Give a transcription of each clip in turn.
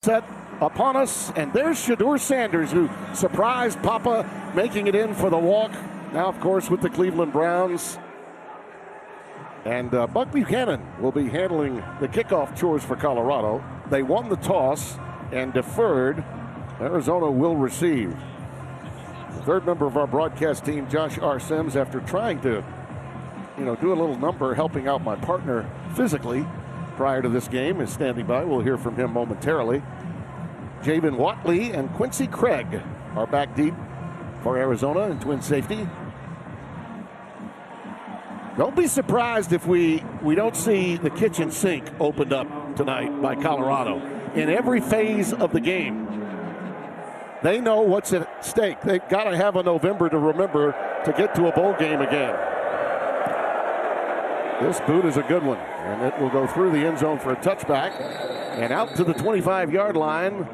set upon us, and there's Shedeur Sanders, who surprised Papa, making it in for the walk. Now, of course, with the Cleveland Browns. And Buck Buchanan will be handling the kickoff chores for Colorado. They won the toss and deferred. Arizona will receive. The third member of our broadcast team, Josh R. Sims, after trying to, do a little number helping out my partner physically prior to this game, is standing by. We'll hear from him momentarily. Javen Watley and Quincy Craig are back deep for Arizona in twin safety. Don't be surprised if we don't see the kitchen sink opened up tonight by Colorado in every phase of the game. They know what's at stake. They've got to have a November to remember to get to a bowl game again. This boot is a good one, and it will go through the end zone for a touchback. And out to the 25-yard line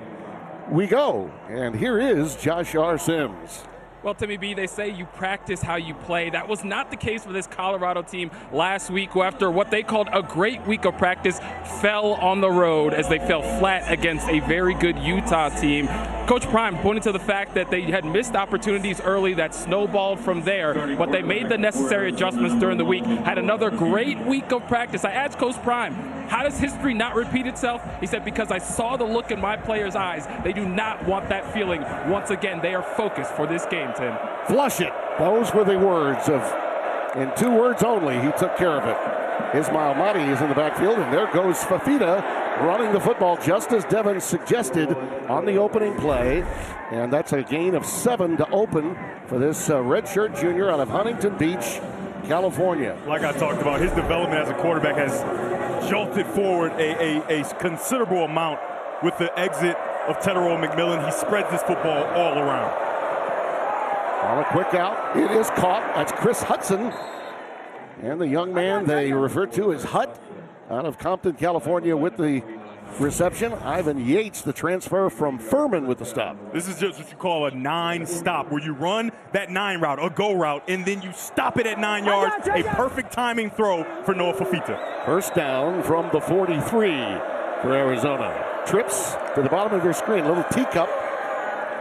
we go. And here is Josh R. Sims. Well, Timmy B, they say you practice how you play. That was not the case for this Colorado team last week, who after what they called a great week of practice, fell on the road as they fell flat against a very good Utah team. Coach Prime pointed to the fact that they had missed opportunities early that snowballed from there, but they made the necessary adjustments during the week, had another great week of practice. I asked Coach Prime, how does history not repeat itself? He said, because I saw the look in my players' eyes. They do not want that feeling once again. They are focused for this game, Tim. Flush it. Those were the words of, in 2 words only, he took care of it. Ismail Mahdi is in the backfield, and there goes Fafita running the football just as Devin suggested on the opening play. And that's a gain of 7 to open for this redshirt junior out of Huntington Beach, California. Like I talked about, his development as a quarterback has jolted forward a considerable amount with the exit of Tetairoa McMillan. He spreads this football all around. On a quick out, it is caught. That's Chris Hudson. And the young man they refer to as Hut out of Compton, California with the reception. Ivan Yates, the transfer from Furman, with the stop. This is just what you call a 9 stop, where you run that 9 route, a go route, and then you stop it at 9 yards. A perfect timing throw for Noah Fafita. First down from the 43 for Arizona. Trips to the bottom of your screen, little teacup.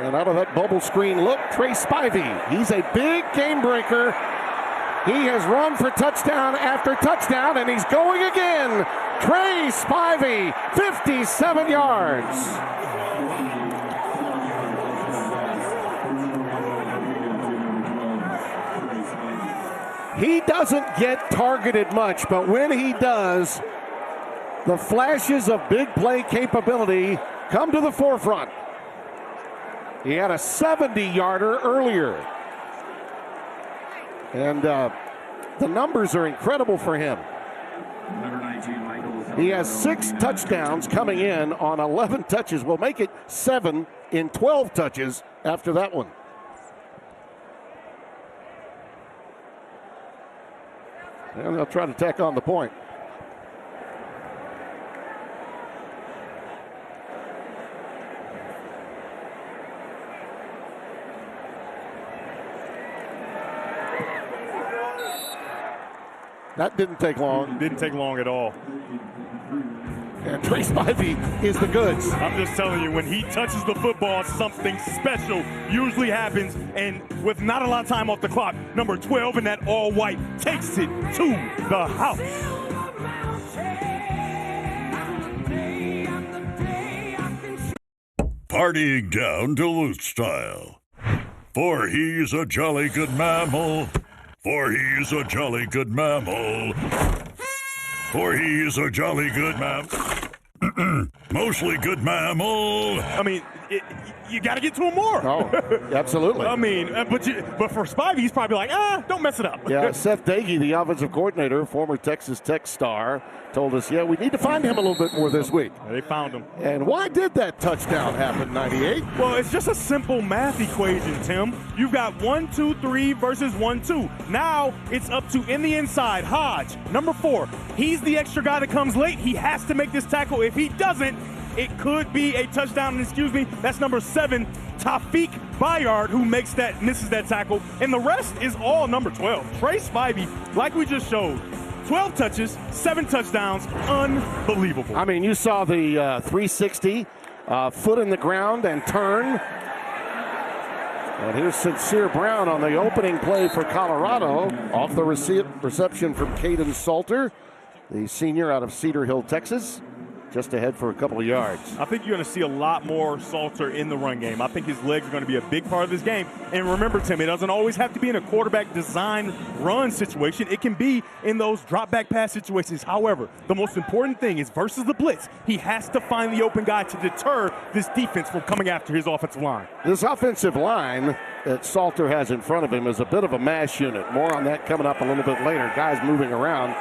And out of that bubble screen look, Trey Spivey. He's a big game breaker. He has run for touchdown after touchdown, and he's going again. Trey Spivey, 57 yards. He doesn't get targeted much, but when he does, the flashes of big play capability come to the forefront. He had a 70-yarder earlier. And the numbers are incredible for him. He has 6 touchdowns coming in on 11 touches. We'll make it 7 in 12 touches after that one. And they'll try to tack on the point. That didn't take long. Didn't take long at all. And Trey Spivey is the goods. I'm just telling you, when he touches the football, something special usually happens. And with not a lot of time off the clock, number 12 in that all-white takes it to the house. Partying down Duluth style. For he's a jolly good mammal. For he's a jolly good mammal. For he's a jolly good mammal. Mostly good mammal. I mean, you got to get to him more. Oh, absolutely. I mean, but for Spivey, he's probably like, don't mess it up. Yeah, Seth Dagey, the offensive coordinator, former Texas Tech star, told us, we need to find him a little bit more this week. They found him. And why did that touchdown happen, 98? Well, it's just a simple math equation, Tim. You've got 1, 2, 3 versus 1, 2. Now it's up to, in the inside, Hodge, number 4. He's the extra guy that comes late. He has to make this tackle. If he doesn't, it could be a touchdown. That's number 7, Taufik Bayard, who misses that tackle. And the rest is all number 12. Trey Spivey, like we just showed, 12 touches, 7 touchdowns, unbelievable. I mean, you saw the 360 foot in the ground and turn. And here's Sincere Brown on the opening play for Colorado. Off the reception from Caden Salter, the senior out of Cedar Hill, Texas. Just ahead for a couple of yards. I think you're going to see a lot more Salter in the run game. I think his legs are going to be a big part of this game. And remember, Tim, it doesn't always have to be in a quarterback design run situation. It can be in those drop back pass situations. However, the most important thing is versus the blitz, he has to find the open guy to deter this defense from coming after his offensive line. This offensive line that Salter has in front of him is a bit of a mash unit. More on that coming up a little bit later. Guys moving around.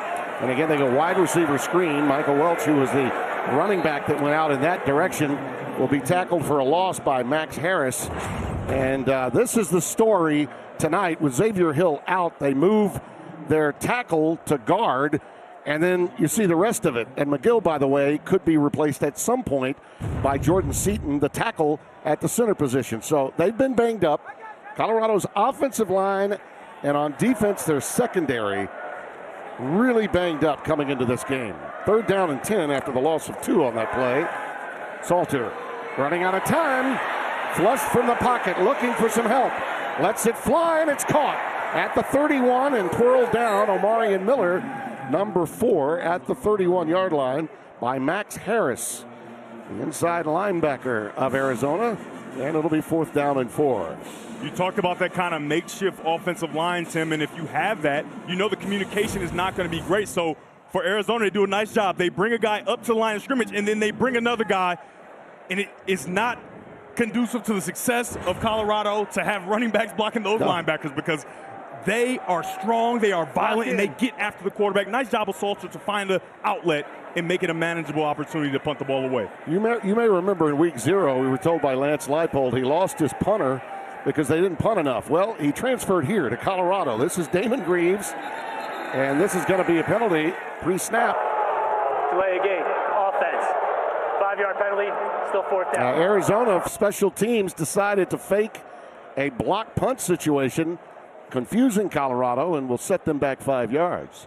And again, they go wide receiver screen. Michael Welch, who was the running back that went out in that direction, will be tackled for a loss by Max Harris. And this is the story tonight. With Xavier Hill out, they move their tackle to guard, and then you see the rest of it. And McGill, by the way, could be replaced at some point by Jordan Seaton, the tackle at the center position. So they've been banged up. Colorado's offensive line, and on defense, their secondary, really banged up coming into this game. 3rd down and 10 after the loss of 2 on that play. Salter running out of time, flushed from the pocket, looking for some help. Lets it fly, and it's caught at the 31 and twirled down. Omarion Miller, number 4, at the 31-yard line by Max Harris, the inside linebacker of Arizona. And it'll be 4th down and 4. You talked about that kind of makeshift offensive line, Tim, and if you have that, you know the communication is not going to be great. So for Arizona, they do a nice job. They bring a guy up to the line of scrimmage, and then they bring another guy, and it is not conducive to the success of Colorado to have running backs blocking those linebackers, because they are strong, they are violent, and they get after the quarterback. Nice job of Salter to find an outlet and make it a manageable opportunity to punt the ball away. You may remember in week 0, we were told by Lance Leipold he lost his punter because they didn't punt enough. Well, he transferred here to Colorado. This is Damon Greaves, and this is going to be a penalty pre-snap. Delay a game. Offense. 5-yard penalty. Still 4th down. Arizona special teams decided to fake a block punt situation, confusing Colorado, and will set them back 5 yards.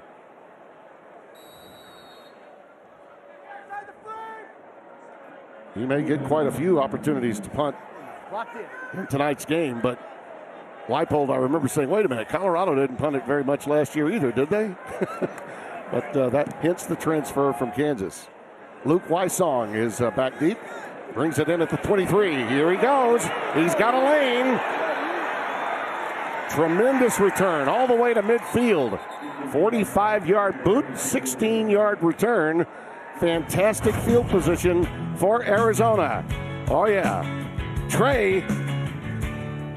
He may get quite a few opportunities to punt in tonight's game, but Leipold, I remember saying, wait a minute, Colorado didn't punt it very much last year either, did they? But that hints the transfer from Kansas. Luke Wysong is back deep, brings it in at the 23. Here he goes. He's got a lane. Tremendous return all the way to midfield. 45-yard boot, 16-yard return. Fantastic field position for Arizona. Oh, yeah. Trey,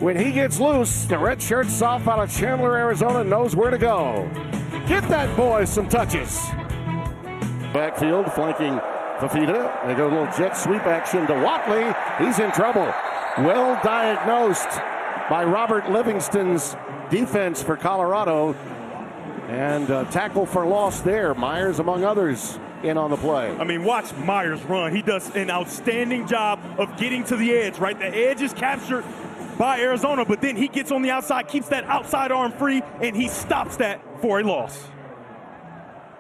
when he gets loose, the redshirt soft out of Chandler, Arizona, knows where to go. Get that boy some touches. Backfield flanking Fafita. They go a little jet sweep action to Watley. He's in trouble. Well diagnosed by Robert Livingston's defense for Colorado. And tackle for loss there. Myers, among others, in on the play. I mean, watch Myers run. He does an outstanding job of getting to the edge, right? The edge is captured by Arizona, but then he gets on the outside, keeps that outside arm free, and he stops that for a loss.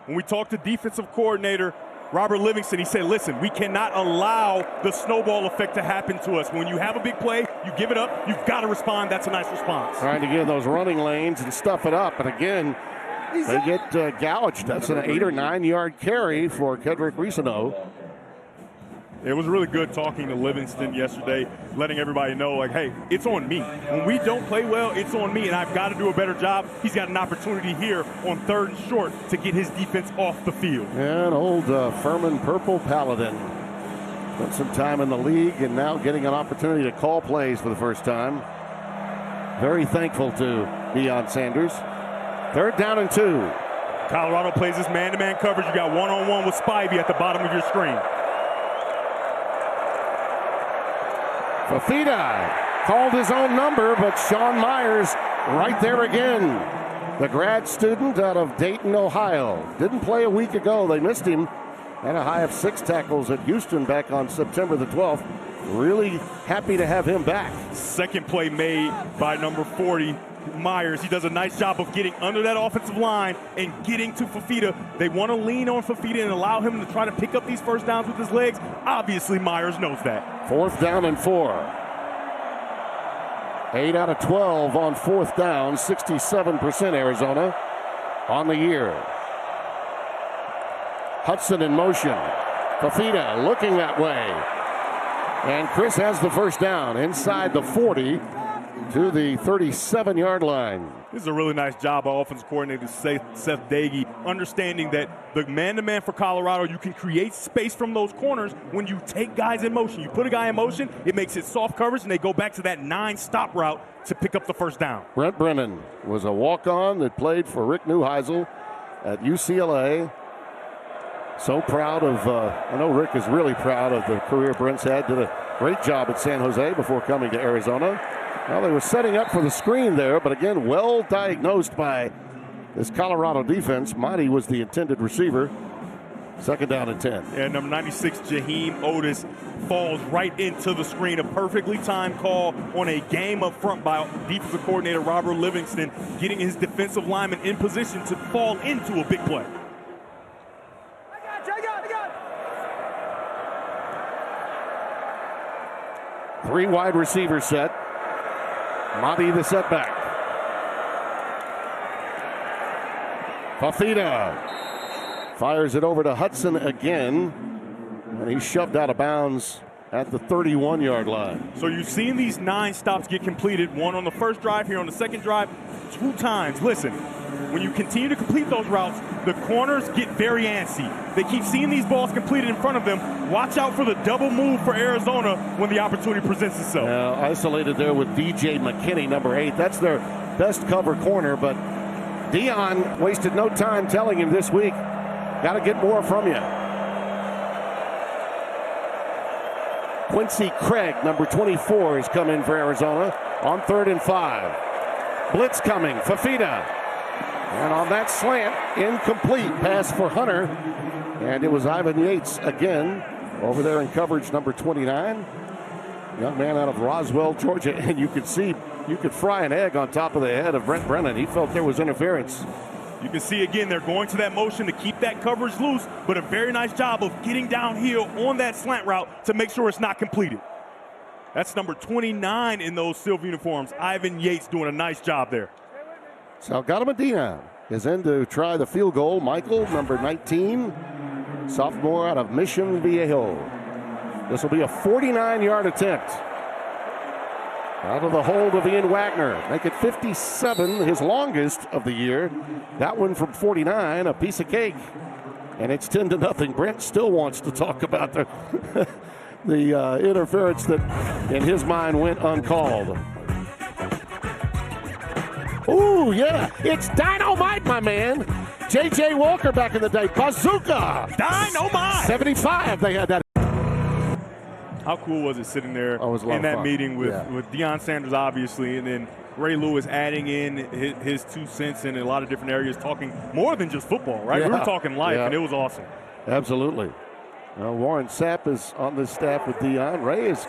When we talked to defensive coordinator Robert Livingston, he said, listen, we cannot allow the snowball effect to happen to us. When you have a big play, you give it up, you've got to respond. That's a nice response. Trying to get those running lanes and stuff it up. And again, they get gouged. That's an 8 or 9 yard carry for Kedrick Reesano. It was really good talking to Livingston yesterday, letting everybody know, like, hey, it's on me. When we don't play well, it's on me, and I've got to do a better job. He's got an opportunity here on 3rd and short to get his defense off the field. And old Furman Purple Paladin spent some time in the league and now getting an opportunity to call plays for the first time. Very thankful to Deion Sanders. 3rd down and 2. Colorado plays this man-to-man coverage. You got one-on-one with Spivey at the bottom of your screen. Fafita called his own number, but Sean Myers right there again. The grad student out of Dayton, Ohio. Didn't play a week ago. They missed him. Had a high of 6 tackles at Houston back on September the 12th. Really happy to have him back. Second play made by number 40. Myers. He does a nice job of getting under that offensive line and getting to Fifita. They want to lean on Fifita and allow him to try to pick up these first downs with his legs. Obviously, Myers knows that. 4th down and 4. 8 out of 12 on 4th down, 67% Arizona on the year. Hudson in motion. Fifita looking that way. And Chris has the first down inside the 40 to the 37-yard line. This is a really nice job by offensive coordinator Seth Doege, understanding that the man-to-man for Colorado, you can create space from those corners when you take guys in motion. You put a guy in motion, it makes it soft coverage, and they go back to that 9-stop route to pick up the first down. Brent Brennan was a walk-on that played for Rick Neuheisel at UCLA. So proud of, I know Rick is really proud of the career Brent's had. Did a great job at San Jose before coming to Arizona. Well, they were setting up for the screen there, but again, well diagnosed by this Colorado defense. Monty was the intended receiver. 2nd down and 10. And number 96, Jaheim Otis, falls right into the screen. A perfectly timed call on a game up front by defensive coordinator Robert Livingston, getting his defensive lineman in position to fall into a big play. I got it. 3 wide receiver set. Monty the setback. Fifita fires it over to Hudson again, and he's shoved out of bounds at the 31-yard line. So you've seen these 9 stops get completed, one on the first drive, here on the second drive, 2 times. Listen, when you continue to complete those routes, the corners get very antsy. They keep seeing these balls completed in front of them. Watch out for the double move for Arizona when the opportunity presents itself. Now isolated there with DJ McKinney, number 8. That's their best cover corner, but Dion wasted no time telling him this week, got to get more from you. Quincy Craig, number 24, has come in for Arizona on 3rd and 5. Blitz coming, Fifita. And on that slant, incomplete pass for Hunter. And it was Ivan Yates again over there in coverage, number 29. Young man out of Roswell, Georgia. And you could see, you could fry an egg on top of the head of Brent Brennan. He felt there was interference. You can see again, they're going to that motion to keep that coverage loose, but a very nice job of getting downhill on that slant route to make sure it's not completed. That's number 29 in those silver uniforms. Ivan Yates doing a nice job there. Salgado Medina is in to try the field goal. Michael, number 19, sophomore out of Mission Viejo. This will be a 49-yard attempt. Out of the hold of Ian Wagner. Make it 57, his longest of the year. That one from 49, a piece of cake. And it's 10-0. Brent still wants to talk about the interference that, in his mind, went uncalled. Ooh, yeah, it's dynamite, my man. J.J. Walker back in the day. Bazooka. Dynamite. 75, they had that. How cool was it sitting there in that meeting with Deion Sanders, obviously, and then Ray Lewis adding in his 2 cents in a lot of different areas, talking more than just football, right? Yeah. We were talking life, and it was awesome. Absolutely. Warren Sapp is on this staff with Deion. Ray is,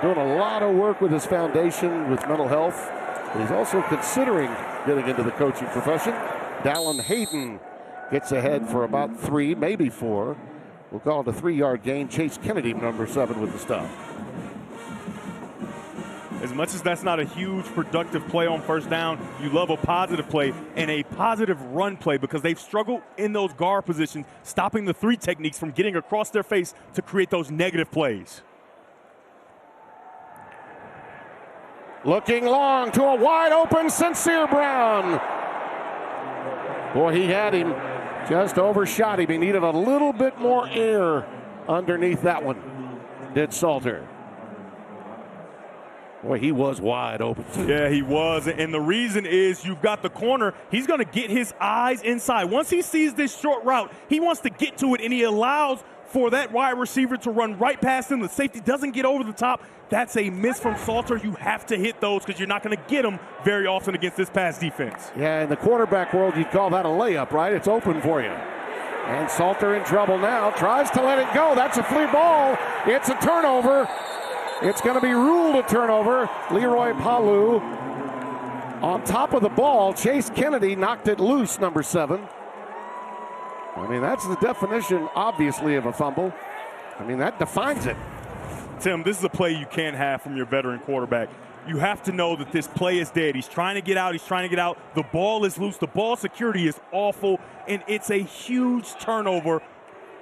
doing a lot of work with his foundation with mental health. But he's also considering getting into the coaching profession. Dallin Hayden gets ahead for about 3, maybe 4. We'll call it a 3-yard gain. Chase Kennedy, number 7, with the stop. As much as that's not a huge productive play on first down, you love a positive play and a positive run play because they've struggled in those guard positions, stopping the 3 techniques from getting across their face to create those negative plays. Looking long to a wide open Sincere Brown. Boy, he had him. Just overshot him. He needed a little bit more air underneath that one, did Salter. Boy, he was wide open. Yeah, he was. And the reason is you've got the corner. He's going to get his eyes inside. Once he sees this short route, he wants to get to it, and he allows for that wide receiver to run right past him. The safety doesn't get over the top. That's a miss from Salter. You have to hit those because you're not going to get them very often against this pass defense. Yeah, in the quarterback world, you'd call that a layup, right? It's open for you. And Salter in trouble now. Tries to let it go. That's a flea ball. It's a turnover. It's going to be ruled a turnover. Leroy Palu on top of the ball. Chase Kennedy knocked it loose, number 7. I mean, that's the definition, obviously, of a fumble. I mean, that defines it. Tim, this is a play you can't have from your veteran quarterback. You have to know that this play is dead. He's trying to get out. He's trying to get out. The ball is loose. The ball security is awful, and it's a huge turnover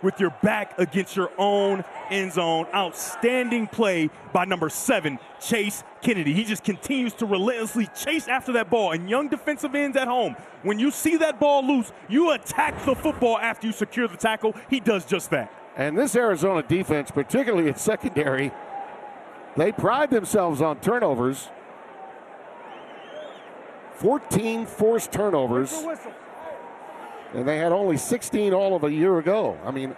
with your back against your own end zone. Outstanding play by number 7, Chase Kennedy. He just continues to relentlessly chase after that ball. And young defensive ends at home, when you see that ball loose, you attack the football after you secure the tackle. He does just that. And this Arizona defense, particularly at secondary, they pride themselves on turnovers. 14 forced turnovers. And they had only 16 all of a year ago. I mean,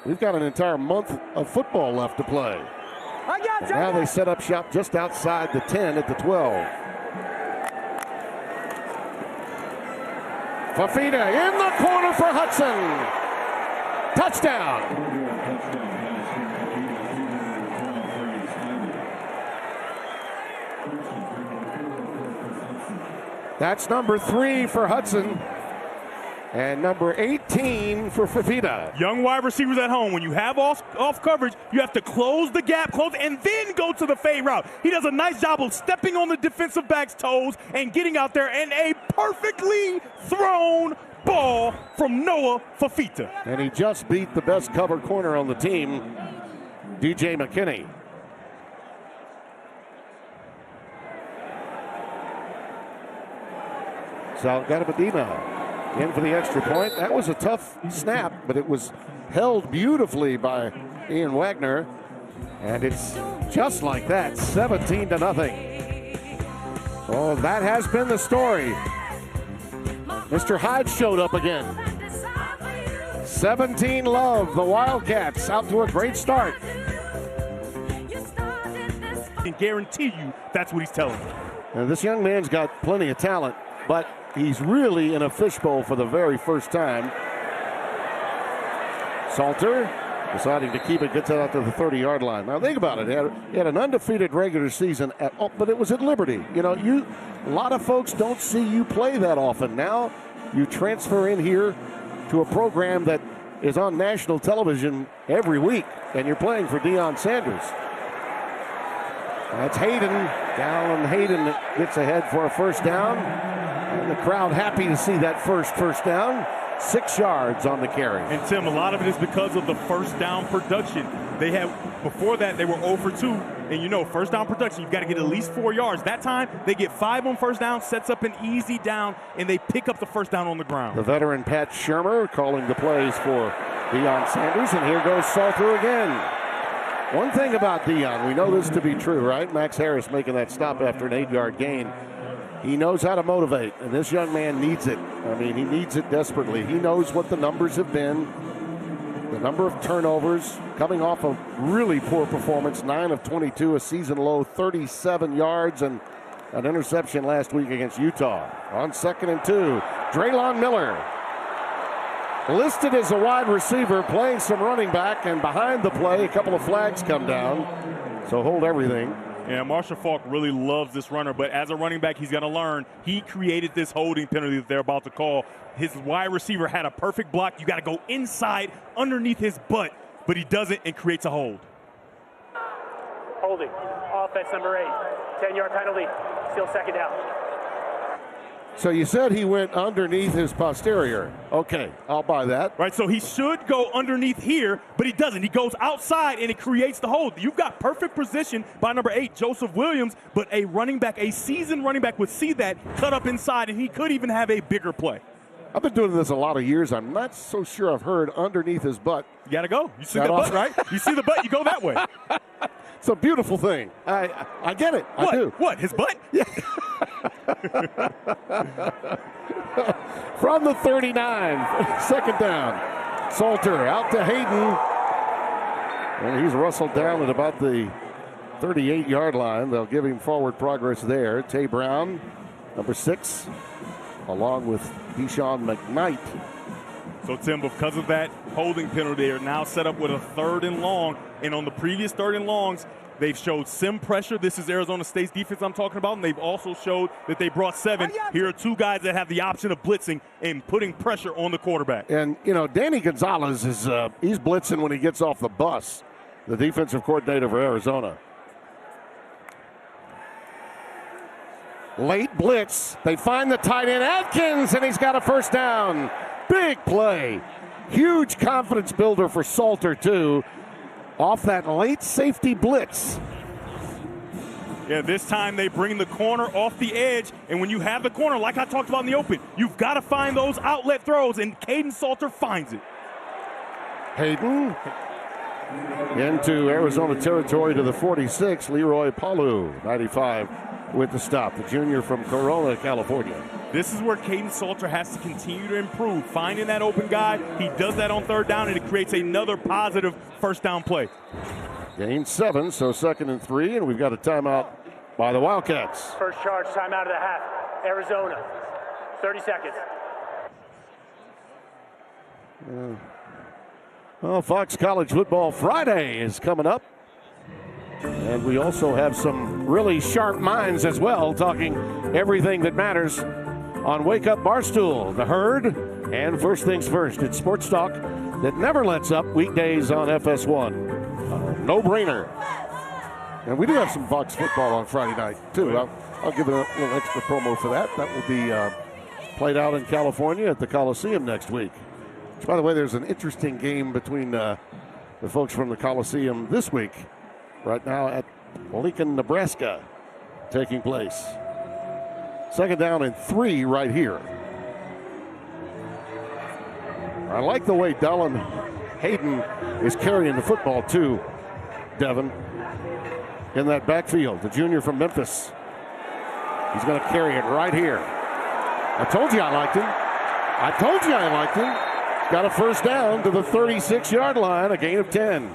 we've got an entire month of football left to play. And now they set up shop just outside the 10 at the 12. Fafita in the corner for Hudson. Touchdown. That's number 3 for Hudson. And number 18 for Fafita. Young wide receivers at home, when you have off coverage, you have to close the gap, and then go to the fade route. He does a nice job of stepping on the defensive back's toes and getting out there, and a perfectly thrown ball from Noah Fafita. And he just beat the best covered corner on the team, DJ McKinney. Salgado Medina in for the extra point. That was a tough snap, but it was held beautifully by Ian Wagner. And it's just like that, 17-0. Oh, that has been the story. Mr. Hyde showed up again. 17 love, the Wildcats out to a great start. I can guarantee you that's what he's telling you. Now, this young man's got plenty of talent, but he's really in a fishbowl for the very first time. Salter deciding to keep it, gets it out to the 30-yard line. Now think about it. He had an undefeated regular season, but it was at Liberty. You know, a lot of folks don't see you play that often. Now you transfer in here to a program that is on national television every week, and you're playing for Deion Sanders. That's Hayden. Down, Hayden gets ahead for a first down. And the crowd happy to see that first down. 6 yards on the carry. And Tim, a lot of it is because of the first down production. Before that, they were 0 for 2. And you know, first down production, you've got to get at least 4 yards. That time, they get 5 on first down, sets up an easy down, and they pick up the first down on the ground. The veteran Pat Shurmur calling the plays for Deion Sanders. And here goes Salter again. One thing about Deion, we know this to be true, right? Max Harris making that stop after an 8-yard gain. He knows how to motivate, and this young man needs it. I mean, he needs it desperately. He knows what the numbers have been, the number of turnovers, coming off a really poor performance, 9 of 22, a season low, 37 yards, and an interception last week against Utah. On 2nd and 2, Draylon Miller, listed as a wide receiver, playing some running back, and behind the play, a couple of flags come down, so hold everything. Yeah, Marshall Faulk really loves this runner, but as a running back, he's going to learn. He created this holding penalty that they're about to call. His wide receiver had a perfect block. You got to go inside underneath his butt, but he doesn't and creates a hold. Holding. Offense number 8. 10-yard penalty. Still 2nd down. So you said he went underneath his posterior. Okay, I'll buy that. Right, so he should go underneath here, but he doesn't. He goes outside, and it creates the hold. You've got perfect position by number 8, Joseph Williams, but a running back, a seasoned running back would see that, cut up inside, and he could even have a bigger play. I've been doing this a lot of years. I'm not so sure I've heard underneath his butt. You got to go. You see the butt, right? You see the butt, you go that way. It's a beautiful thing. I get it. What? I do. What? His butt? Yeah. From the 39, 2nd down. Salter out to Hayden. And he's rustled down at about the 38-yard line. They'll give him forward progress there. Tay Brown, number 6, along with Deshaun McKnight. So, Tim, because of that, holding penalty. They're now set up with a 3rd and long. And on the previous 3rd and longs, they've showed sim pressure. This is Arizona State's defense I'm talking about. And they've also showed that they brought 7. Here are 2 guys that have the option of blitzing and putting pressure on the quarterback. And, you know, Danny Gonzalez is he's blitzing when he gets off the bus, the defensive coordinator for Arizona. Late blitz. They find the tight end, Atkins, and he's got a first down. Big play. Huge confidence builder for Salter, too, off that late safety blitz. Yeah, this time they bring the corner off the edge, and when you have the corner, like I talked about in the open, you've got to find those outlet throws, and Caden Salter finds it. Hayden into Arizona territory to the 46. Leroy Palu, 95, with the stop. The junior from Corona, California. This is where Caden Salter has to continue to improve, finding that open guy. He does that on 3rd down, and it creates another positive first down play. Gain 7, so 2nd and 3, and we've got a timeout by the Wildcats. First charge, timeout of the half. Arizona, 30 seconds. Well, Fox College Football Friday is coming up. And we also have some really sharp minds as well, talking everything that matters on Wake Up Barstool, The Herd, and First Things First. It's sports talk that never lets up, weekdays on FS1. No-brainer. And we do have some Fox football on Friday night, too. I'll give it a little extra promo for that. That will be played out in California at the Coliseum next week. Which, by the way, there's an interesting game between the folks from the Coliseum this week, right now at Lincoln, Nebraska, taking place. 2nd down and 3 right here. I like the way Dallin Hayden is carrying the football, too, Devin, in that backfield. The junior from Memphis. He's going to carry it right here. I told you I liked him. Got a first down to the 36-yard line, a gain of 10.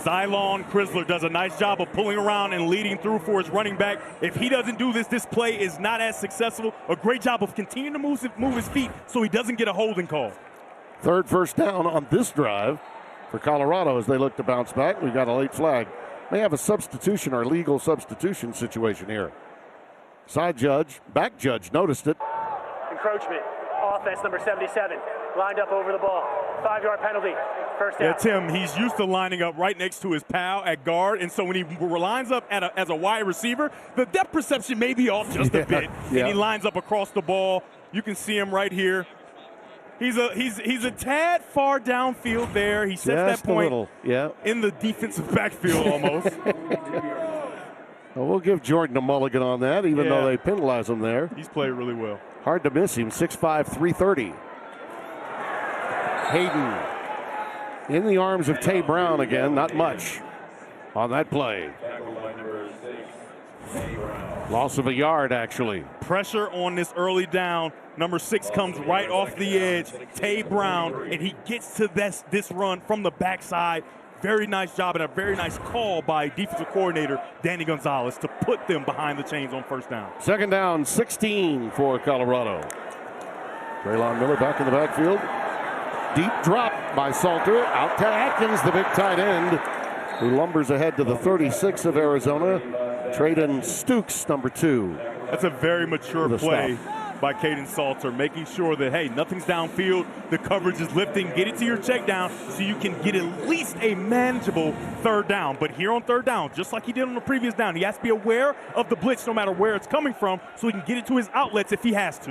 Zylon Chrysler does a nice job of pulling around and leading through for his running back. If he doesn't do this, this play is not as successful. A great job of continuing to move his feet so he doesn't get a holding call. 3rd first down on this drive for Colorado as they look to bounce back. We've got a late flag. May have a substitution or legal substitution situation here. Back judge noticed it. Encroachment. Offense number 77. Lined up over the ball. 5-yard penalty. First down. Yeah, Tim, he's used to lining up right next to his pal at guard, and so when he lines up as a wide receiver, the depth perception may be off just a bit, and he lines up across the ball. You can see him right here. He's a tad far downfield there. He sets just that point a little, in the defensive backfield almost. Well, we'll give Jordan a mulligan on that, even though they penalize him there. He's played really well. Hard to miss him, 6'5", 330. Hayden in the arms of Tay Brown again, not much on that play. Loss of a yard, actually. Pressure on this early down. Number 6 comes right off the edge, Tay Brown, and he gets to this run from the backside. Very nice job and a very nice call by defensive coordinator Danny Gonzalez to put them behind the chains on first down. 2nd down, 16 for Colorado. Traylon Miller back in the backfield. Deep drop by Salter. Out to Atkins, the big tight end, who lumbers ahead to the 36 of Arizona. Traden Stukes, number 2. That's a very mature play by Caden Salter, making sure that, hey, nothing's downfield, the coverage is lifting, get it to your check down so you can get at least a manageable 3rd down. But here on 3rd down, just like he did on the previous down, he has to be aware of the blitz no matter where it's coming from so he can get it to his outlets if he has to.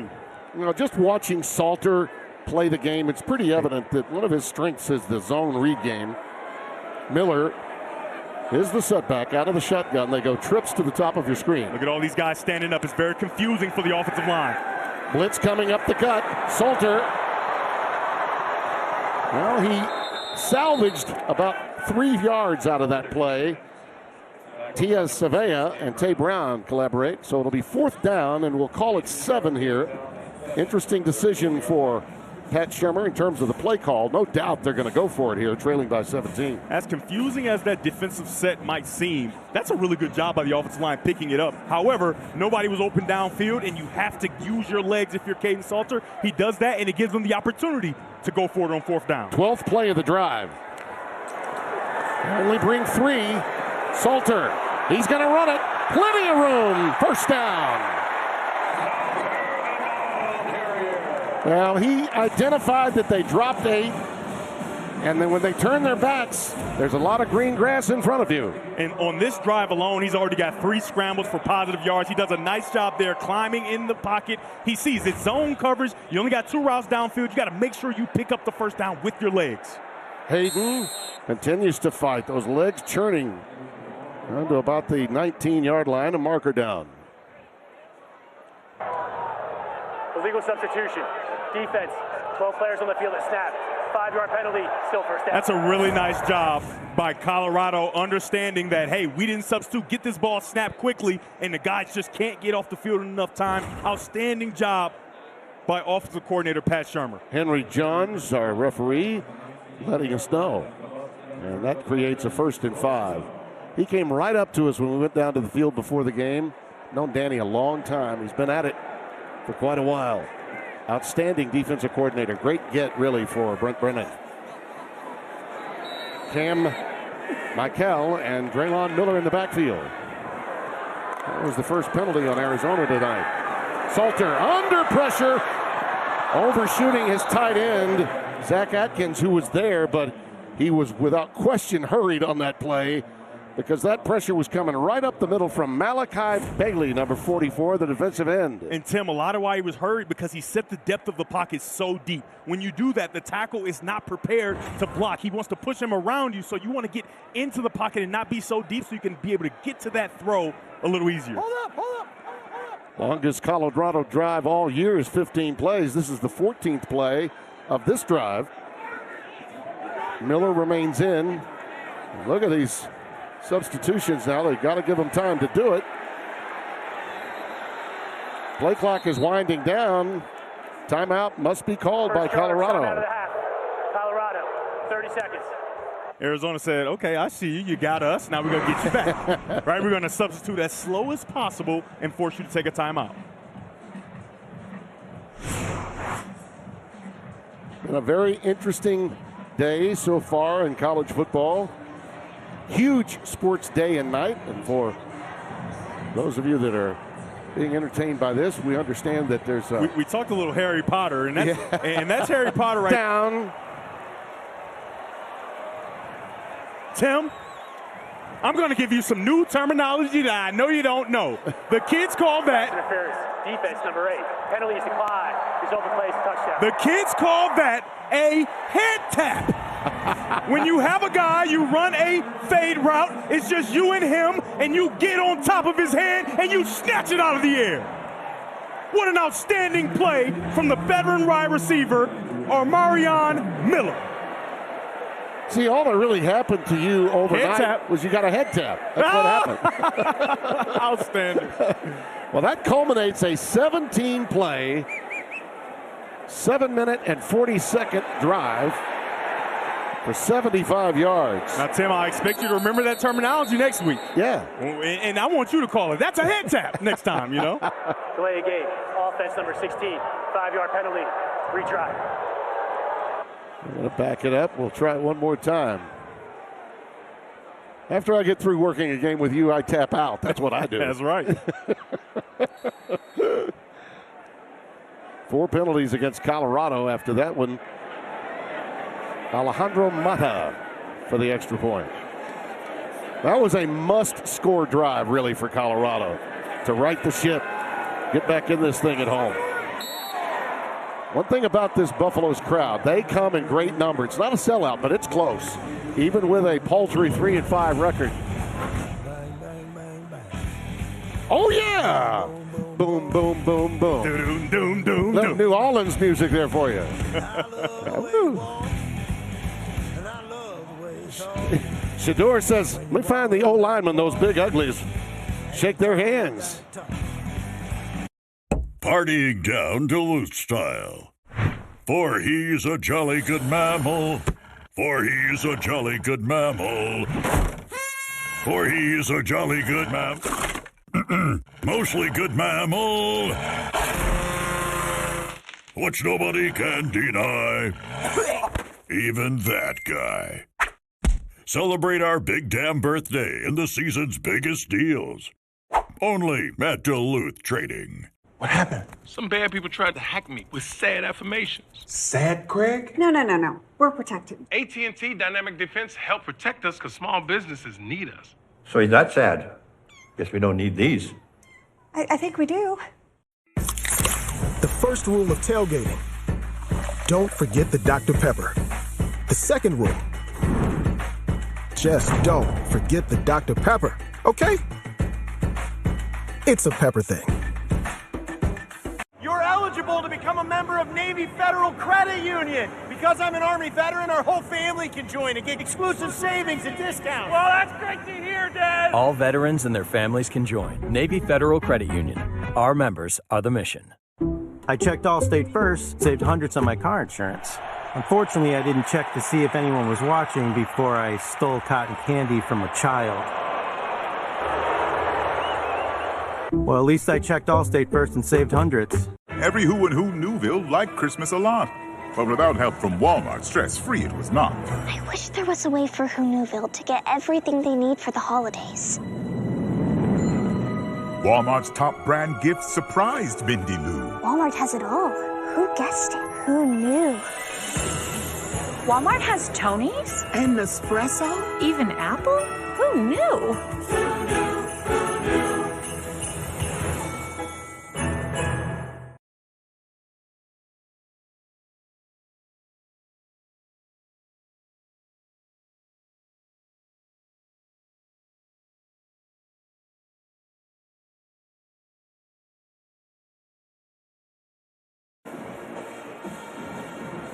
You know, just watching Salter play the game, it's pretty evident that one of his strengths is the zone read game. Miller is the setback out of the shotgun. They go trips to the top of your screen. Look at all these guys standing up. It's very confusing for the offensive line. Blitz coming up the cut. Salter. Well, he salvaged about 3 yards out of that play. Tia Savea and Tay Brown collaborate, so it'll be 4th down, and we'll call it 7 here. Interesting decision for Pat Shurmur in terms of the play call. No doubt they're going to go for it here, trailing by 17. As confusing as that defensive set might seem, that's a really good job by the offensive line picking it up. However, nobody was open downfield, and you have to use your legs if you're Caden Salter. He does that, and it gives them the opportunity to go for it on 4th down. 12th play of the drive. Only bring 3. Salter, he's going to run it. Plenty of room. First down. Well, he identified that they dropped 8, and then when they turn their backs, there's a lot of green grass in front of you. And on this drive alone, he's already got 3 scrambles for positive yards. He does a nice job there climbing in the pocket. He sees it's zone coverage. You only got 2 routes downfield. You got to make sure you pick up the first down with your legs. Hayden continues to fight. Those legs churning down to about the 19-yard line. A marker down. Illegal substitution. Defense, 12 players on the field at snap. 5-yard penalty, still first down. That's a really nice job by Colorado, understanding that, hey, we didn't substitute, get this ball snapped quickly, and the guys just can't get off the field in enough time. Outstanding job by offensive coordinator Pat Shurmur. Henry Johns, our referee, letting us know. And that creates a 1st and 5. He came right up to us when we went down to the field before the game. Known Danny a long time. He's been at it for quite a while. Outstanding defensive coordinator. Great get, really, for Brent Brennan. Cam Michael and Draylon Miller in the backfield. That was the first penalty on Arizona tonight. Salter under pressure, overshooting his tight end, Zach Atkins, who was there, but he was without question hurried on that play because that pressure was coming right up the middle from Malachi Bailey, number 44, the defensive end. And Tim, a lot of why he was hurried because he set the depth of the pocket so deep. When you do that, the tackle is not prepared to block. He wants to push him around you, so you want to get into the pocket and not be so deep so you can be able to get to that throw a little easier. Hold up. Longest Colorado drive all year is 15 plays. This is the 14th play of this drive. Miller remains in. Look at these substitutions now. They've got to give them time to do it. Play clock is winding down. Timeout must be called by Colorado. Out of the half. Colorado, 30 seconds. Arizona said, okay, I see you. You got us. Now we're going to get you back. Right? We're going to substitute as slow as possible and force you to take a timeout. Been a very interesting day so far in college football. Huge sports day and night. And for those of you that are being entertained by this, we understand that there's we talked a little Harry Potter, and that's, and that's Harry Potter right down. Tim, I'm going to give you some new terminology that I know you don't know. The kids call that. Interference. Defense, number 8. Penalty is declined. Result of play is touchdown. The kids call that a head tap. When you have a guy, you run a fade route, it's just you and him, and you get on top of his hand, and you snatch it out of the air. What an outstanding play from the veteran wide receiver, Armarion Miller. See, all that really happened to you overnight was you got a head tap. That's what happened. Outstanding. Well, that culminates a 17-play, 7-minute and 40-second drive for 75 yards. Now, Tim, I expect you to remember that terminology next week. Yeah. And I want you to call it. That's a head tap next time, you know? Delay of game. Offense, number 16. 5-yard penalty. Retry. I'm going to back it up. We'll try it one more time. After I get through working a game with you, I tap out. That's what I do. That's right. 4 penalties against Colorado after that one. Alejandro Mata for the extra point. That was a must-score drive, really, for Colorado to right the ship, get back in this thing at home. One thing about this Buffalo's crowd, they come in great numbers. It's not a sellout, but it's close, even with a paltry 3-5 record. Oh, yeah! Boom, boom, boom, boom. Doom, doom, doom, Little doom. New Orleans music there for you. Shador says, let me find the old linemen, those big uglies. Shake their hands. Partying down Duluth style. For he's a jolly good mammal. For he's a jolly good mammal. For he's a jolly good mammal. Mostly good mammal. Which nobody can deny. Even that guy. Celebrate our big damn birthday and the season's biggest deals. Only at Duluth Trading. What happened? Some bad people tried to hack me with sad affirmations. Sad, Craig? No. We're protected. AT&T Dynamic Defense help protect us because small businesses need us. So he's not sad. Guess we don't need these. I think we do. The first rule of tailgating: don't forget the Dr. Pepper. The second rule: just don't forget the Dr. Pepper, okay? It's a pepper thing. You're eligible to become a member of Navy Federal Credit Union. Because I'm an Army veteran, our whole family can join and get exclusive savings and discounts. Well, that's great to hear, Dad. All veterans and their families can join. Navy Federal Credit Union. Our members are the mission. I checked Allstate first, saved hundreds on my car insurance. Unfortunately, I didn't check to see if anyone was watching before I stole cotton candy from a child. Well, at least I checked Allstate first and saved hundreds. Every who and who Newville liked Christmas a lot. But without help from Walmart, stress-free it was not. I wish there was a way for Who Newville to get everything they need for the holidays. Walmart's top brand gift surprised Mindy Lou. Walmart has it all. Who guessed it? Who knew? Walmart has Tony's? And Nespresso? Even Apple? Who knew?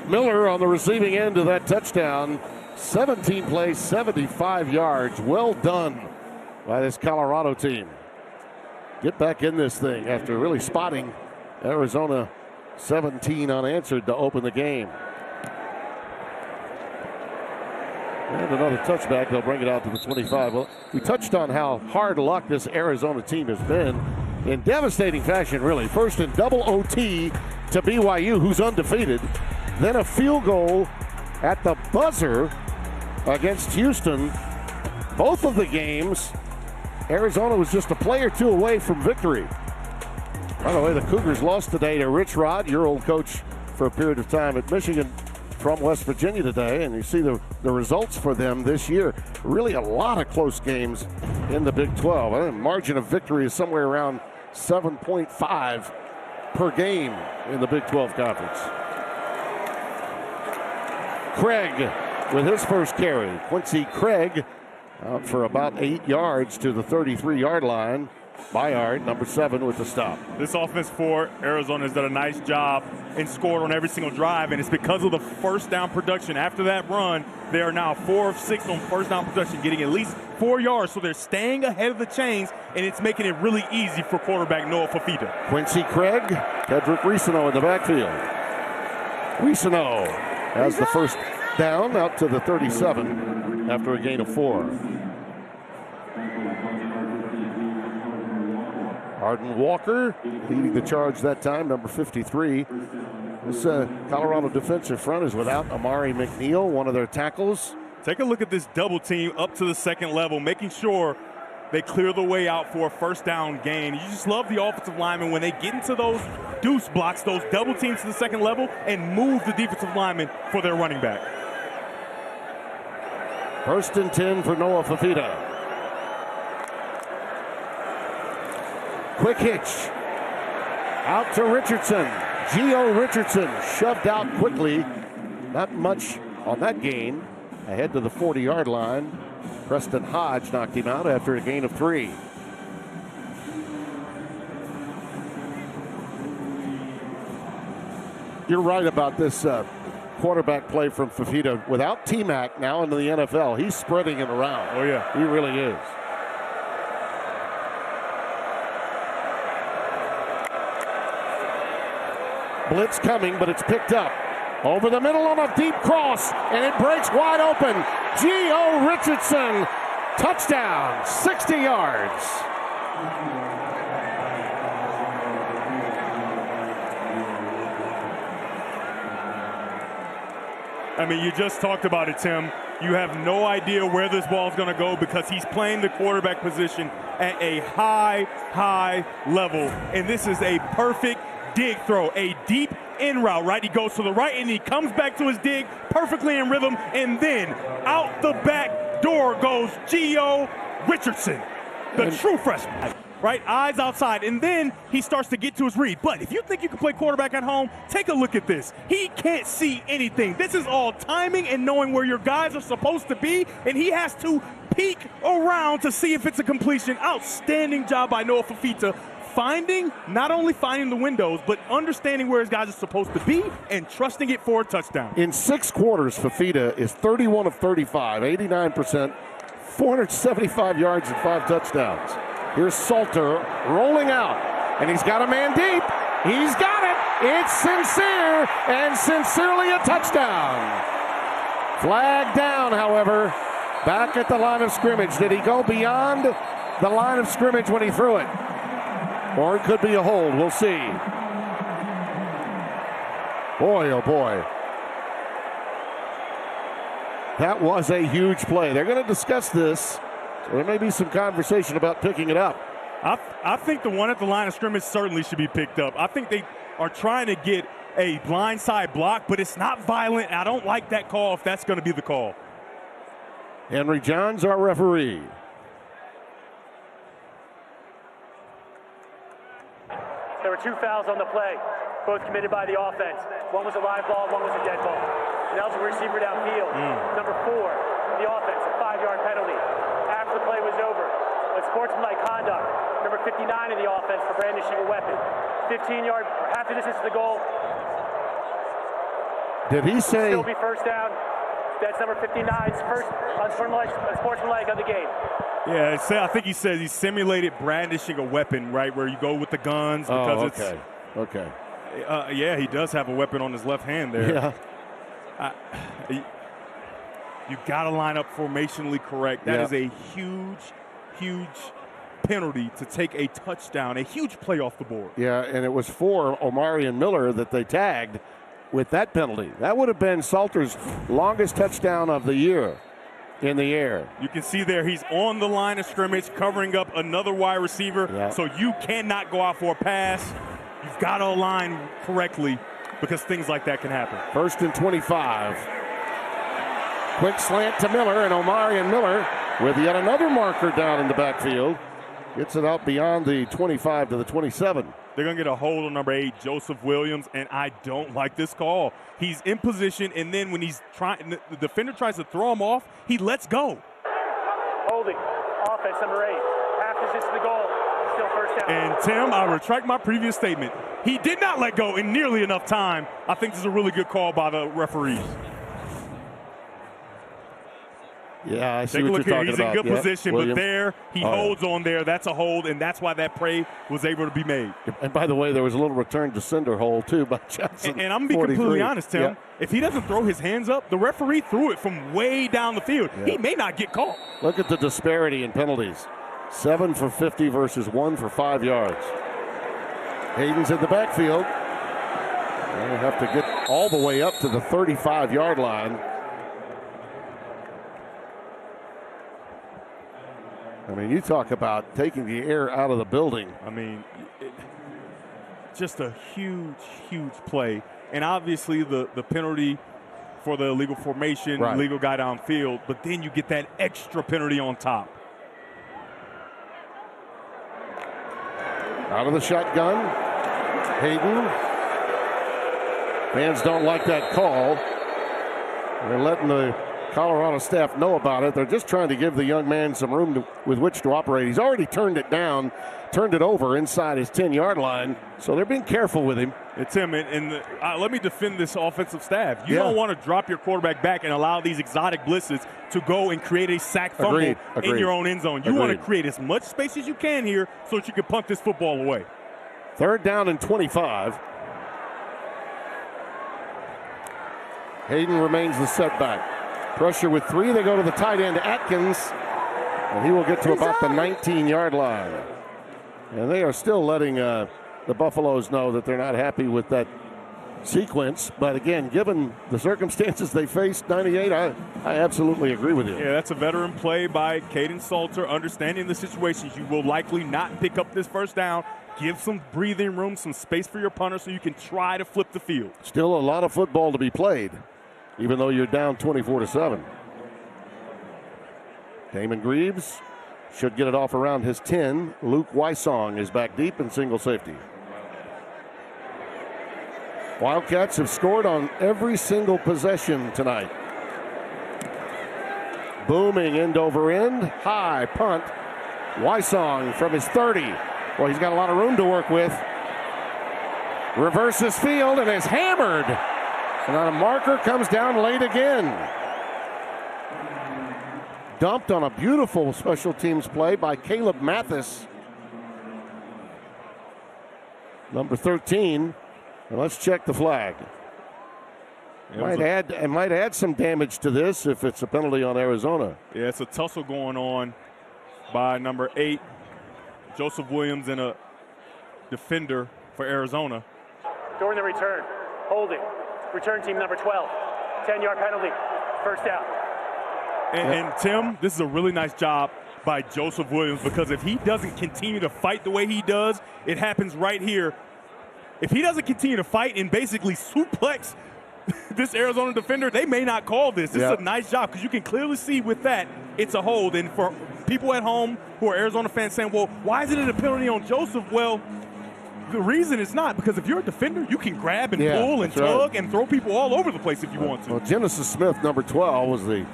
Miller on the receiving end of that touchdown. 17 plays, 75 yards. Well done by this Colorado team. Get back in this thing after really spotting Arizona 17 unanswered to open the game. And another touchback. They'll bring it out to the 25. Well, we touched on how hard luck this Arizona team has been in devastating fashion, really. First in double OT to BYU, who's undefeated. Then a field goal at the buzzer against Houston. Both of the games, Arizona was just a play or two away from victory. By the way, the Cougars lost today to Rich Rod, your old coach for a period of time at Michigan, from West Virginia today. And you see the results for them this year. Really a lot of close games in the Big 12. I think the margin of victory is somewhere around 7.5 per game in the Big 12 Conference. Craig with his first carry. Quincy Craig out for about 8 yards to the 33-yard line. Byard, number 7, with the stop. This offense for Arizona has done a nice job and scored on every single drive, and it's because of the first down production. After that run, they are now 4 of 6 on first down production, getting at least 4 yards, so they're staying ahead of the chains, and it's making it really easy for quarterback Noah Fafita. Quincy Craig, Pedrick Riseno in the backfield. Riseno has the first down out to the 37 after a gain of 4. Arden Walker leading the charge that time, number 53. This Colorado defensive front is without Amari McNeil, one of their tackles. Take a look at this double team up to the second level, making sure they clear the way out for a first down gain. You just love the offensive linemen when they get into those deuce blocks, those double teams to the second level, and move the defensive linemen for their running back. First and 10 for Noah Fafita. Quick hitch. Out to Richardson. Gio Richardson shoved out quickly. Not much on that gain. Ahead to the 40-yard line. Preston Hodge knocked him out after a gain of 3. You're right about this quarterback play from Fafita. Without T-Mac now into the NFL, he's spreading it around. Oh, yeah. He really is. Blitz coming, but it's picked up. Over the middle on a deep cross, and it breaks wide open. Gio Richardson, touchdown, 60 yards. I mean, you just talked about it, Tim. You have no idea where this ball is going to go because he's playing the quarterback position at a high level. And this is a perfect dig throw, a deep in route, right? He goes to the right and he comes back to his dig perfectly in rhythm. And then out the back door goes Gio Richardson, the true freshman. Right, eyes outside, and then he starts to get to his read. But if you think you can play quarterback at home, take a look at this. He can't see anything. This is all timing and knowing where your guys are supposed to be, and he has to peek around to see if it's a completion. Outstanding job by Noah Fifita, not only finding the windows, but understanding where his guys are supposed to be and trusting it for a touchdown. In 6 quarters, Fifita is 31 of 35, 89%, 475 yards and 5 touchdowns. Here's Salter rolling out, and he's got a man deep. He's got it. It's Sincere, and sincerely a touchdown. Flag down, however, back at the line of scrimmage. Did he go beyond the line of scrimmage when he threw it? Or it could be a hold. We'll see. Boy, oh boy. That was a huge play. They're going to discuss this. There may be some conversation about picking it up. I think the one at the line of scrimmage certainly should be picked up. I think they are trying to get a blindside block, but it's not violent. I don't like that call if that's going to be the call. Henry Johns, our referee. There were 2 fouls on the play, both committed by the offense. One was a live ball, one was a dead ball. Nelson, receiver downfield. Number 4, the offense, a 5-yard penalty. After the play was over, unsportsmanlike conduct. Number 59 in the offense for brandishing a weapon. 15-yard, half the distance to the goal. Did he say? Still be first down. That's number 59's first unsportsmanlike of the game. Yeah, I think he says he simulated brandishing a weapon, right, where you go with the guns because okay. Yeah, he does have a weapon on his left hand there. Yeah. You got to line up formationally correct. That is a huge penalty to take a touchdown, a huge play off the board. Yeah, and it was for Omarion Miller that they tagged with that penalty. That would have been Salter's longest touchdown of the year in the air. You can see there he's on the line of scrimmage covering up another wide receiver, so you cannot go out for a pass. You've got to align correctly because things like that can happen. 1st and 25. Quick slant to Miller, and Omarion Miller with yet another marker down in the backfield. Gets it out beyond the 25 to the 27. They're going to get a hold on number 8, Joseph Williams, and I don't like this call. He's in position, and then when he's trying, the defender tries to throw him off, he lets go. Holding, offense number 8, half distance to the goal, still first down. And Tim, I retract my previous statement. He did not let go in nearly enough time. I think this is a really good call by the referees. Yeah, I see Take what a look you're here. talking He's about. in good position, Williams. but there he holds on there. That's a hold, and that's why that play was able to be made. And by the way, there was a little return to sender hole, too, by Johnson. And I'm going to be completely honest, Tim. If he doesn't throw his hands up, the referee threw it from way down the field. He may not get caught. Look at the disparity in penalties. 7 for 50 versus 1 for 5 yards. Hayden's in the backfield. They have to get all the way up to the 35-yard line. I mean, you talk about taking the air out of the building. I mean, just a huge play. And obviously the penalty for the illegal formation, illegal guy downfield, but then you get that extra penalty on top. Out of the shotgun, Hayden. Fans don't like that call. They're letting the Colorado staff know about it. They're just trying to give the young man some room with which to operate. He's already turned it down, turned it over inside his 10-yard line, so they're being careful with him. It's him, and let me defend this offensive staff. You don't want to drop your quarterback back and allow these exotic blitzes to go and create a sack fumble in your own end zone. You want to create as much space as you can here so that you can punt this football away. 3rd down and 25. Hayden remains the setback. Pressure with 3. They go to the tight end, Atkins, and he will get to about the 19-yard line. And they are still letting the Buffaloes know that they're not happy with that sequence. But again, given the circumstances they faced, 98, I absolutely agree with you. Yeah, that's a veteran play by Caden Salter, understanding the situations. You will likely not pick up this first down. Give some breathing room, some space for your punter so you can try to flip the field. Still a lot of football to be played, even though you're down 24-7. Damon Greaves should get it off around his 10. Luke Wysong is back deep in single safety. Wildcats have scored on every single possession tonight. Booming end over end, high punt. Wysong from his 30. Well, he's got a lot of room to work with. Reverses field and is hammered. And on a marker comes down late again. Dumped on a beautiful special teams play by Caleb Mathis. Number 13. And let's check the flag. It might add some damage to this if it's a penalty on Arizona. Yeah, it's a tussle going on by number 8, Joseph Williams, and a defender for Arizona. During the return, holding. Return team number 12. 10-yard penalty. First down. And Tim, this is a really nice job by Joseph Williams, because if he doesn't continue to fight the way he does, it happens right here. If he doesn't continue to fight and basically suplex this Arizona defender, they may not call this. This is a nice job, because you can clearly see with that it's a hold. And for people at home who are Arizona fans saying, well, why isn't it a penalty on Joseph? Well, the reason it's not, because if you're a defender, you can grab and pull and tug and throw people all over the place if you want to. Well, Genesis Smith, number 12, was the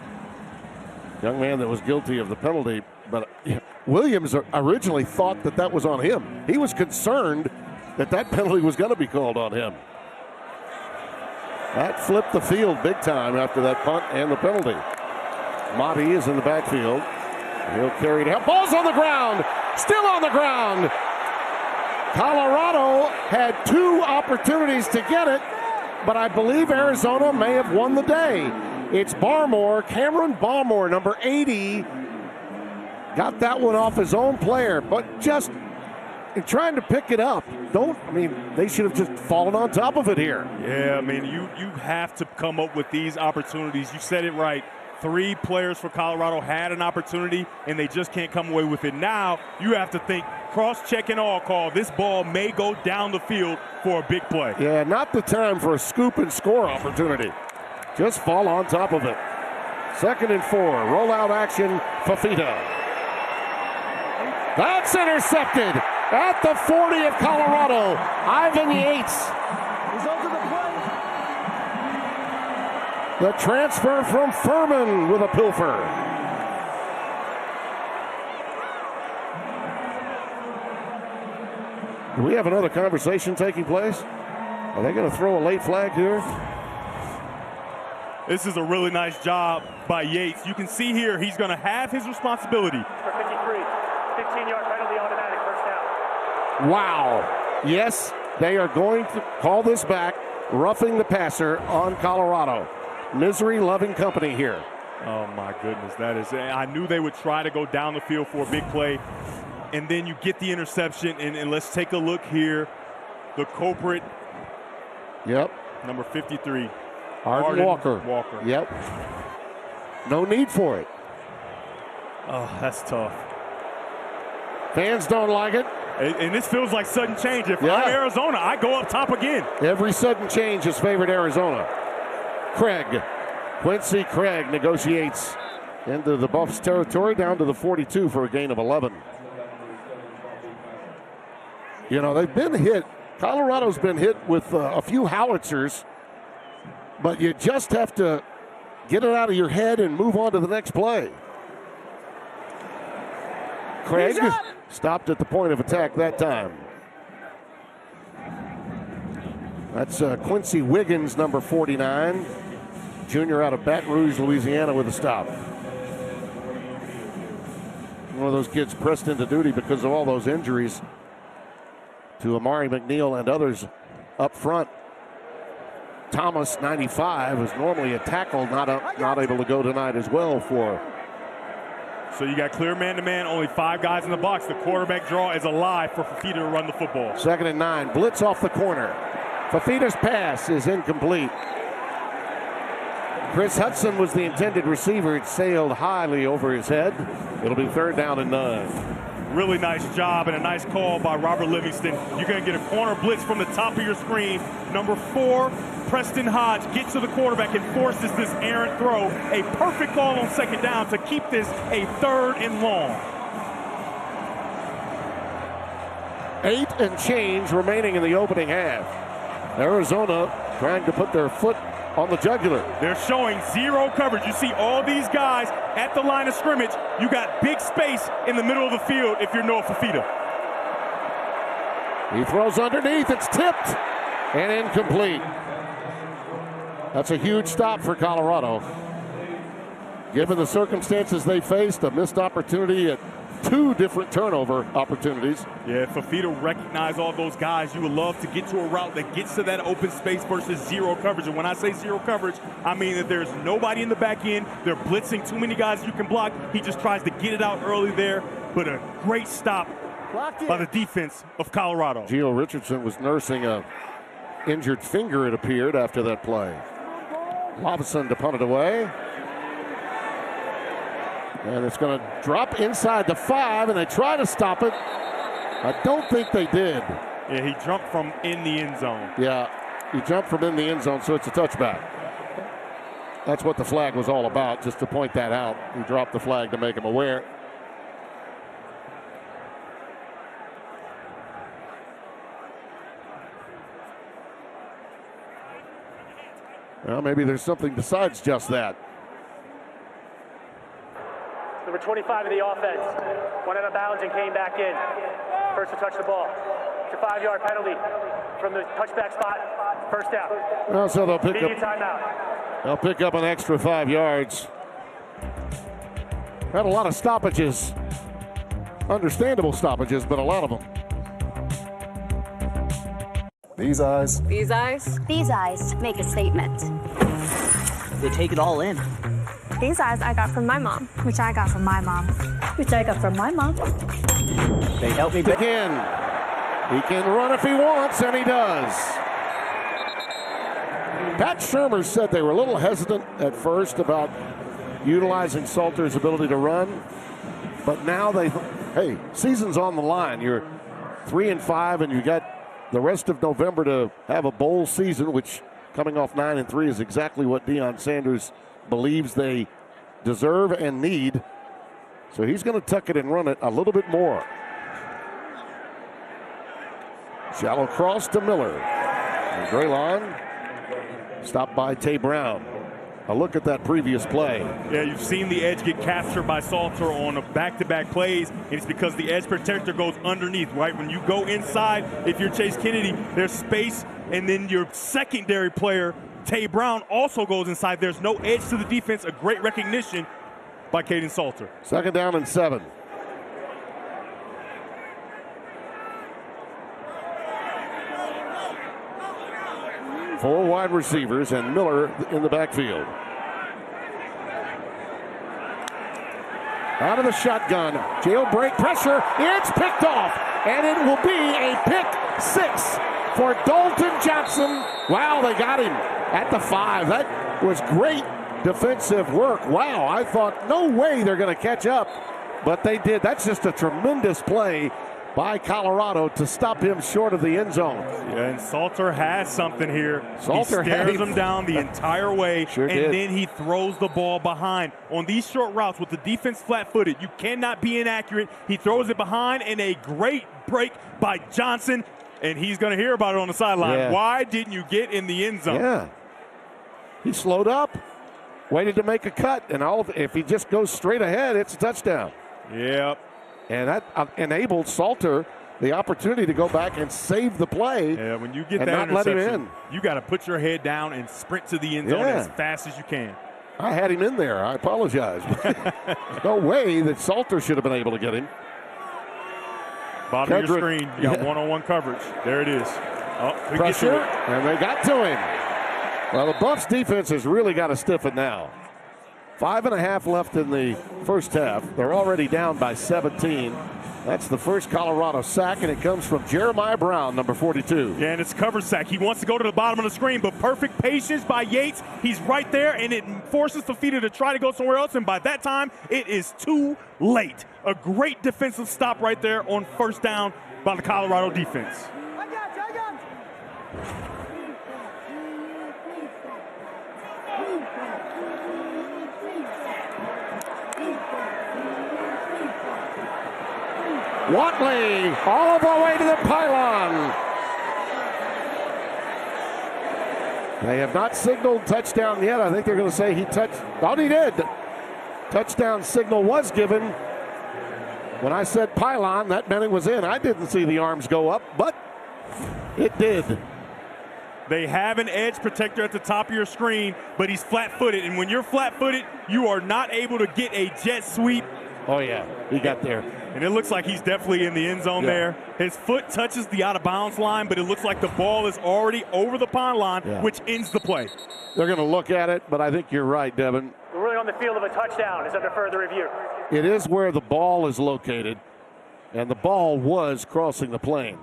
young man that was guilty of the penalty. But Williams originally thought that was on him. He was concerned that penalty was going to be called on him. That flipped the field big time after that punt and the penalty. Motti is in the backfield. He'll carry it out. Ball's on the ground. Still on the ground. Colorado had 2 opportunities to get it, but I believe Arizona may have won the day. It's Barmore, Cameron Barmore, number 80. Got that one off his own player, but just in trying to pick it up. They should have just fallen on top of it here. Yeah, you have to come up with these opportunities. You said it right. 3 players for Colorado had an opportunity, and they just can't come away with it. Now you have to think, cross-check and all call. This ball may go down the field for a big play. Yeah, not the time for a scoop and score opportunity. Just fall on top of it. 2nd and 4. Rollout action, Fafita. That's intercepted at the 40 of Colorado. Ivan Yates. The transfer from Furman with a pilfer. Do we have another conversation taking place? Are they going to throw a late flag here? This is a really nice job by Yates. You can see here he's going to have his responsibility. For 53, 15-yard penalty, automatic, first down. Wow. Yes, they are going to call this back, roughing the passer on Colorado. Misery-loving company here. Oh, my goodness. That is, I knew they would try to go down the field for a big play, and then you get the interception, and let's take a look here. The culprit. Yep. Number 53. Arden Walker. Yep. No need for it. Oh, that's tough. Fans don't like it. And this feels like sudden change. If I'm Arizona, I go up top again. Every sudden change has favored Arizona. Quincy Craig negotiates into the Buffs territory down to the 42 for a gain of 11. They've been hit. Colorado's been hit with a few howitzers, but you just have to get it out of your head and move on to the next play. Craig stopped at the point of attack that time. That's Quincy Wiggins, number 49, junior out of Baton Rouge, Louisiana, with a stop. One of those kids pressed into duty because of all those injuries to Amari McNeil and others up front. Thomas, 95, is normally a tackle, not able to go tonight as well for. So you got clear man-to-man, only 5 guys in the box. The quarterback draw is alive for Fifita to run the football. 2nd and 9, blitz off the corner. Fifita's pass is incomplete. Chris Hudson was the intended receiver. It sailed highly over his head. It'll be 3rd down and 9. Really nice job and a nice call by Robert Livingston. You're going to get a corner blitz from the top of your screen. Number 4, Preston Hodge gets to the quarterback and forces this errant throw. A perfect call on 2nd down to keep this a 3rd and long. 8 and change remaining in the opening half. Arizona trying to put their foot on the jugular. They're showing 0 coverage. You see all these guys at the line of scrimmage. You got big space in the middle of the field if you're Noah Fifita. He throws underneath. It's tipped and incomplete. That's a huge stop for Colorado. Given the circumstances they faced, a missed opportunity at 2 different turnover opportunities. Yeah, if Fifita recognized all those guys, you would love to get to a route that gets to that open space versus 0 coverage. And when I say 0 coverage, I mean that there's nobody in the back end. They're blitzing too many guys you can block. He just tries to get it out early there, but a great stop by the defense of Colorado. Gio Richardson was nursing a injured finger, it appeared, after that play. Lobson to punt it away. And it's going to drop inside the 5, and they try to stop it. I don't think they did. Yeah, he jumped from in the end zone. Yeah, he jumped from in the end zone, so it's a touchback. That's what the flag was all about, just to point that out. He dropped the flag to make him aware. Well, maybe there's something besides just that. Number 25 of the offense went out of bounds and came back in. First to touch the ball. It's a 5-yard penalty from the touchback spot. 1st down. Well, so they'll pick Immediate up. timeout. They'll pick up an extra 5 yards. Had a lot of stoppages. Understandable stoppages, but a lot of them. These eyes. These eyes. These eyes make a statement. They take it all in. These eyes I got from my mom. Which I got from my mom. Which I got from my mom. They help me begin. He can run if he wants, and he does. Pat Shurmur said they were a little hesitant at first about utilizing Salter's ability to run, but now hey, season's on the line. You're 3-5, and you got the rest of November to have a bowl season, which coming off 9-3 is exactly what Deion Sanders believes they deserve and need. So he's going to tuck it and run it a little bit more. Shallow cross to Miller. And Draylon stopped by Tay Brown. A look at that previous play. Yeah, you've seen the edge get captured by Salter on a back-to-back plays, and it's because the edge protector goes underneath, right? When you go inside, if you're Chase Kennedy, there's space, and then your secondary player, Tay Brown, also goes inside. There's no edge to the defense. A great recognition by Kaidon Salter. 2nd down and 7. Four wide receivers and Miller in the backfield. Out of the shotgun, jailbreak pressure, it's picked off, and it will be a pick 6 for Dalton Johnson. Wow, they got him at the 5. That was great defensive work. Wow, I thought no way they're going to catch up, but they did. That's just a tremendous play by Colorado to stop him short of the end zone. Yeah, and Salter has something here. Salter he stares him down the entire way, sure and then he throws the ball behind. On these short routes with the defense flat-footed, you cannot be inaccurate. He throws it behind, and a great break by Johnson, and he's going to hear about it on the sideline. Yeah. Why didn't you get in the end zone? Yeah. He slowed up, waited to make a cut, and if he just goes straight ahead, it's a touchdown. Yep. And that enabled Salter the opportunity to go back and save the play. Yeah, when you get and that not let him interception, in. You got to put your head down and sprint to the end zone as fast as you can. I had him in there. I apologize. No way that Salter should have been able to get him. Bottom of your screen, you got one-on-one coverage. There it is. Pressure, and they got to him. Well, the Buffs defense has really got to stiffen now. 5.5 left in the first half. They're already down by 17. That's the first Colorado sack, and it comes from Jeremiah Brown, number 42. Yeah, and it's cover sack. He wants to go to the bottom of the screen, but perfect patience by Yates. He's right there, and it forces Fifita to try to go somewhere else, and by that time, it is too late. A great defensive stop right there on first down by the Colorado defense. Watley all the way to the pylon. They have not signaled touchdown yet. I think they're going to say he touched. Oh, he did. Touchdown signal was given. When I said pylon, that meant it was in. I didn't see the arms go up, but it did. They have an edge protector at the top of your screen, but he's flat-footed. And when you're flat-footed, you are not able to get a jet sweep. Oh, yeah. He got there. And it looks like he's definitely in the end zone there. His foot touches the out-of-bounds line, but it looks like the ball is already over the pond line, which ends the play. They're going to look at it, but I think you're right, Devin. The ruling on the field of a touchdown is under further review. It is where the ball is located, and the ball was crossing the plane.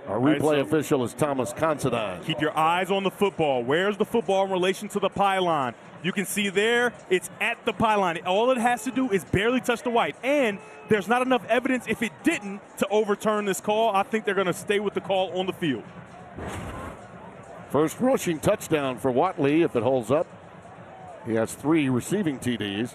Our replay official is Thomas Considine. Keep your eyes on the football. Where's the football in relation to the pylon? You can see there, it's at the pylon. All it has to do is barely touch the white. And there's not enough evidence, if it didn't, to overturn this call. I think they're going to stay with the call on the field. First rushing touchdown for Watley if it holds up. He has 3 receiving TDs.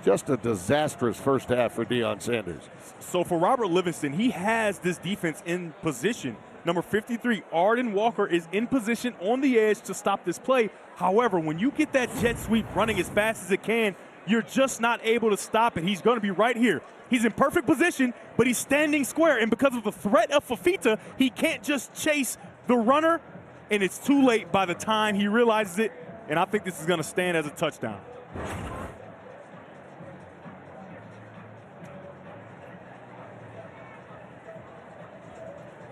Just a disastrous first half for Deion Sanders. So for Robert Livingston, he has this defense in position. Number 53, Arden Walker, is in position on the edge to stop this play. However, when you get that jet sweep running as fast as it can, you're just not able to stop it. He's going to be right here. He's in perfect position, but he's standing square. And because of the threat of Fifita, he can't just chase the runner, and it's too late by the time he realizes it. And I think this is going to stand as a touchdown.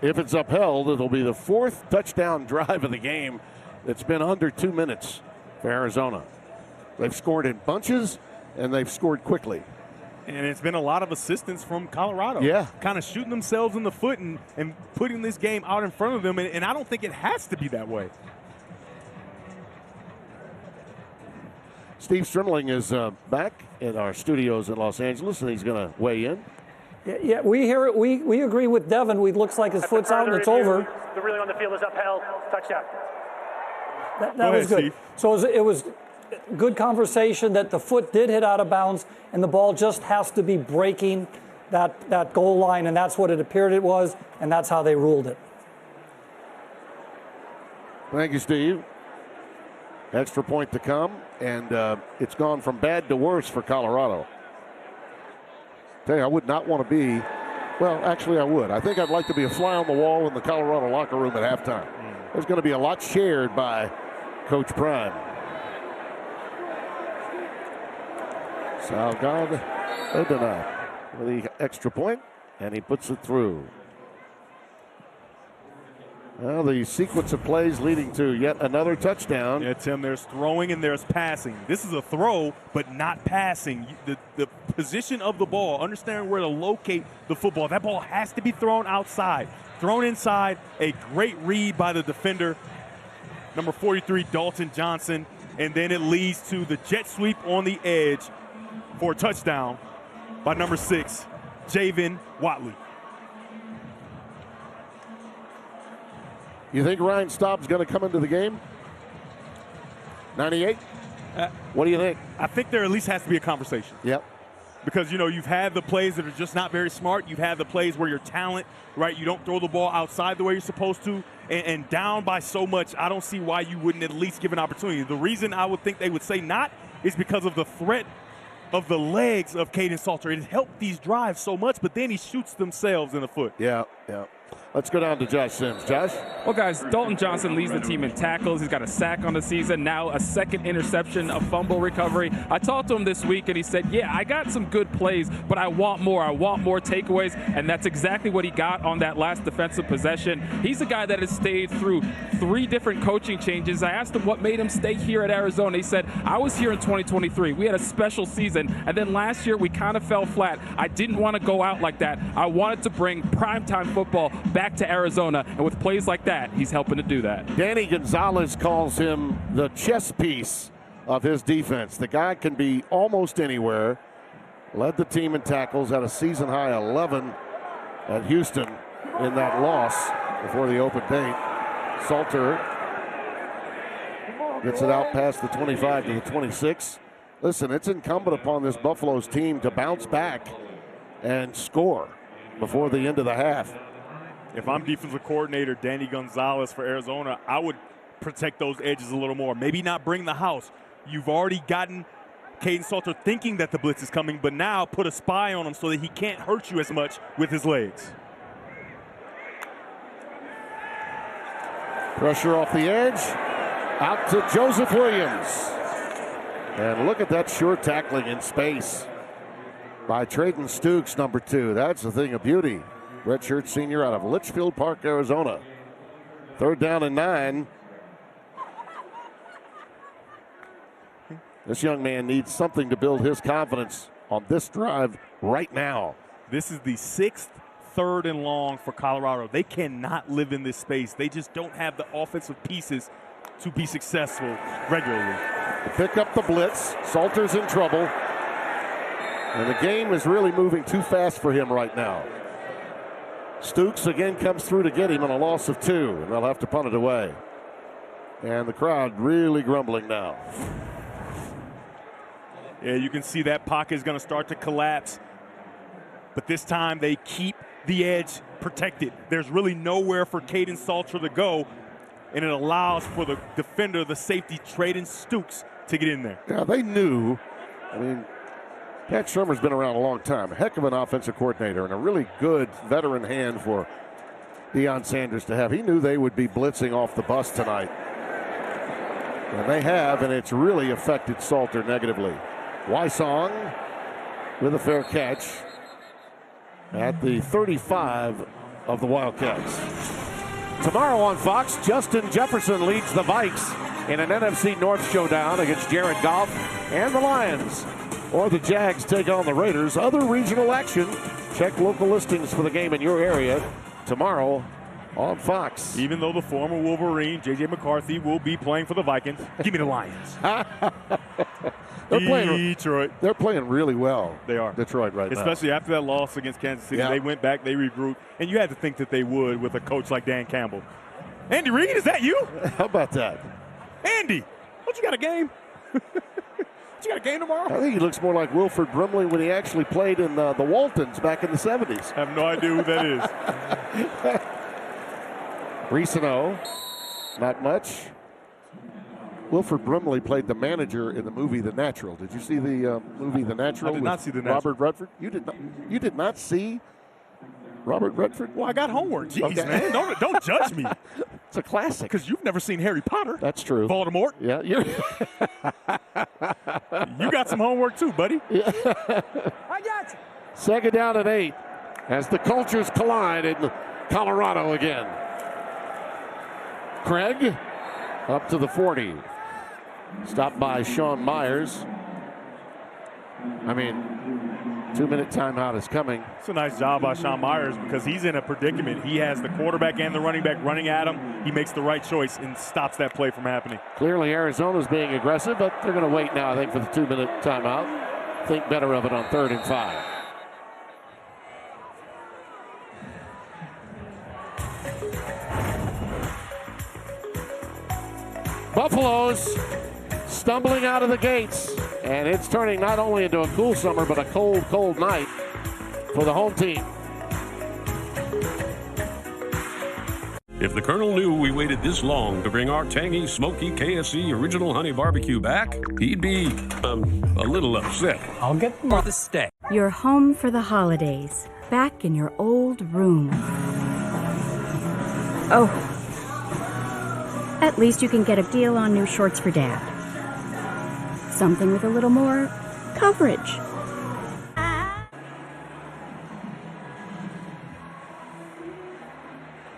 If it's upheld, it'll be the 4th touchdown drive of the game. It's been under 2 minutes for Arizona. They've scored in bunches, and they've scored quickly. And it's been a lot of assistance from Colorado. Yeah. Kind of shooting themselves in the foot and putting this game out in front of them. And I don't think it has to be that way. Steve Strimling is back in our studios in Los Angeles, and he's going to weigh in. Yeah, we hear it. We agree with Devin. It looks like his foot's out and it's over. The ruling on the field is upheld. Touchdown. That was good. Steve. So it was good conversation that the foot did hit out of bounds, and the ball just has to be breaking that goal line, and that's what it appeared it was, and that's how they ruled it. Thank you, Steve. Extra point to come, and it's gone from bad to worse for Colorado. Tell you, I would not want to be, well, actually I would. I think I'd like to be a fly on the wall in the Colorado locker room at halftime. There's going to be a lot shared by Coach Prime. Salgado Odena with the extra point, and he puts it through. Well, the sequence of plays leading to yet another touchdown. Yeah, Tim, there's throwing and there's passing. This is a throw, but not passing. The position of the ball, understanding where to locate the football. That ball has to be thrown outside. Thrown inside, a great read by the defender, number 43, Dalton Johnson. And then it leads to the jet sweep on the edge for a touchdown by number 6, Javin Watley. You think Ryan Staub's going to come into the game? 98? What do you think? I think there at least has to be a conversation. Yep. Because, you know, you've had the plays that are just not very smart. You've had the plays where your talent, right, you don't throw the ball outside the way you're supposed to. And down by so much, I don't see why you wouldn't at least give an opportunity. The reason I would think they would say not is because of the threat of the legs of Kaidon Salter. It has helped these drives so much, but then he shoots themselves in the foot. Yeah, yeah. Let's go down to Josh Sims. Josh? Well, guys, Dalton Johnson leads the team in tackles. He's got a sack on the season, now a second interception, a fumble recovery. I talked to him this week, and he said, yeah, I got some good plays, but I want more. I want more takeaways, and that's exactly what he got on that last defensive possession. He's a guy that has stayed through 3 different coaching changes. I asked him what made him stay here at Arizona. He said, I was here in 2023. We had a special season, and then last year we kind of fell flat. I didn't want to go out like that. I wanted to bring primetime football back to Arizona, and with plays like that, he's helping to do that. Danny Gonzalez calls him the chess piece of his defense. The guy can be almost anywhere. Led the team in tackles, had a season-high 11 at Houston in that loss before the open date. Salter gets it out past the 25 to the 26. Listen, it's incumbent upon this Buffalo's team to bounce back and score before the end of the half. If I'm defensive coordinator Danny Gonzalez for Arizona, I would protect those edges a little more. Maybe not bring the house. You've already gotten Kaidon Salter thinking that the blitz is coming, but now put a spy on him so that he can't hurt you as much with his legs. Pressure off the edge. Out to Joseph Williams. And look at that sure tackling in space by Trayden Stukes, number 2. That's a thing of beauty. Redshirt senior out of Litchfield Park, Arizona. 3rd down and 9. This young man needs something to build his confidence on this drive right now. This is the 6th 3rd and long for Colorado. They cannot live in this space. They just don't have the offensive pieces to be successful regularly. Pick up the blitz. Salter's in trouble. And the game is really moving too fast for him right now. Stukes again comes through to get him on a loss of 2, and they'll have to punt it away. And the crowd really grumbling now. Yeah, you can see that pocket is going to start to collapse. But this time they keep the edge protected. There's really nowhere for Kaidon Salter to go, and it allows for the defender, the safety, Trayden Stukes, to get in there. Yeah, they knew. I mean, Pat Shurmur's been around a long time. A heck of an offensive coordinator and a really good veteran hand for Deion Sanders to have. He knew they would be blitzing off the bus tonight. And they have, and it's really affected Salter negatively. Wysong with a fair catch at the 35 of the Wildcats. Tomorrow on Fox, Justin Jefferson leads the Vikes in an NFC North showdown against Jared Goff and the Lions. Or the Jags take on the Raiders. Other regional action. Check local listings for the game in your area tomorrow on Fox. Even though the former Wolverine, J.J. McCarthy, will be playing for the Vikings, give me the Lions. Detroit. They're playing really well. They are. Detroit right now. Especially after that loss against Kansas City. Yeah. They went back, they regrouped, and you had to think that they would with a coach like Dan Campbell. Andy Reid, is that you? How about that? Andy, don't you got a game? You got a game tomorrow? I think he looks more like Wilford Brimley when he actually played in the Waltons back in the 70s. I have no idea who that is. Reesano, not much. Wilford Brimley played the manager in the movie The Natural. Did you see the movie The Natural? I did not see The Natural. Robert Redford? You did not see Robert Redford? Well, I got homework. Jeez, okay. Man, don't judge me. It's a classic. Because you've never seen Harry Potter. That's true. Voldemort. Yeah. You got some homework too, buddy. Yeah. I got you. 2nd down and 8 as the cultures collide in Colorado again. Craig up to the 40. Stopped by Sean Myers. 2-minute timeout is coming. It's a nice job by Sean Myers because he's in a predicament. He has the quarterback and the running back running at him. He makes the right choice and stops that play from happening. Clearly Arizona's being aggressive, but they're going to wait now, I think, for the 2-minute timeout. Think better of it on 3rd and 5. Buffaloes stumbling out of the gates, and it's turning not only into a cool summer, but a cold, cold night for the home team. If the Colonel knew we waited this long to bring our tangy, smoky KFC Original Honey Barbecue back, he'd be, a little upset. I'll get for the steak. You're home for the holidays, back in your old room. Oh. At least you can get a deal on new shorts for Dad. Something with a little more coverage.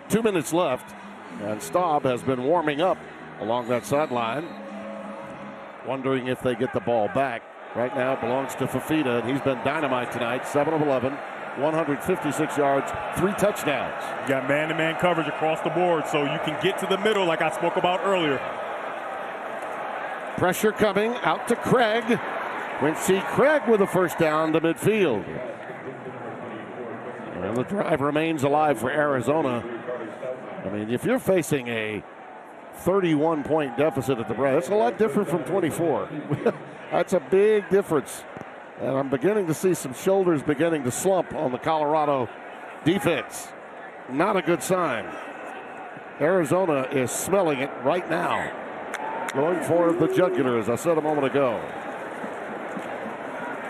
Two minutes left, and Staub has been warming up along that sideline, wondering if they get the ball back. Right now it belongs to Fifita, and he's been dynamite tonight. 7 of 11, 156 yards, 3 touchdowns. You got man-to-man coverage across the board, so you can get to the middle like I spoke about earlier. Pressure coming out to Craig. Quincy Craig with a first down to midfield. And the drive remains alive for Arizona. I mean, if you're facing a 31-point deficit at the break, that's a lot different from 24. That's a big difference. And I'm beginning to see some shoulders beginning to slump on the Colorado defense. Not a good sign. Arizona is smelling it right now. Going for the jugular, as I said a moment ago.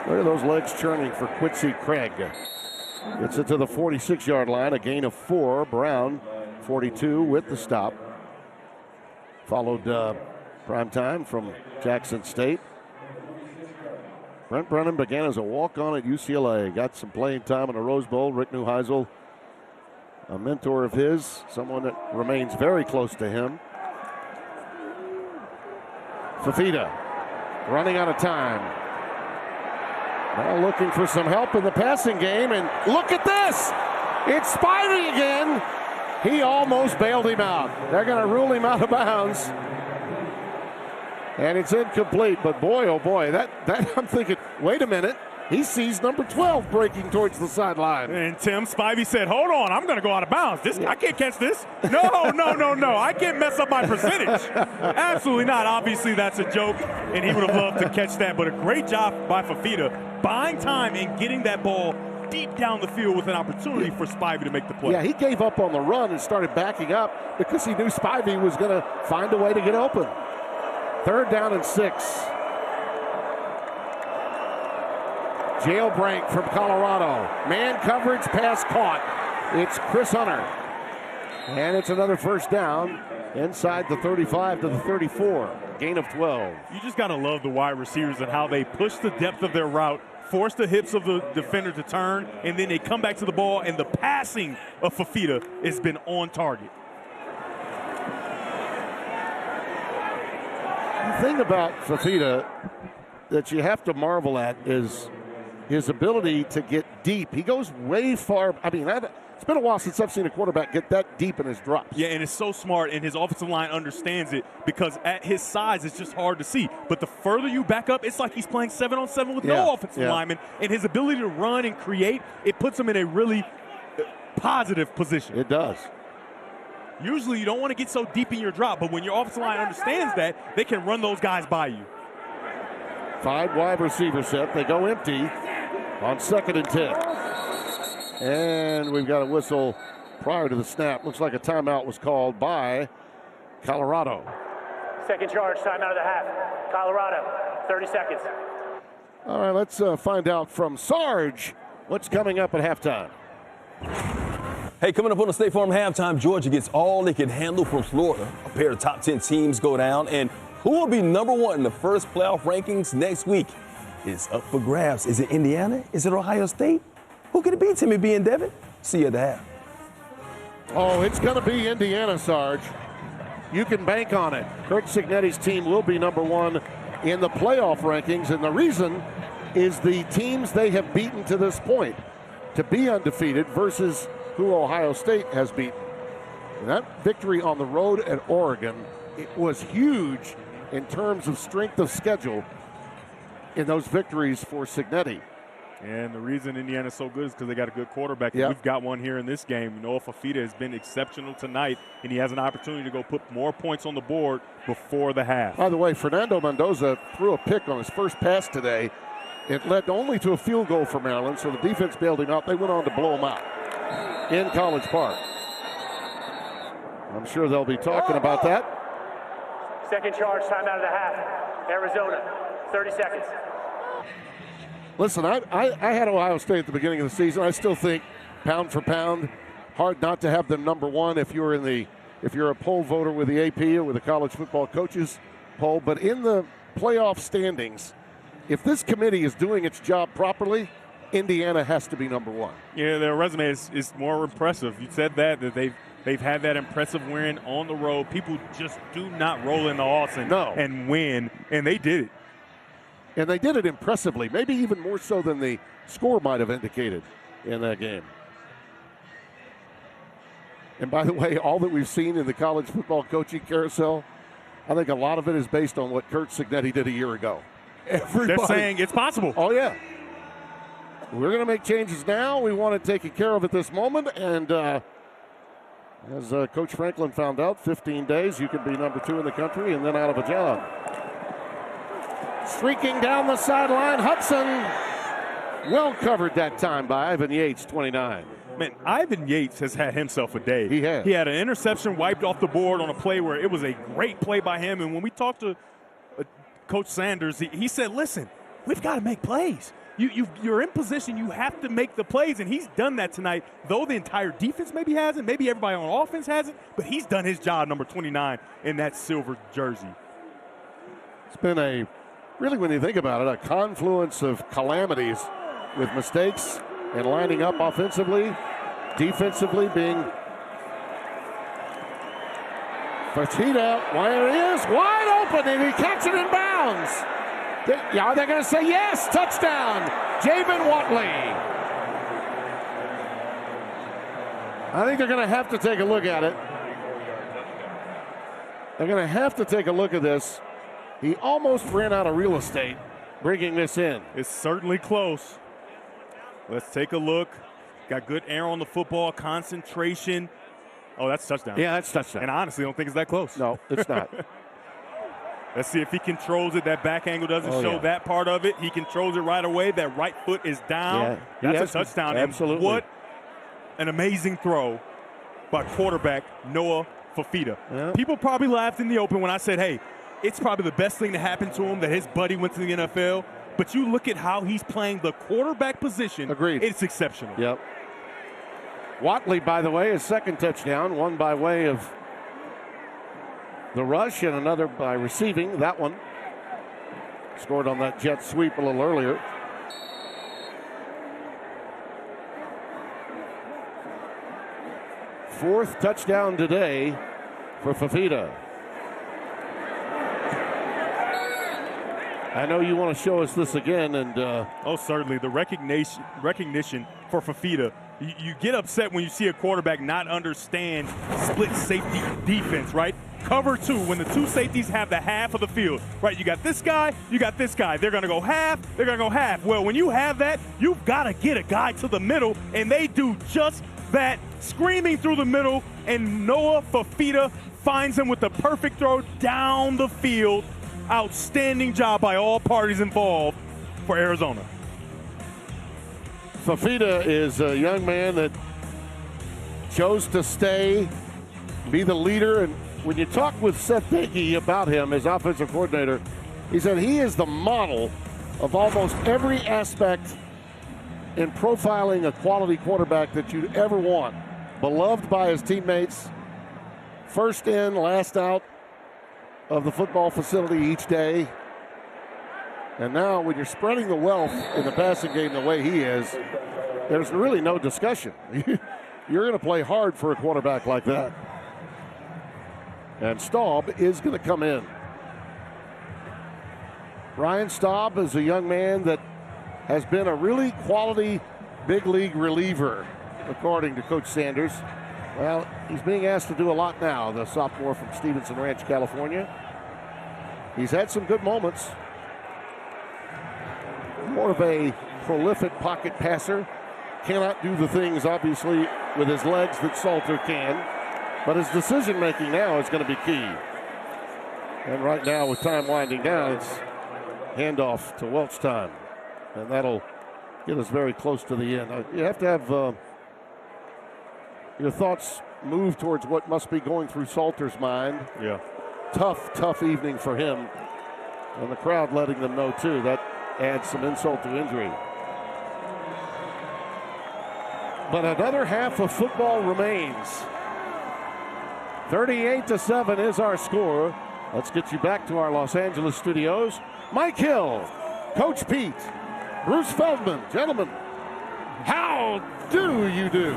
Look at those legs churning for Quincy Craig. Gets it to the 46-yard line, a gain of 4. Brown, 42 with the stop. Followed prime time from Jackson State. Brent Brennan began as a walk-on at UCLA. Got some playing time in the Rose Bowl. Rick Neuheisel, a mentor of his, someone that remains very close to him. Fifita running out of time. Now looking for some help in the passing game, and look at this! It's Spivey again. He almost bailed him out. They're going to rule him out of bounds. And it's incomplete, but boy, oh boy, that I'm thinking, wait a minute. He sees number 12 breaking towards the sideline. And Tim Spivey said, hold on, I'm going to go out of bounds. I can't catch this. No. I can't mess up my percentage. Absolutely not. Obviously, that's a joke, and he would have loved to catch that. But a great job by Fifita, buying time and getting that ball deep down the field with an opportunity for Spivey to make the play. Yeah, he gave up on the run and started backing up because he knew Spivey was going to find a way to get open. 3rd down and 6. Jailbreak from Colorado. Man coverage, pass caught. It's Chris Hunter. And it's another first down inside the 35 to the 34. Gain of 12. You just got to love the wide receivers and how they push the depth of their route, force the hips of the defender to turn, and then they come back to the ball, and the passing of Fifita has been on target. The thing about Fifita that you have to marvel at is his ability to get deep. He goes way far. I mean, it's been a while since I've seen a quarterback get that deep in his drops. Yeah, and it's so smart, and his offensive line understands it because at his size, it's just hard to see. But the further you back up, it's like he's playing 7-on-7 with no offensive lineman, and his ability to run and create, it puts him in a really positive position. It does. Usually you don't want to get so deep in your drop, but when your offensive line understands that, they can run those guys by you. 5 wide receiver set. They go empty on 2nd and 10. And we've got a whistle prior to the snap. Looks like a timeout was called by Colorado. Second charge, timeout of the half. Colorado, 30 seconds. All right, let's find out from Sarge what's coming up at halftime. Hey, coming up on the State Farm halftime, Georgia gets all they can handle from Florida. A pair of top 10 teams go down, and who will be number 1 in the first playoff rankings next week is up for grabs. Is it Indiana? Is it Ohio State? Who could it be, Timmy B and Devin? See you at the half. Oh, it's going to be Indiana, Sarge. You can bank on it. Curt Cignetti's team will be number 1 in the playoff rankings, and the reason is the teams they have beaten to this point to be undefeated versus who Ohio State has beaten. And that victory on the road at Oregon, it was huge in terms of strength of schedule in those victories for Cignetti. And the reason Indiana's so good is because they got a good quarterback. And we've got one here in this game. Noah Fifita has been exceptional tonight, and he has an opportunity to go put more points on the board before the half. By the way, Fernando Mendoza threw a pick on his first pass today. It led only to a field goal for Maryland, so the defense bailed him out. They went on to blow him out in College Park. I'm sure they'll be talking about that. Second charge, timeout of the half. Arizona, 30 seconds. Listen, I had Ohio State at the beginning of the season. I still think, pound for pound, hard not to have them number one if you're a poll voter with the AP or with the college football coaches poll. But in the playoff standings, if this committee is doing its job properly, Indiana has to be number one. Yeah, their resume is more impressive. You said that they've had that impressive win on the road. People just do not roll into Austin and win, and they did it. And they did it impressively, maybe even more so than the score might have indicated in that game. And by the way, all that we've seen in the college football coaching carousel, I think a lot of it is based on what Curt Cignetti did a year ago. They're saying it's possible. Oh, yeah. We're going to make changes now. We want to take care of it this moment. And as Coach Franklin found out, 15 days, you can be number 2 in the country and then out of a job. Streaking down the sideline, Hudson. Well covered that time by Ivan Yates, 29. Man, Ivan Yates has had himself a day. He has. He had an interception wiped off the board on a play where it was a great play by him. And when we talked to Coach Sanders, he said, listen, we've got to make plays. You're in position. You have to make the plays, and he's done that tonight, though the entire defense maybe hasn't. Maybe everybody on offense hasn't, but he's done his job, number 29, in that silver jersey. It's been really, when you think about it, a confluence of calamities with mistakes and lining up offensively, defensively being Fertitta. There he is, wide open, and he catches it in bounds. Are they going to say yes? Touchdown, Javon Watley. I think they're going to have to take a look at it. They're going to have to take a look at this. He almost ran out of real estate bringing this in. It's certainly close. Let's take a look. Got good air on the football, concentration. Oh, that's touchdown. Yeah, that's touchdown. And I honestly don't think it's that close. No, it's not. Let's see if he controls it. That back angle doesn't show that part of it. He controls it right away. That right foot is down. Yeah, that's a touchdown. Absolutely. And what an amazing throw by quarterback Noah Fifita. Yeah. People probably laughed in the open when I said, hey, it's probably the best thing to happen to him that his buddy went to the NFL. But you look at how he's playing the quarterback position. Agreed. It's exceptional. Yep. Watley, by the way, his second touchdown, one by way of the rush and another by receiving. That one scored on that jet sweep a little earlier. Fourth touchdown today for Fifita. I know you want to show us this again, and oh, certainly the recognition for Fifita. You get upset when you see a quarterback not understand split safety defense, right? Cover 2, when the two safeties have the half of the field, right? You got this guy, you got this guy. They're going to go half, they're going to go half. Well, when you have that, you've got to get a guy to the middle, and they do just that, screaming through the middle, and Noah Fifita finds him with the perfect throw down the field. Outstanding job by all parties involved for Arizona. Fifita is a young man that chose to stay, be the leader. And when you talk with Seth Dickey about him, his offensive coordinator, he said he is the model of almost every aspect in profiling a quality quarterback that you'd ever want. Beloved by his teammates, first in, last out of the football facility each day. And now when you're spreading the wealth in the passing game the way he is, there's really no discussion. You're going to play hard for a quarterback like that. And Staub is going to come in. Ryan Staub is a young man that has been a really quality big league reliever, according to Coach Sanders. Well, he's being asked to do a lot now, the sophomore from Stevenson Ranch, California. He's had some good moments. More of a prolific pocket passer. Cannot do the things, obviously, with his legs that Salter can. But his decision-making now is going to be key. And right now, with time winding down, it's handoff to Welch time. And that'll get us very close to the end. You have to have your thoughts move towards what must be going through Salter's mind. Yeah. Tough evening for him. And the crowd letting them know, too. That adds some insult to injury. but another half of football remains. 38-7 is our score. Let's get you back to our Los Angeles studios. Mike Hill, Coach Pete, Bruce Feldman. Gentlemen, how do you do?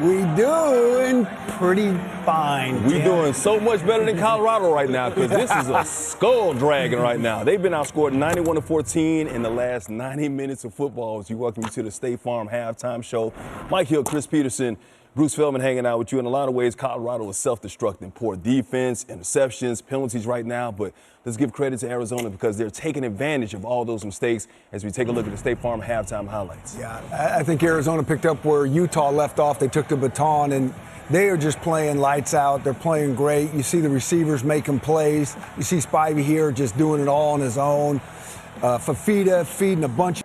We doing pretty fine. We doing so much better than Colorado right now because this is a skull dragging right now. They've been outscored 91-14 in the last 90 minutes of football. As you welcome you to the State Farm halftime show. Mike Hill, Chris Peterson, Bruce Feldman hanging out with you. In a lot of ways, Colorado is self-destructing. Poor defense, interceptions, penalties right now. But let's give credit to Arizona because they're taking advantage of all those mistakes as we take a look at the State Farm halftime highlights. Yeah, I think Arizona picked up where Utah left off. They took the baton, and they are just playing lights out. They're playing great. You see the receivers making plays. You see Spivey here just doing it all on his own. Fafita feeding a bunch.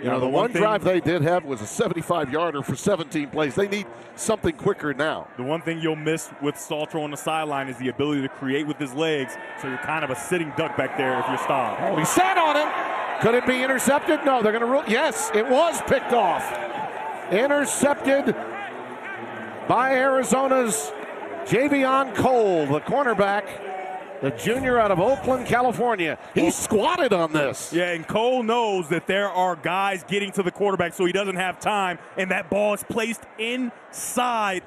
You know, the one drive they did have was a 75-yarder for 17 plays. They need something quicker now. The one thing you'll miss with Saltro on the sideline is the ability to create with his legs, so you're kind of a sitting duck back there if you're stopped. Oh, he sat on him. Could it be intercepted? No, they're going to rule. Yes, it was picked off. Intercepted by Arizona's Javion Cole, the cornerback, the junior out of Oakland, California. He squatted on this. Yeah, and Cole knows that there are guys getting to the quarterback, so he doesn't have time, and that ball is placed inside.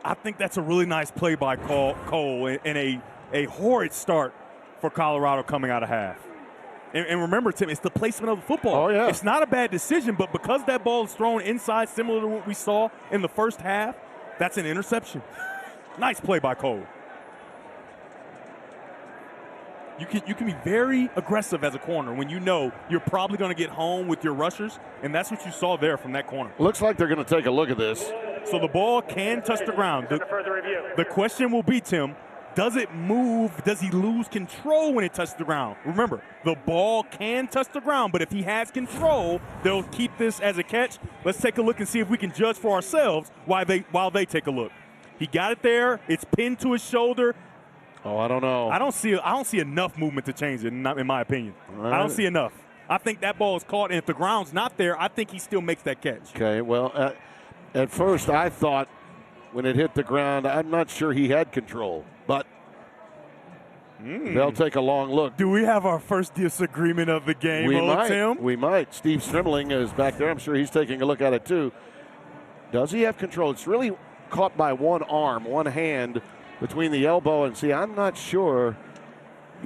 I think that's a really nice play by Cole and a horrid start for Colorado coming out of half. And remember, Tim, it's the placement of the football. Oh, yeah. It's not a bad decision, but because that ball is thrown inside, similar to what we saw in the first half, that's an interception. Nice play by Cole. You can be very aggressive as a corner when you know you're probably going to get home with your rushers, and that's what you saw there from that corner. Looks like they're going to take a look at this. So the ball can touch the ground. The question will be, Tim, does it move? Does he lose control when it touches the ground? Remember, the ball can touch the ground, but if he has control, they'll keep this as a catch. Let's take a look and see if we can judge for ourselves while they take a look. He got it there. It's pinned to his shoulder. Oh, I don't know. I don't see enough movement to change it, in my opinion. I don't see enough. I think that ball is caught, and if the ground's not there, I think he still makes that catch. Okay, well, at first I thought when it hit the ground, I'm not sure he had control, but they'll take a long look. Do we have our first disagreement of the game, Tim? We might. Steve Strimling is back there. I'm sure he's taking a look at it, too. Does he have control? It's really caught by one arm, one hand, between the elbow and I'm not sure.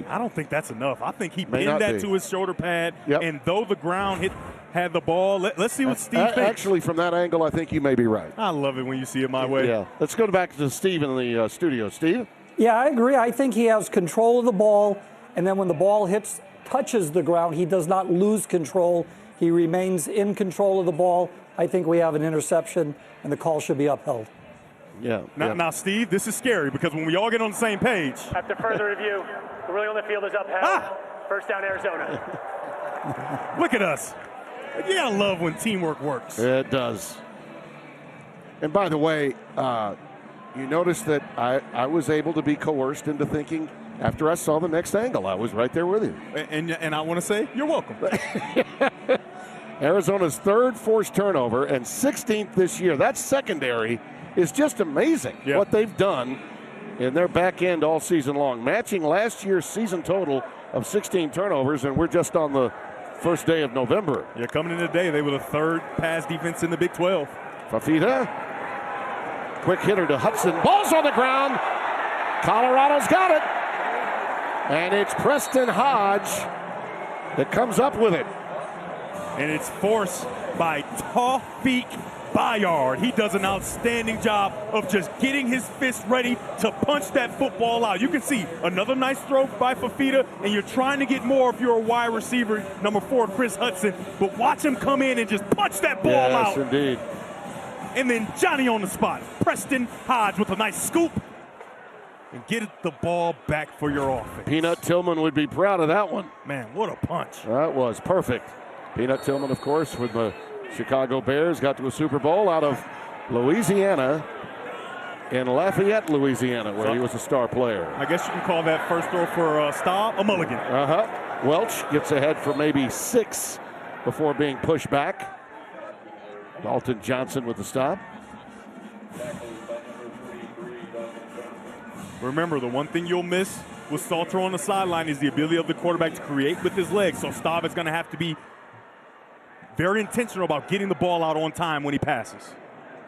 I don't think that's enough. I think he pinned that to his shoulder pad, and though the ground had the ball, let's see what Steve thinks. Actually, from that angle, I think you may be right. I love it when you see it my way. Yeah. Let's go back to Steve in the studio. Steve? Yeah, I agree. I think he has control of the ball, and then when the ball touches the ground, he does not lose control. He remains in control of the ball. I think we have an interception, and the call should be upheld. Yeah. Now, Steve, this is scary because when we all get on the same page. After further review, the ruling on the field is upheld. First down, Arizona. Look at us. You gotta love when teamwork works. It does. And by the way, you notice that I was able to be coerced into thinking after I saw the next angle. I was right there with you. And I want to say, you're welcome. Arizona's third forced turnover and 16th this year. That secondary is just amazing what they've done in their back end all season long, matching last year's season total of 16 turnovers, and we're just on the first day of November. Yeah, coming in today, they were the third pass defense in the Big 12. Fafita, quick hitter to Hudson. Ball's on the ground. Colorado's got it. And it's Preston Hodge that comes up with it. And it's forced by Tawfiq Bayard. He does an outstanding job of just getting his fist ready to punch that football out. You can see another nice throw by Fafita, and you're trying to get more if you're a wide receiver, number 4, Chris Hudson. But watch him come in and just punch that ball out. Yes, indeed. And then Johnny on the spot. Preston Hodge with a nice scoop. And get the ball back for your offense. Peanut Tillman would be proud of that one. Man, what a punch. That was perfect. Peanut Tillman, of course, with the Chicago Bears, got to a Super Bowl out of Louisiana, in Lafayette, Louisiana, where he was a star player. I guess you can call that first throw for Staub a mulligan. Welch gets ahead for maybe 6 before being pushed back. Dalton Johnson with the stop. Remember, the one thing you'll miss with Salter on the sideline is the ability of the quarterback to create with his legs. So Staub is going to have to be very intentional about getting the ball out on time when he passes.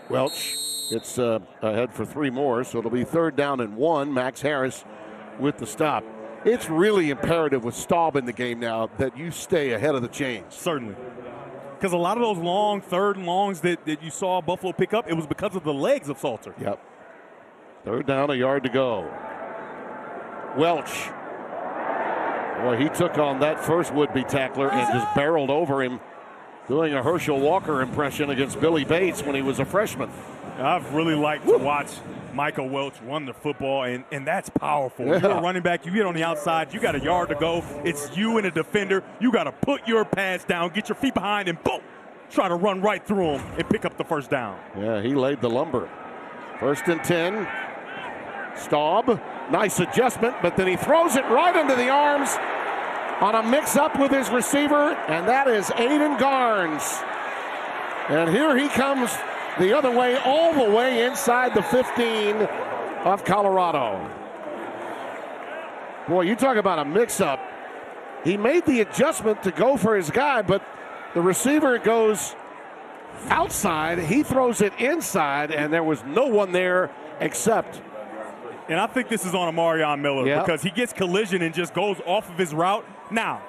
Welch gets ahead for 3 more, so it'll be 3rd down and 1. Max Harris with the stop. It's really imperative with Staub in the game now that you stay ahead of the chains. Certainly. Because a lot of those long 3rd and longs that you saw Buffalo pick up, it was because of the legs of Salter. Yep. 3rd down, a yard to go. Welch. Boy, he took on that first would-be tackler and just barreled over him, doing a Herschel Walker impression against Billy Bates when he was a freshman. I've really liked to watch Michael Welch run the football, and that's powerful. Yeah. You're a running back, you get on the outside, you got a yard to go. It's you and a defender. You got to put your pads down, get your feet behind, and boom, try to run right through him and pick up the first down. Yeah, he laid the lumber. 1st and 10. Staub, nice adjustment, but then he throws it right into the arms on a mix-up with his receiver, and that is Aiden Garnes. And here he comes the other way, all the way inside the 15 of Colorado. Boy, you talk about a mix-up. He made the adjustment to go for his guy, but the receiver goes outside. He throws it inside, and there was no one there except. And I think this is on Amarion Miller because he gets collision and just goes off of his route. Now,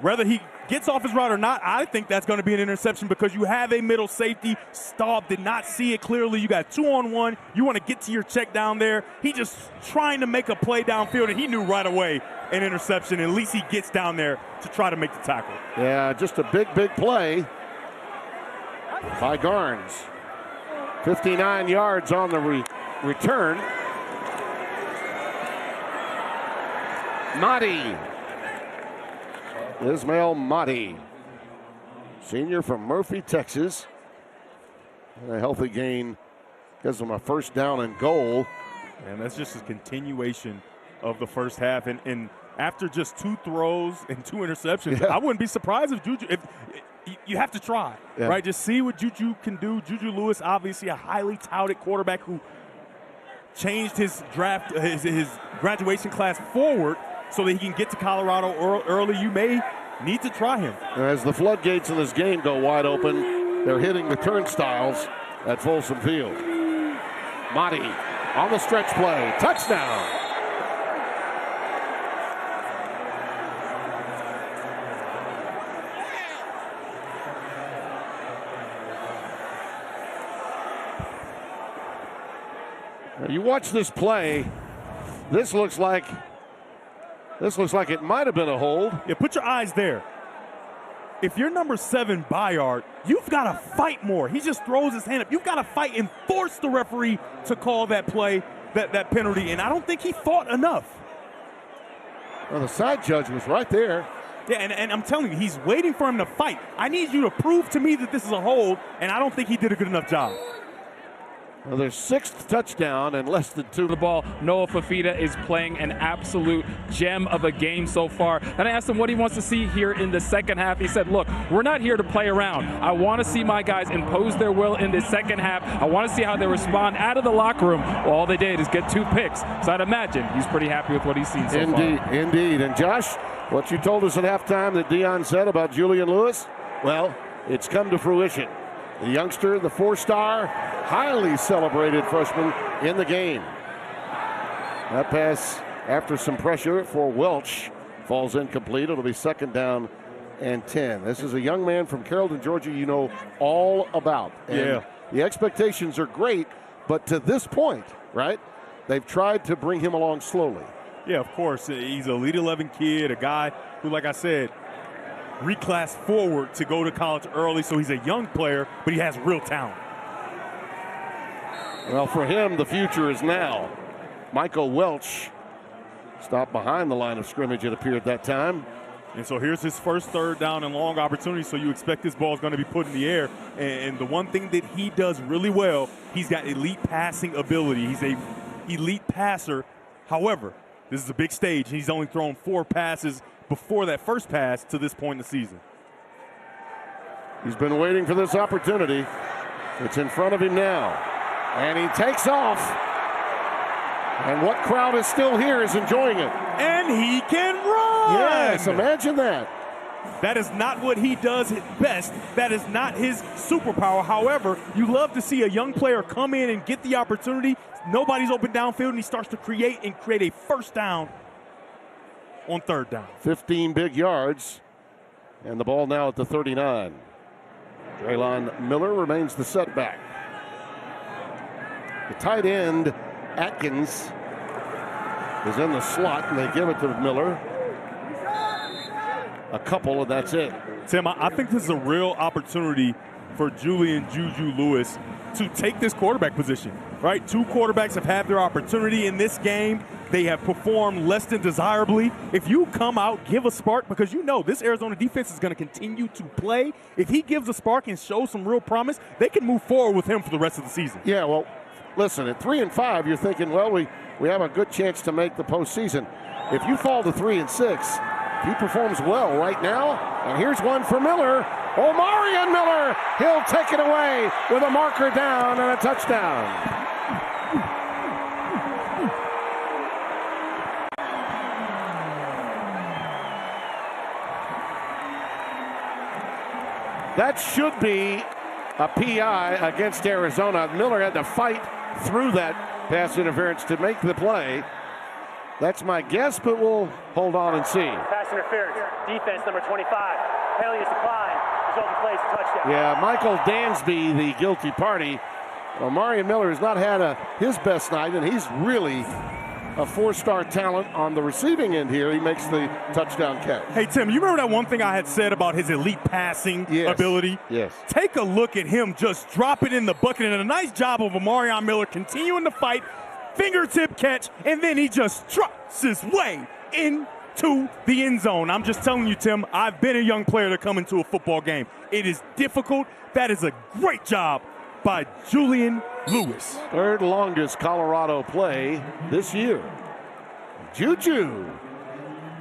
whether he gets off his route or not, I think that's going to be an interception because you have a middle safety. Staub did not see it clearly. You got 2-on-1. You want to get to your check down there. He just trying to make a play downfield, and he knew right away an interception. At least he gets down there to try to make the tackle. Yeah, just a big play by Garnes. 59 yards on the return. Mahdi. Ismail Mahdi, senior from Murphy, Texas. And a healthy gain gives them a 1st down and goal. And that's just a continuation of the first half. And after just 2 throws and 2 interceptions, I wouldn't be surprised if Juju, if you have to try, right? Just see what Juju can do. Juju Lewis, obviously a highly touted quarterback who changed his draft, his graduation class forward so that he can get to Colorado early. You may need to try him. As the floodgates in this game go wide open, they're hitting the turnstiles at Folsom Field. Mahdi on the stretch play. Touchdown. Now you watch this play. This looks like it might have been a hold. Yeah, put your eyes there. If you're number 7 Bayard, you've got to fight more. He just throws his hand up. You've got to fight and force the referee to call that play, that penalty, and I don't think he fought enough. Well, the side judge was right there. Yeah, and I'm telling you, he's waiting for him to fight. I need you to prove to me that this is a hold, and I don't think he did a good enough job. Well, their 6th touchdown and less than 2. The ball. Noah Fafita is playing an absolute gem of a game so far. And I asked him what he wants to see here in the second half. He said, look, we're not here to play around. I want to see my guys impose their will in the second half. I want to see how they respond out of the locker room. Well, all they did is get 2 picks. So I'd imagine he's pretty happy with what he's seen so far. Indeed. And Josh, what you told us at halftime that Deion said about Julian Lewis, well, it's come to fruition. The youngster, the 4-star, highly celebrated freshman in the game. That pass, after some pressure for Welch, falls incomplete. It'll be 2nd down and 10. This is a young man from Carrollton, Georgia, you know all about. And the expectations are great, but to this point, right, they've tried to bring him along slowly. Yeah, of course. He's a Elite 11 kid, a guy who, like I said, reclassed forward to go to college early, so he's a young player, but he has real talent. Well, for him, the future is now. Michael Welch stopped behind the line of scrimmage, it appeared that time. And so here's his first 3rd down and long opportunity, so you expect this ball is going to be put in the air. And the one thing that he does really well, he's got elite passing ability. He's a elite passer. However, this is a big stage. He's only thrown 4 passes before that first pass to this point in the season. He's been waiting for this opportunity. It's in front of him now. And he takes off. And what crowd is still here is enjoying it. And he can run! Yes, imagine that. That is not what he does best. That is not his superpower. However, you love to see a young player come in and get the opportunity. Nobody's open downfield, and he starts to create a first down on third down. 15 big yards. And the ball now at the 39. Draylon Miller remains the setback. The tight end, Atkins, is in the slot, and they give it to Miller. A couple, and that's it. Tim, I think this is a real opportunity for Julian Juju Lewis to take this quarterback position, right? Two quarterbacks have had their opportunity in this game. They have performed less than desirably. If you come out, give a spark, because you know this Arizona defense is going to continue to play. If he gives a spark and shows some real promise, they can move forward with him for the rest of the season. Yeah, well, listen, at 3-5, you're thinking, well, we have a good chance to make the postseason. If you fall to 3-6, he performs well right now. And here's one for Miller. Omarion Miller, he'll take it away with a marker down and a touchdown. That should be a PI against Arizona. Miller had to fight through that pass interference to make the play. That's my guess, but we'll hold on and see. Pass interference. Defense number 25. Penalty is declined. Result plays a touchdown. Yeah, Michael Dansby, the guilty party. Omarion Miller has not had his best night, and he's really a four-star talent on the receiving end here. He makes the touchdown catch. Hey, Tim, you remember that one thing I had said about his elite passing ability? Yes. Take a look at him just drop it in the bucket, and a nice job of Omarion Miller continuing to fight, fingertip catch, and then he just trucks his way into the end zone. I'm just telling you, Tim, I've been a young player to come into a football game. It is difficult. That is a great job by Julian Lewis. Third longest Colorado play this year. Juju,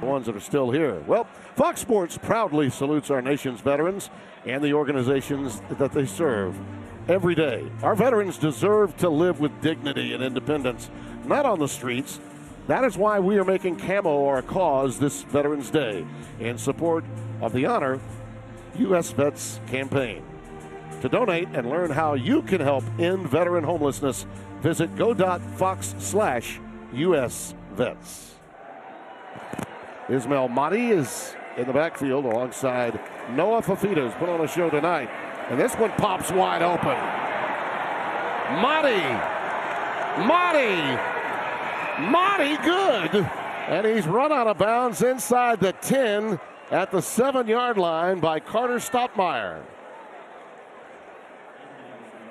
the ones that are still here. Well, Fox Sports proudly salutes our nation's veterans and the organizations that they serve every day. Our veterans deserve to live with dignity and independence, not on the streets. That is why we are making camo our cause this Veterans Day in support of the Honor U.S. Vets campaign. To donate and learn how you can help end veteran homelessness, visit go.fox/US Vets. Ismail Mahdi is in the backfield alongside Noah Fafita, who's put on a show tonight. And this one pops wide open. Mahdi good. And he's run out of bounds inside the 10 at the 7-yard line by Carter Stoppmeyer.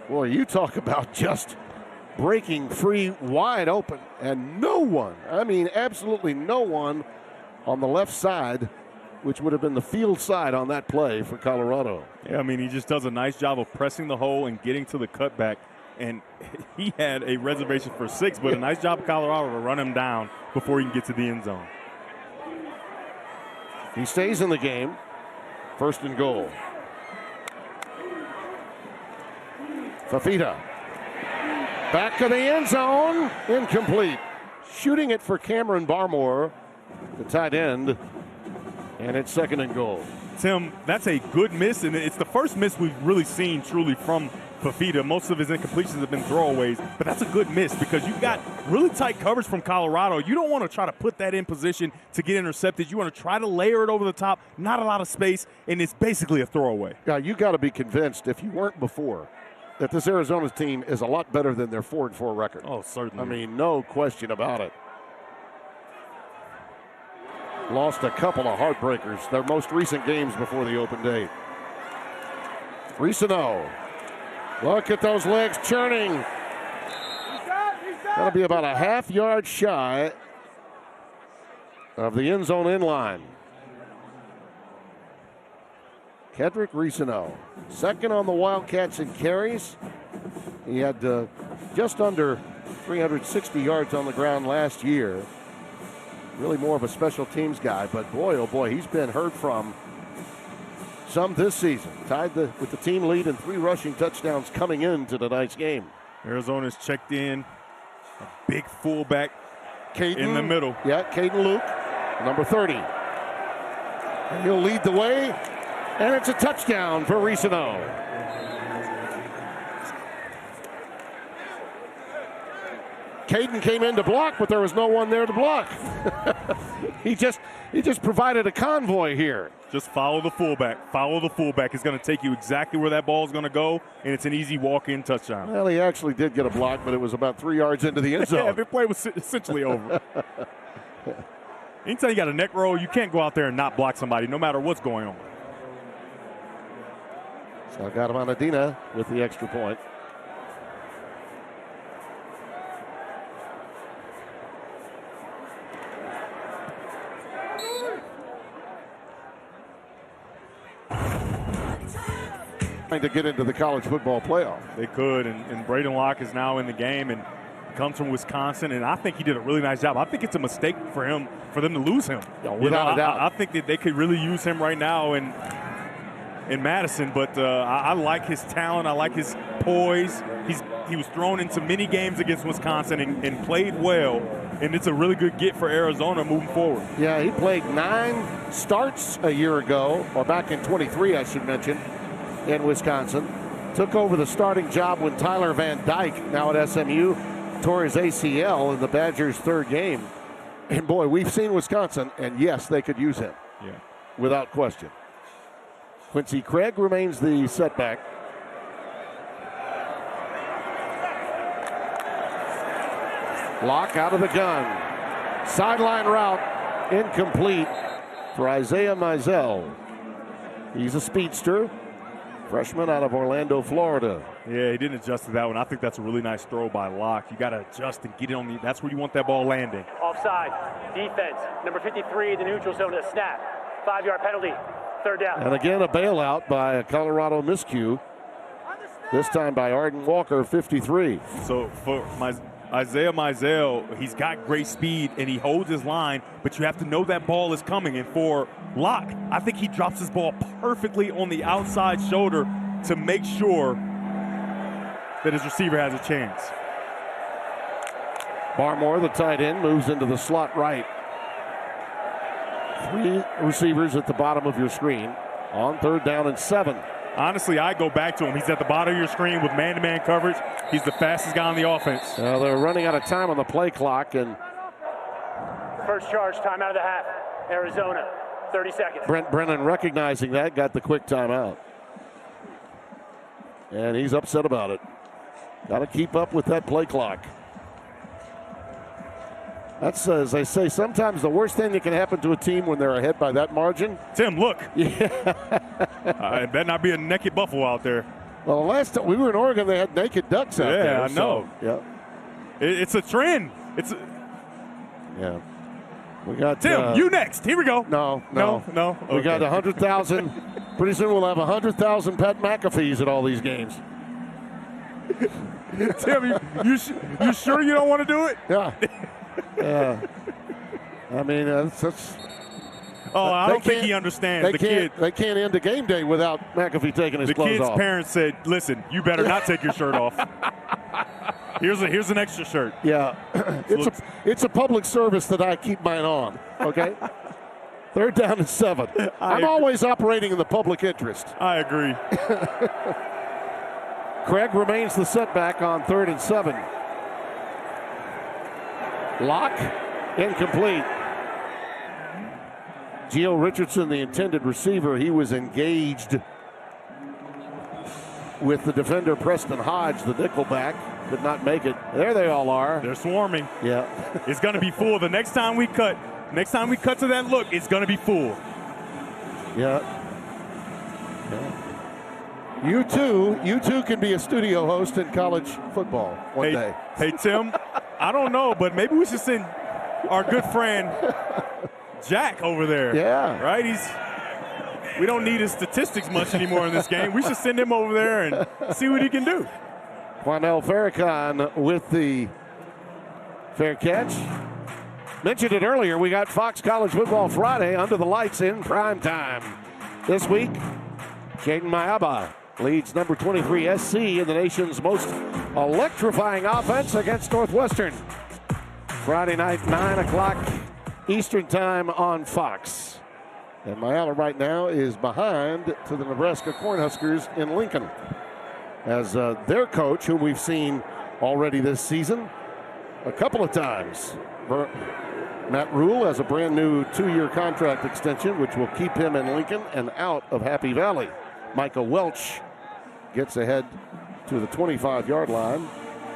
Boy, you talk about just breaking free wide open, and no one, I mean absolutely no one on the left side, which would have been the field side on that play for Colorado. Yeah, I mean, he just does a nice job of pressing the hole and getting to the cutback, and he had a reservation for 6, but a nice job of Colorado to run him down before he can get to the end zone. He stays in the game, 1st and goal. Fafita, back to the end zone, incomplete. Shooting it for Cameron Barmore, the tight end, and it's 2nd and goal. Tim, that's a good miss, and it's the first miss we've really seen truly from Fafita. Most of his incompletions have been throwaways, but that's a good miss because you've got really tight coverage from Colorado. You don't want to try to put that in position to get intercepted. You want to try to layer it over the top, not a lot of space, and it's basically a throwaway. Yeah, you got to be convinced, if you weren't before, that this Arizona team is a lot better than their 4-4 record. Oh, certainly. I mean, no question about it. Lost a couple of heartbreakers, their most recent games before the open day. Risano, look at those legs churning. That'll be about a half-yard shy of the end zone in line. Kedrick Risano, 2nd on the Wildcats in carries. He had just under 360 yards on the ground last year. Really more of a special teams guy, but boy, oh boy, he's been heard from some this season. Tied with the team lead in 3 rushing touchdowns coming into tonight's game. Arizona's checked in. A big fullback Caden, in the middle. Yeah, Caden Luke, number 30. And he'll lead the way, and it's a touchdown for Risano. Caden came in to block, but there was no one there to block. he just provided a convoy here. Just follow the fullback. Follow the fullback. It's going to take you exactly where that ball is going to go, and it's an easy walk-in touchdown. Well, he actually did get a block, but it was about 3 yards into the end zone. Yeah, the play was essentially over. Anytime you got a neck roll, you can't go out there and not block somebody, no matter what's going on. So Gadamanadina with the extra point. To get into the college football playoff. They could, and Braden Locke is now in the game and comes from Wisconsin, and I think he did a really nice job. I think it's a mistake for them to lose him. Yeah, without a doubt. I think that they could really use him right now in Madison, but I like his talent. I like his poise. He was thrown into many games against Wisconsin and played well, and it's a really good get for Arizona moving forward. Yeah, he played 9 starts a year ago, or back in 23, I should mention, in Wisconsin. Took over the starting job when Tyler Van Dyke, now at SMU, tore his ACL in the Badgers' 3rd game. And boy, we've seen Wisconsin, and yes, they could use him. Yeah. Without question. Quincy Craig remains the setback. Locke out of the gun. Sideline route, incomplete for Isaiah Mizell. He's a speedster. Freshman out of Orlando, Florida. Yeah, he didn't adjust to that one. I think that's a really nice throw by Locke. You got to adjust and get it on the. That's where you want that ball landing. Offside. Defense. Number 53, the neutral zone, a snap. 5-yard penalty. 3rd down. And again, a bailout by a Colorado miscue. This time by Arden Walker, 53. So for Isaiah Mizell, he's got great speed and he holds his line, but you have to know that ball is coming. And for Locke, I think he drops his ball perfectly on the outside shoulder to make sure that his receiver has a chance. Barmore, the tight end, moves into the slot right. 3 receivers at the bottom of your screen on 3rd down and 7. Honestly, I go back to him. He's at the bottom of your screen with man-to-man coverage. He's the fastest guy on the offense. They're running out of time on the play clock. And first charge, time out of the half. Arizona, 30 seconds. Brent Brennan recognizing that, got the quick timeout. And he's upset about it. Got to keep up with that play clock. That's, as I say, sometimes the worst thing that can happen to a team when they're ahead by that margin. Tim, look. Yeah. It better not be a naked buffalo out there. Well, last time we were in Oregon, they had naked ducks out there. Yeah, I know. So, yeah. It's a trend. Yeah. We got Tim. You next. Here we go. No. Okay. We got 100,000. Pretty soon we'll have 100,000 Pat McAfees at all these games. Tim, you sure you don't want to do it? Yeah. Yeah. I mean, that's. I don't think he understands. They can't end the game day without McAfee taking his clothes off. The kid's parents said, "Listen, you better not take your shirt off. Here's an extra shirt." Yeah, it's a public service that I keep mine on. Okay. 3rd down and 7. I'm always operating in the public interest. I agree. Craig remains the setback on 3rd and 7. Locke, incomplete. Gio Richardson, the intended receiver, he was engaged with the defender Preston Hodge, the nickelback. Could not make it. There they all are. They're swarming. Yeah. It's going to be full. The next time we cut to that look, it's going to be full. Yeah. You too can be a studio host in college football one day. Hey, Tim, I don't know, but maybe we should send our good friend Jack over there. Yeah. Right? We don't need his statistics much anymore in this game. We should send him over there and see what he can do. Quanell Farrakhan with the fair catch. Mentioned it earlier, we got Fox College Football Friday under the lights in prime time. This week, Jaden Mayaba leads number 23 SC in the nation's most electrifying offense against Northwestern. Friday night, 9 o'clock Eastern time on Fox. And Mayaba right now is behind to the Nebraska Cornhuskers in Lincoln, as their coach, who we've seen already this season a couple of times, Matt Rule, has a brand new 2-year contract extension, which will keep him in Lincoln and out of Happy Valley. Micah Welch gets ahead to the 25-yard line,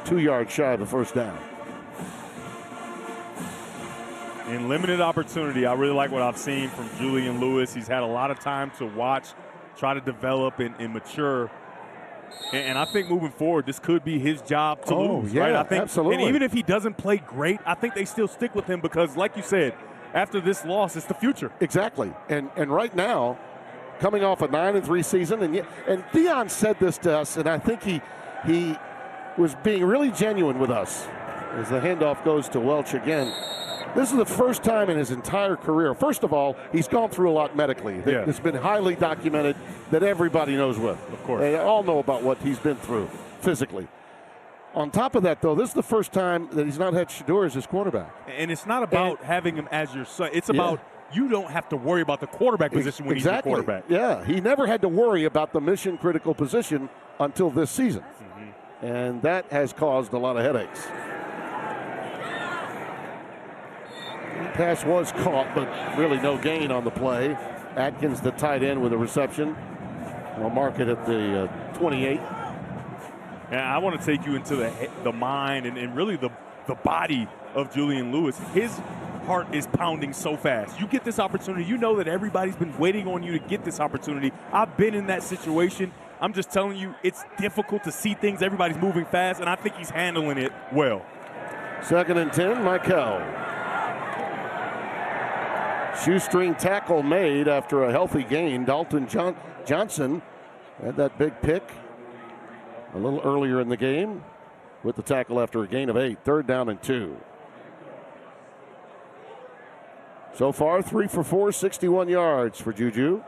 2 yards shy of the first down. In limited opportunity, I really like what I've seen from Julian Lewis. He's had a lot of time to watch, try to develop and mature. And I think moving forward, this could be his job to lose. Yeah, right? I think, absolutely. And even if he doesn't play great, I think they still stick with him because, like you said, after this loss, it's the future. Exactly. And right now, coming off a 9-3 season, and Dion said this to us, and I think he was being really genuine with us as the handoff goes to Welch again. This is the first time in his entire career. First of all, he's gone through a lot medically. Yeah. It's been highly documented that everybody knows what. Of course. They all know about what he's been through physically. On top of that, though, this is the first time that he's not had Shedeur as his quarterback. And it's not about having him as your son. It's about you don't have to worry about the quarterback position when he's your quarterback. Yeah, he never had to worry about the mission-critical position until this season. Mm-hmm. And that has caused a lot of headaches. Pass was caught, but really no gain on the play. Atkins, the tight end, with a reception. We'll mark it at the 28. Yeah, I want to take you into the mind and really the body of Julian Lewis. His heart is pounding so fast. You get this opportunity. You know that everybody's been waiting on you to get this opportunity. I've been in that situation. I'm just telling you, it's difficult to see things. Everybody's moving fast, and I think he's handling it well. 2nd and 10, Michael. Shoestring tackle made after a healthy gain. Dalton Johnson had that big pick a little earlier in the game with the tackle after a gain of 8. 3rd down and 2. So far, 3 for 4, 61 yards for Juju.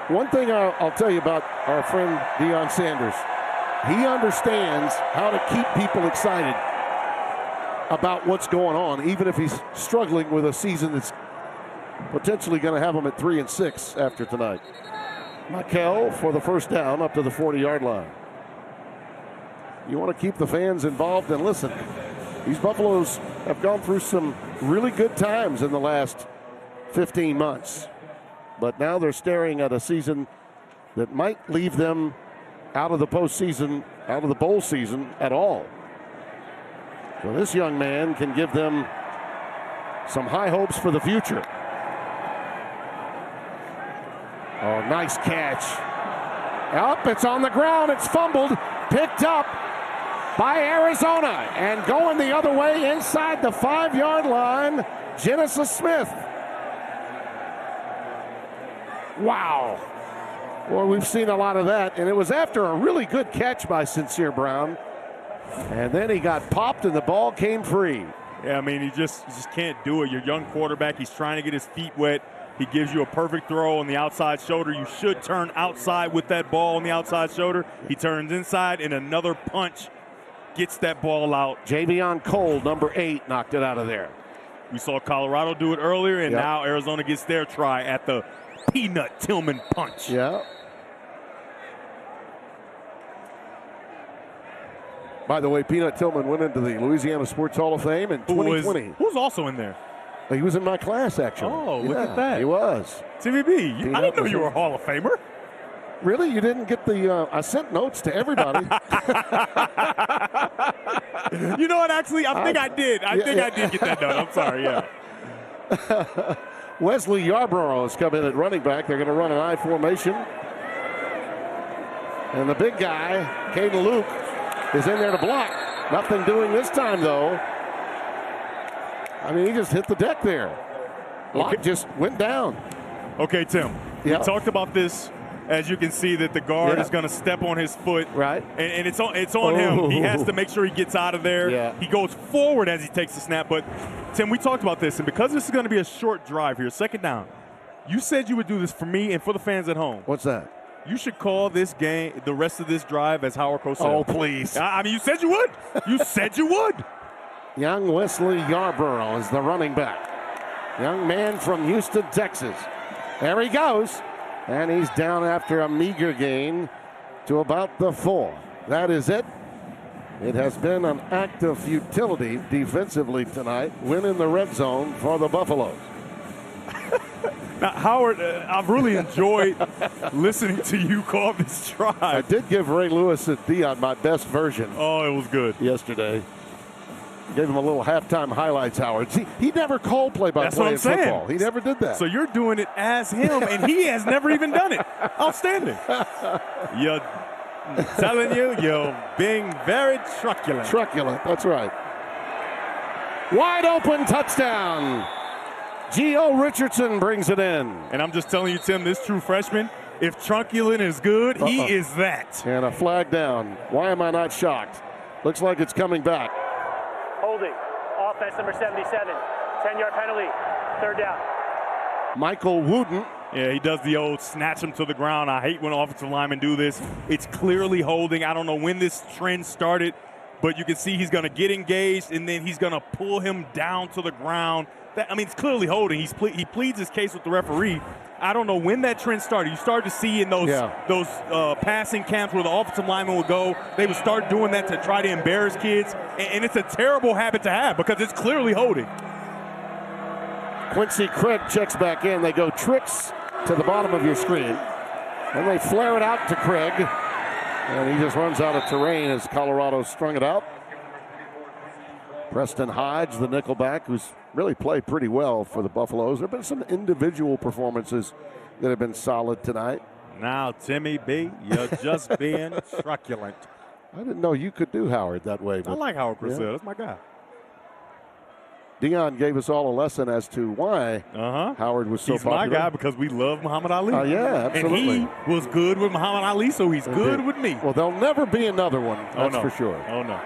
One thing I'll tell you about our friend Deion Sanders. He understands how to keep people excited about what's going on, even if he's struggling with a season that's potentially going to have him at 3-6 after tonight. Mikel for the first down up to the 40-yard line. You want to keep the fans involved, and listen, these Buffaloes have gone through some really good times in the last 15 months. But now they're staring at a season that might leave them out of the postseason, out of the bowl season at all. So this young man can give them some high hopes for the future. Oh, nice catch. Up, it's on the ground, it's fumbled, picked up by Arizona, and going the other way inside the 5-yard line, Genesis Smith. Wow. Well, we've seen a lot of that, and it was after a really good catch by Sincere Brown. And then he got popped and the ball came free. Yeah, I mean, he just can't do it. Your young quarterback, he's trying to get his feet wet. He gives you a perfect throw on the outside shoulder. You should turn outside with that ball on the outside shoulder. He turns inside, and another punch gets that ball out. Javion Cole, number 8, knocked it out of there. We saw Colorado do it earlier, and now Arizona gets their try at the Peanut Tillman punch. Yeah. By the way, Peanut Tillman went into the Louisiana Sports Hall of Fame in 2020. Who's also in there? He was in my class, actually. Oh, look at that. He was. TVB, I didn't know you were a Hall of Famer. Really? You didn't get the I sent notes to everybody. You know what, actually, I think I did. I did get that note. I'm sorry, yeah. Wesley Yarborough has come in at running back. They're going to run an I formation. And the big guy, Caden Luke, is in there to block. Nothing doing this time, though. I mean, he just hit the deck there. Locke just went down. Okay, Tim. We talked about this. As you can see, that the guard is going to step on his foot. Right. And it's on him. He has to make sure he gets out of there. Yeah. He goes forward as he takes the snap. But, Tim, we talked about this. And because this is going to be a short drive here, 2nd down, You said you would do this for me and for the fans at home. What's that? You should call this game, the rest of this drive, as Howard Cosell. Oh, please. I mean, you said you would. You said you would. Young Wesley Yarborough is the running back. Young man from Houston, Texas. There he goes. And he's down after a meager gain to about the 4. That is it. It has been an act of futility defensively tonight. Win in the red zone for the Buffaloes. Now, Howard, I've really enjoyed listening to you call this drive. I did give Ray Lewis and Dion my best version. Oh, it was good. Yesterday. Gave him a little halftime highlights, Howard. See, he never called play-by-play in football. He never did that. So you're doing it as him, and he has never even done it. Outstanding. You're telling you're being very truculent. Truculent, that's right. Wide open touchdown. Gio Richardson brings it in. And I'm just telling you, Tim, this true freshman, if truculent is good, he is that. And a flag down. Why am I not shocked? Looks like it's coming back. Holding. Offense number 77. 10-yard penalty. 3rd down. Michael Wooten. Yeah, he does the old snatch him to the ground. I hate when offensive linemen do this. It's clearly holding. I don't know when this trend started, but you can see he's going to get engaged, and then he's going to pull him down to the ground. It's clearly holding. He pleads his case with the referee. I don't know when that trend started. You started to see in those passing camps where the offensive linemen would go, they would start doing that to try to embarrass kids, and it's a terrible habit to have because it's clearly holding. Quincy Craig checks back in. They go tricks to the bottom of your screen, and they flare it out to Craig, and he just runs out of terrain as Colorado strung it out. Preston Hodge, the nickelback, who's really played pretty well for the Buffaloes. There have been some individual performances that have been solid tonight. Now, Timmy B, you're just being truculent. I didn't know you could do Howard that way. I like Howard Cosell. That's my guy. Dion gave us all a lesson as to why Howard was so popular. He's my guy because we love Muhammad Ali. Yeah, absolutely. And he was good with Muhammad Ali, so he's good with me. Well, there'll never be another one, that's for sure. Oh, no.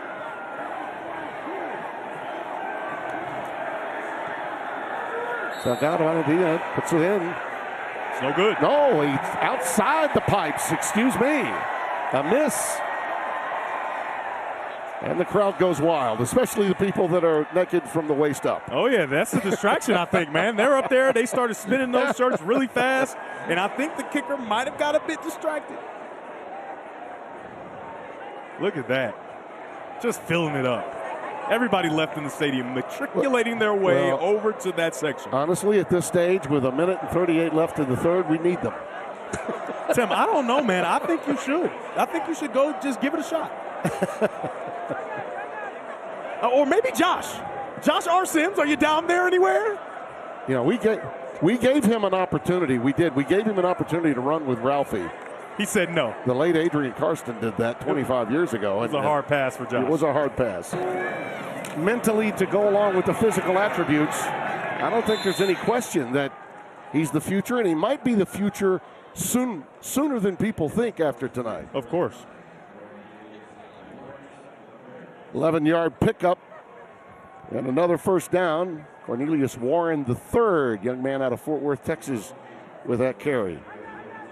Salgado Dion puts it in. It's no good. No, he's outside the pipes. Excuse me. A miss. And the crowd goes wild, especially the people that are naked from the waist up. Oh, yeah, that's the distraction, I think, man. They're up there. They started spinning those shirts really fast, and I think the kicker might have got a bit distracted. Look at that. Just filling it up. Everybody left in the stadium matriculating their way over to that section. Honestly, at this stage, with 1:38 left in the third, we need them. Tim, I don't know, man. I think you should. I think you should go just give it a shot. Or maybe Josh. Josh R. Sims, are you down there anywhere? You know, we gave him an opportunity. We did. We gave him an opportunity to run with Ralphie. He said no. The late Adrian Karsten did that 25 years ago. It was a hard pass for Josh. It was a hard pass. Mentally, to go along with the physical attributes, I don't think there's any question that he's the future, and he might be the future sooner than people think after tonight. Of course. 11-yard pickup and another first down. Cornelius Warren, the third young man out of Fort Worth, Texas, with that carry.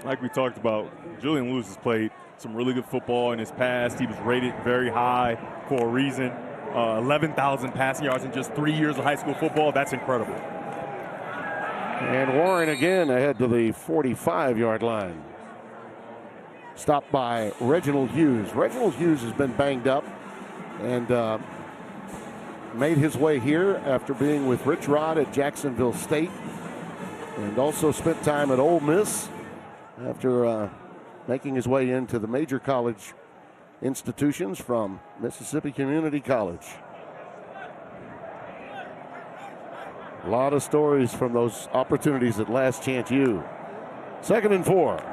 Like we talked about, Julian Lewis has played some really good football in his past. He was rated very high for a reason. 11,000 passing yards in just 3 years of high school football. That's incredible. And Warren again ahead to the 45-yard line. Stopped by Reginald Hughes. Reginald Hughes has been banged up and made his way here after being with Rich Rod at Jacksonville State, and also spent time at Ole Miss after making his way into the major college institutions from Mississippi Community College. A lot of stories from those opportunities at Last Chance U. 2nd and 4.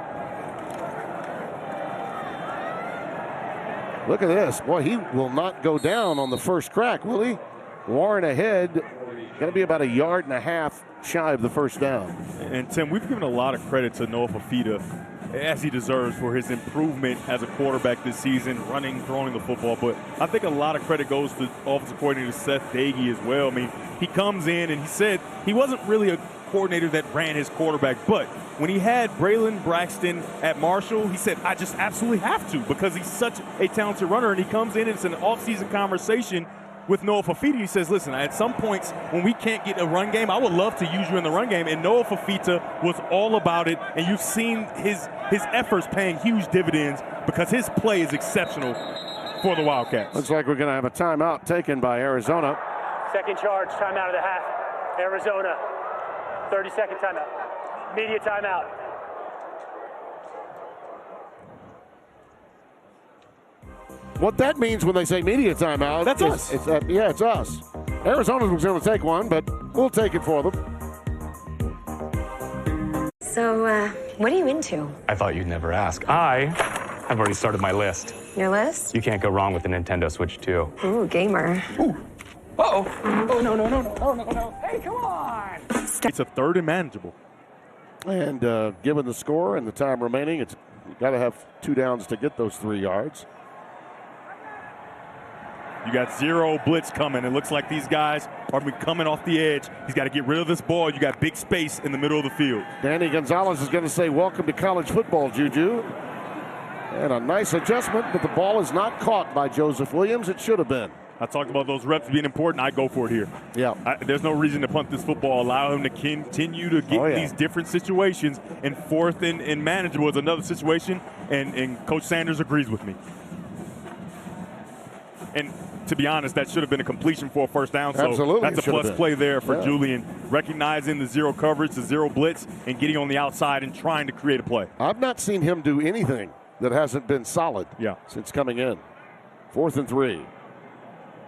Look at this. Boy, he will not go down on the first crack, will he? Warren ahead. Going to be about 1.5 yards shy of the first down. And, Tim, we've given a lot of credit to Noah Fafita, as he deserves, for his improvement as a quarterback this season, running, throwing the football. But I think a lot of credit goes to offensive coordinator Seth Doege as well. I mean, he comes in and he said he wasn't really coordinator that ran his quarterback. But when he had Braylon Braxton at Marshall, he said, I just absolutely have to because he's such a talented runner. And he comes in and it's an offseason conversation with Noah Fafita. He says, listen, at some points when we can't get a run game, I would love to use you in the run game. And Noah Fafita was all about it. And you've seen his efforts paying huge dividends because his play is exceptional for the Wildcats. Looks like we're going to have a timeout taken by Arizona. Second charge, timeout of the half. Arizona, 30-second timeout. Media timeout. What that means when they say media timeout, that's us. It's us. Arizona's going to take one, but we'll take it for them. So, what are you into? I thought you'd never ask. I've already started my list. Your list? You can't go wrong with the Nintendo Switch 2. Ooh, gamer. Ooh. Uh-oh. Oh, no. Hey, come on. It's a third and manageable. And given the score and the time remaining, it's got to have 2 downs to get those 3 yards. You got 0 blitz coming. It looks like these guys are coming off the edge. He's got to get rid of this ball. You got big space in the middle of the field. Danny Gonzalez is going to say, welcome to college football, Juju. And a nice adjustment, but the ball is not caught by Joseph Williams. It should have been. I talked about those reps being important. I go for it here. Yeah. There's no reason to punt this football. Allow him to continue to get these different situations. And fourth and manageable is another situation. And Coach Sanders agrees with me. And to be honest, that should have been a completion for a first down. So absolutely, that's a plus play there for Julian, recognizing the 0 coverage, the 0 blitz, and getting on the outside and trying to create a play. I've not seen him do anything that hasn't been solid since coming in. 4th and 3.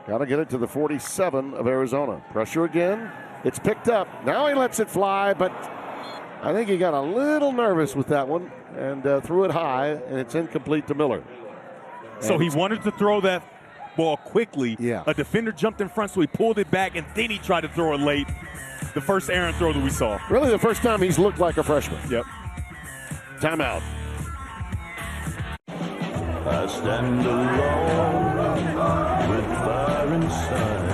Got to get it to the 47 of Arizona. Pressure again. It's picked up. Now he lets it fly, but I think he got a little nervous with that one and threw it high, and it's incomplete to Miller. So he wanted to throw that ball quickly. Yeah. A defender jumped in front, so he pulled it back, and then he tried to throw it late. The first errant throw that we saw. Really the first time he's looked like a freshman. Yep. Timeout. I stand alone with fire inside,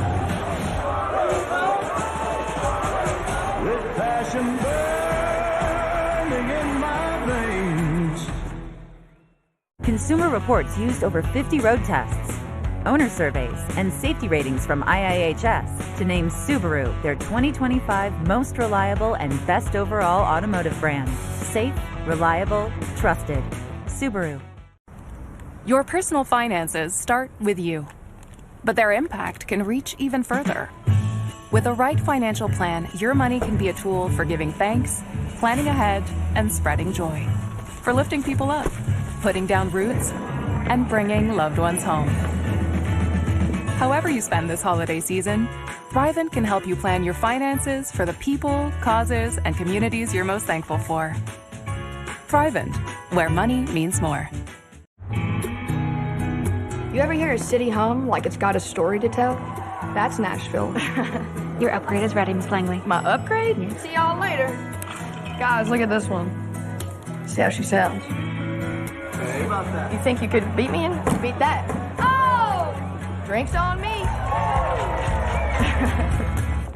with passion burning in my veins. Consumer Reports used over 50 road tests, owner surveys, and safety ratings from IIHS to name Subaru their 2025 most reliable and best overall automotive brand. Safe, reliable, trusted. Subaru. Your personal finances start with you, but their impact can reach even further. With the right financial plan, your money can be a tool for giving thanks, planning ahead, and spreading joy. For lifting people up, putting down roots, and bringing loved ones home. However you spend this holiday season, Thrivent can help you plan your finances for the people, causes, and communities you're most thankful for. Thrivent, where money means more. You ever hear a city hum like it's got a story to tell? That's Nashville. Your upgrade is ready, Miss Langley. My upgrade? Yes. See y'all later. Guys, look at this one. See how she sounds. Hey, about that. You think you could beat me in? Beat that. Oh! Drinks on me.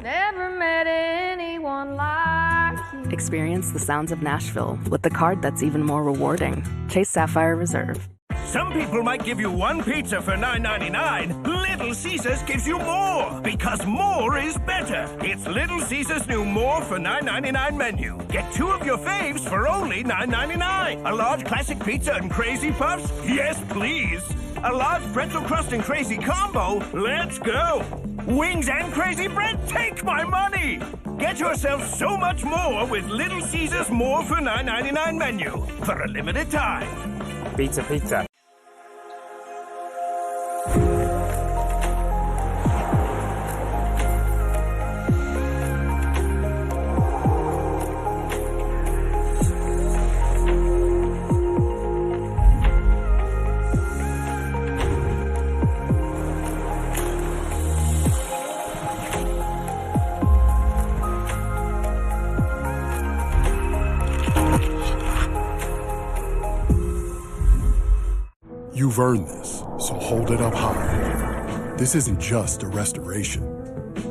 Never met anyone like you. Experience the sounds of Nashville with the card that's even more rewarding. Chase Sapphire Reserve. Some people might give you one pizza for $9.99. Little Caesars gives you more, because more is better. It's Little Caesars' new More for $9.99 menu. Get 2 of your faves for only $9.99. A large classic pizza and crazy puffs? Yes, please. A large pretzel crust and crazy combo? Let's go. Wings and crazy bread? Take my money. Get yourself so much more with Little Caesars' More for $9.99 menu for a limited time. Pizza, pizza. You've earned this, so hold it up high. This isn't just a restoration.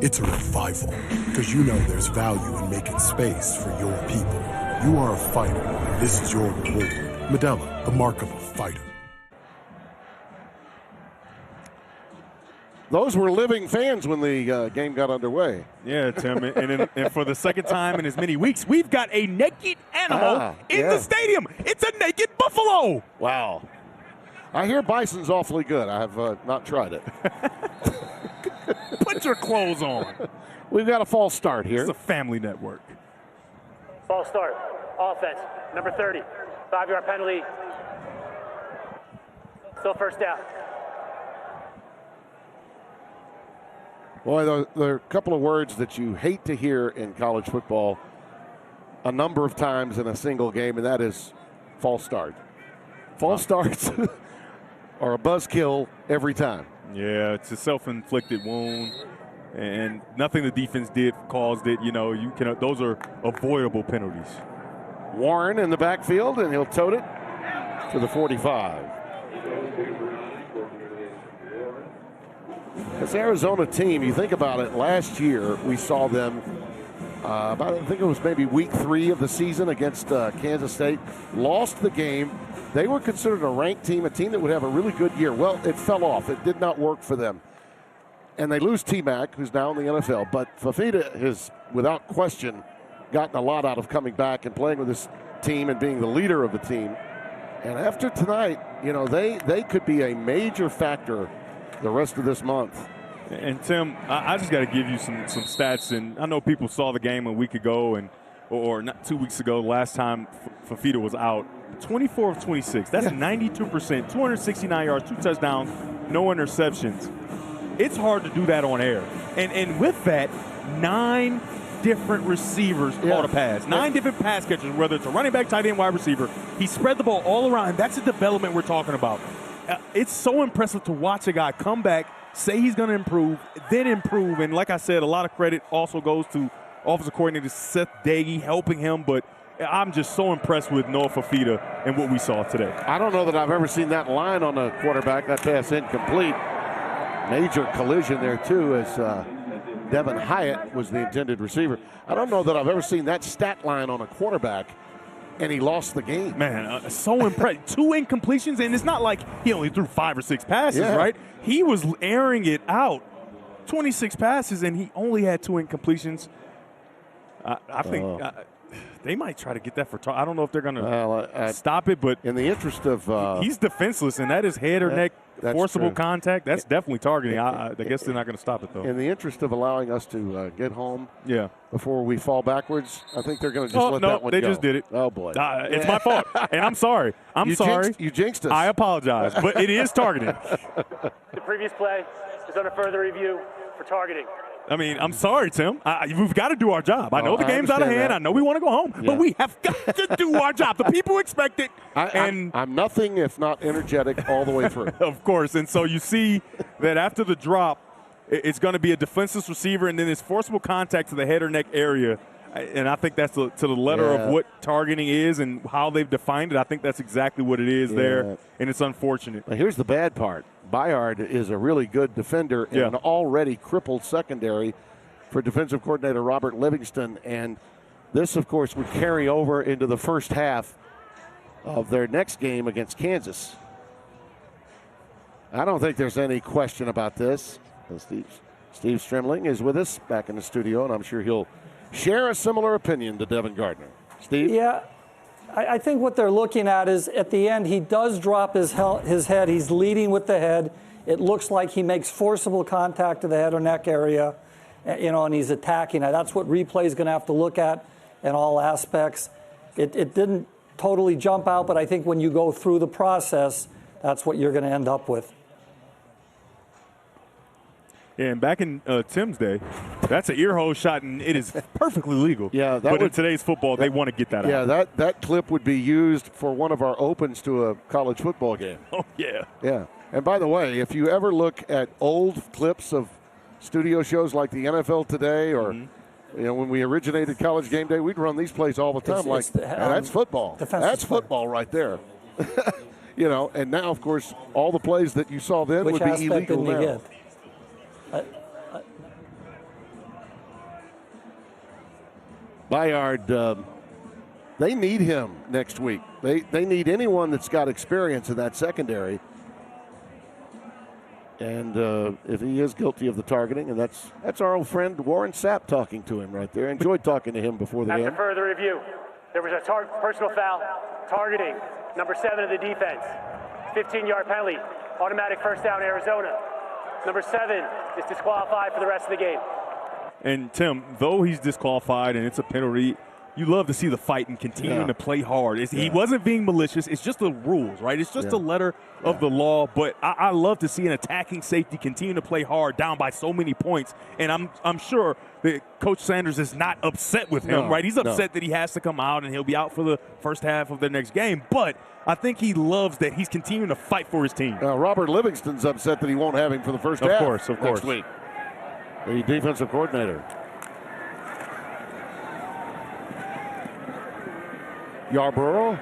It's a revival. because you know there's value in making space for your people. You are a fighter, and this is your reward. Medalla, the mark of a fighter. Those were living fans when the game got underway. Yeah, Tim. And for the second time in as many weeks, we've got a naked animal in the stadium. It's a naked buffalo. Wow. I hear bison's awfully good. I have not tried it. Put your clothes on. We've got a false start here. It's a family network. False start. Offense. Number 30. 5-yard penalty. Still first down. Boy, there are a couple of words that you hate to hear in college football a number of times in a single game, and that is false start. False starts are a buzzkill every time. Yeah, it's a self-inflicted wound, and nothing the defense did caused it. You know, those are avoidable penalties. Warren in the backfield, and he'll tote it to the 45. This Arizona team, you think about it, last year we saw them, I think it was maybe week 3 of the season against Kansas State, lost the game. They were considered a ranked team, a team that would have a really good year. Well, it fell off. It did not work for them. And they lose T-Mac, who's now in the NFL. But Fafita has, without question, gotten a lot out of coming back and playing with this team and being the leader of the team. And after tonight, you know, they could be a major factor the rest of this month. And Tim, I just got to give you some stats. And I know people saw the game a week ago or not 2 weeks ago, last time Fafita was out. 24 of 26. That's 92%, 269 yards, 2 touchdowns, no interceptions. It's hard to do that on air. And with that, 9 different receivers caught a pass. 9 different pass catchers, whether it's a running back, tight end, wide receiver. He spread the ball all around. That's the development we're talking about. It's so impressive to watch a guy come back, say he's going to improve, then improve. And like I said, a lot of credit also goes to offensive coordinator Seth Doege helping him. But I'm just so impressed with Noah Fafita and what we saw today. I don't know that I've ever seen that line on a quarterback. That pass incomplete. Major collision there, too, as Devin Hyatt was the intended receiver. I don't know that I've ever seen that stat line on a quarterback, and he lost the game. Man, so impressed. 2 incompletions, and it's not like he only threw 5 or 6 passes, right? He was airing it out. 26 passes, and he only had 2 incompletions. I think they might try to get that for I don't know if they're going to stop it, but in the interest of he's defenseless, and that is head or neck forcible contact. That's definitely targeting. I guess they're not going to stop it, though. In the interest of allowing us to get home before we fall backwards, I think they're going to just let that one go. They just did it. Oh, boy. It's my fault, and I'm sorry. I'm sorry. You jinxed us. I apologize, but it is targeting. The previous play is under further review for targeting. I mean, I'm sorry, Tim. We've got to do our job. I know the game's out of hand. I know we want to go home, but we have got to do our job. The people expect it. I'm nothing if not energetic all the way through. Of course. And so you see that after the drop, it's going to be a defenseless receiver, and then it's forcible contact to the head or neck area. And I think that's to the letter of what targeting is and how they've defined it. I think that's exactly what it is there, and it's unfortunate. Now, here's the bad part. Bayard is a really good defender in an already crippled secondary for defensive coordinator Robert Livingston. And this, of course, would carry over into the first half of their next game against Kansas. I don't think there's any question about this. Steve Strimling is with us back in the studio, and I'm sure he'll share a similar opinion to Devin Gardner. Steve? Yeah. I think what they're looking at is at the end, he does drop his head. He's leading with the head. It looks like he makes forcible contact to the head or neck area, and he's attacking it. That's what replay is going to have to look at in all aspects. It didn't totally jump out, but I think when you go through the process, that's what you're going to end up with. And back in Tim's day, that's an ear hole shot, and it is perfectly legal. But in today's football, they want to get that out. Yeah, that clip would be used for one of our opens to a college football game. Oh, yeah. Yeah. And by the way, if you ever look at old clips of studio shows like the NFL Today or when we originated College Game Day, we'd run these plays all the time. That's football. That's football right there. And now, of course, all the plays that you saw then would be illegal now. Bayard, they need him next week. They need anyone that's got experience in that secondary. And if he is guilty of the targeting, and that's our old friend Warren Sapp talking to him right there. Enjoyed talking to him before the game. After further review, there was a personal foul, targeting, number 7 of the defense. 15-yard penalty, automatic first down, Arizona. Number 7 is disqualified for the rest of the game. And, Tim, though he's disqualified and it's a penalty, you love to see the fight and continuing to play hard. He wasn't being malicious. It's just the rules, right? It's just the letter of the law. But I love to see an attacking safety continue to play hard down by so many points. And I'm sure that Coach Sanders is not upset with him, right? He's upset that he has to come out and he'll be out for the first half of the next game. But I think he loves that he's continuing to fight for his team. Robert Livingston's upset that he won't have him for the first half. Of course. Next week. The defensive coordinator. Yarborough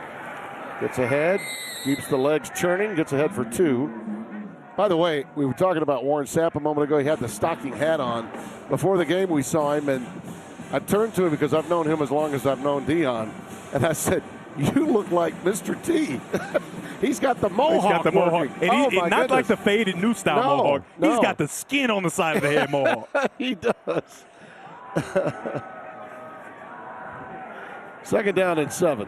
gets ahead, keeps the legs churning, gets ahead for 2. By the way, we were talking about Warren Sapp a moment ago. He had the stocking hat on. Before the game, we saw him, and I turned to him because I've known him as long as I've known Dion, and I said, "You look like Mr. T." He's got the mohawk. He's got the mohawk. And not goodness. like the faded new style mohawk. No. He's got the skin on the side of the head mohawk. He does. Second down and 7.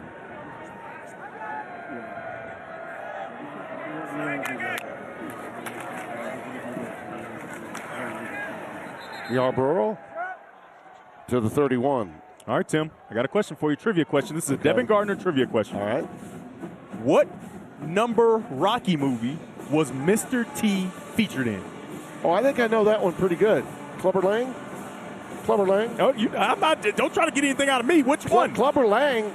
Yarborough to the 31. All right, Tim, I got a question for you, trivia question. This is a Devin Gardner trivia question. All right. What number Rocky movie was Mr. T featured in? Oh, I think I know that one pretty good. Clubber Lang? Clubber Lang? Oh, don't try to get anything out of me. Which one? Clubber Lang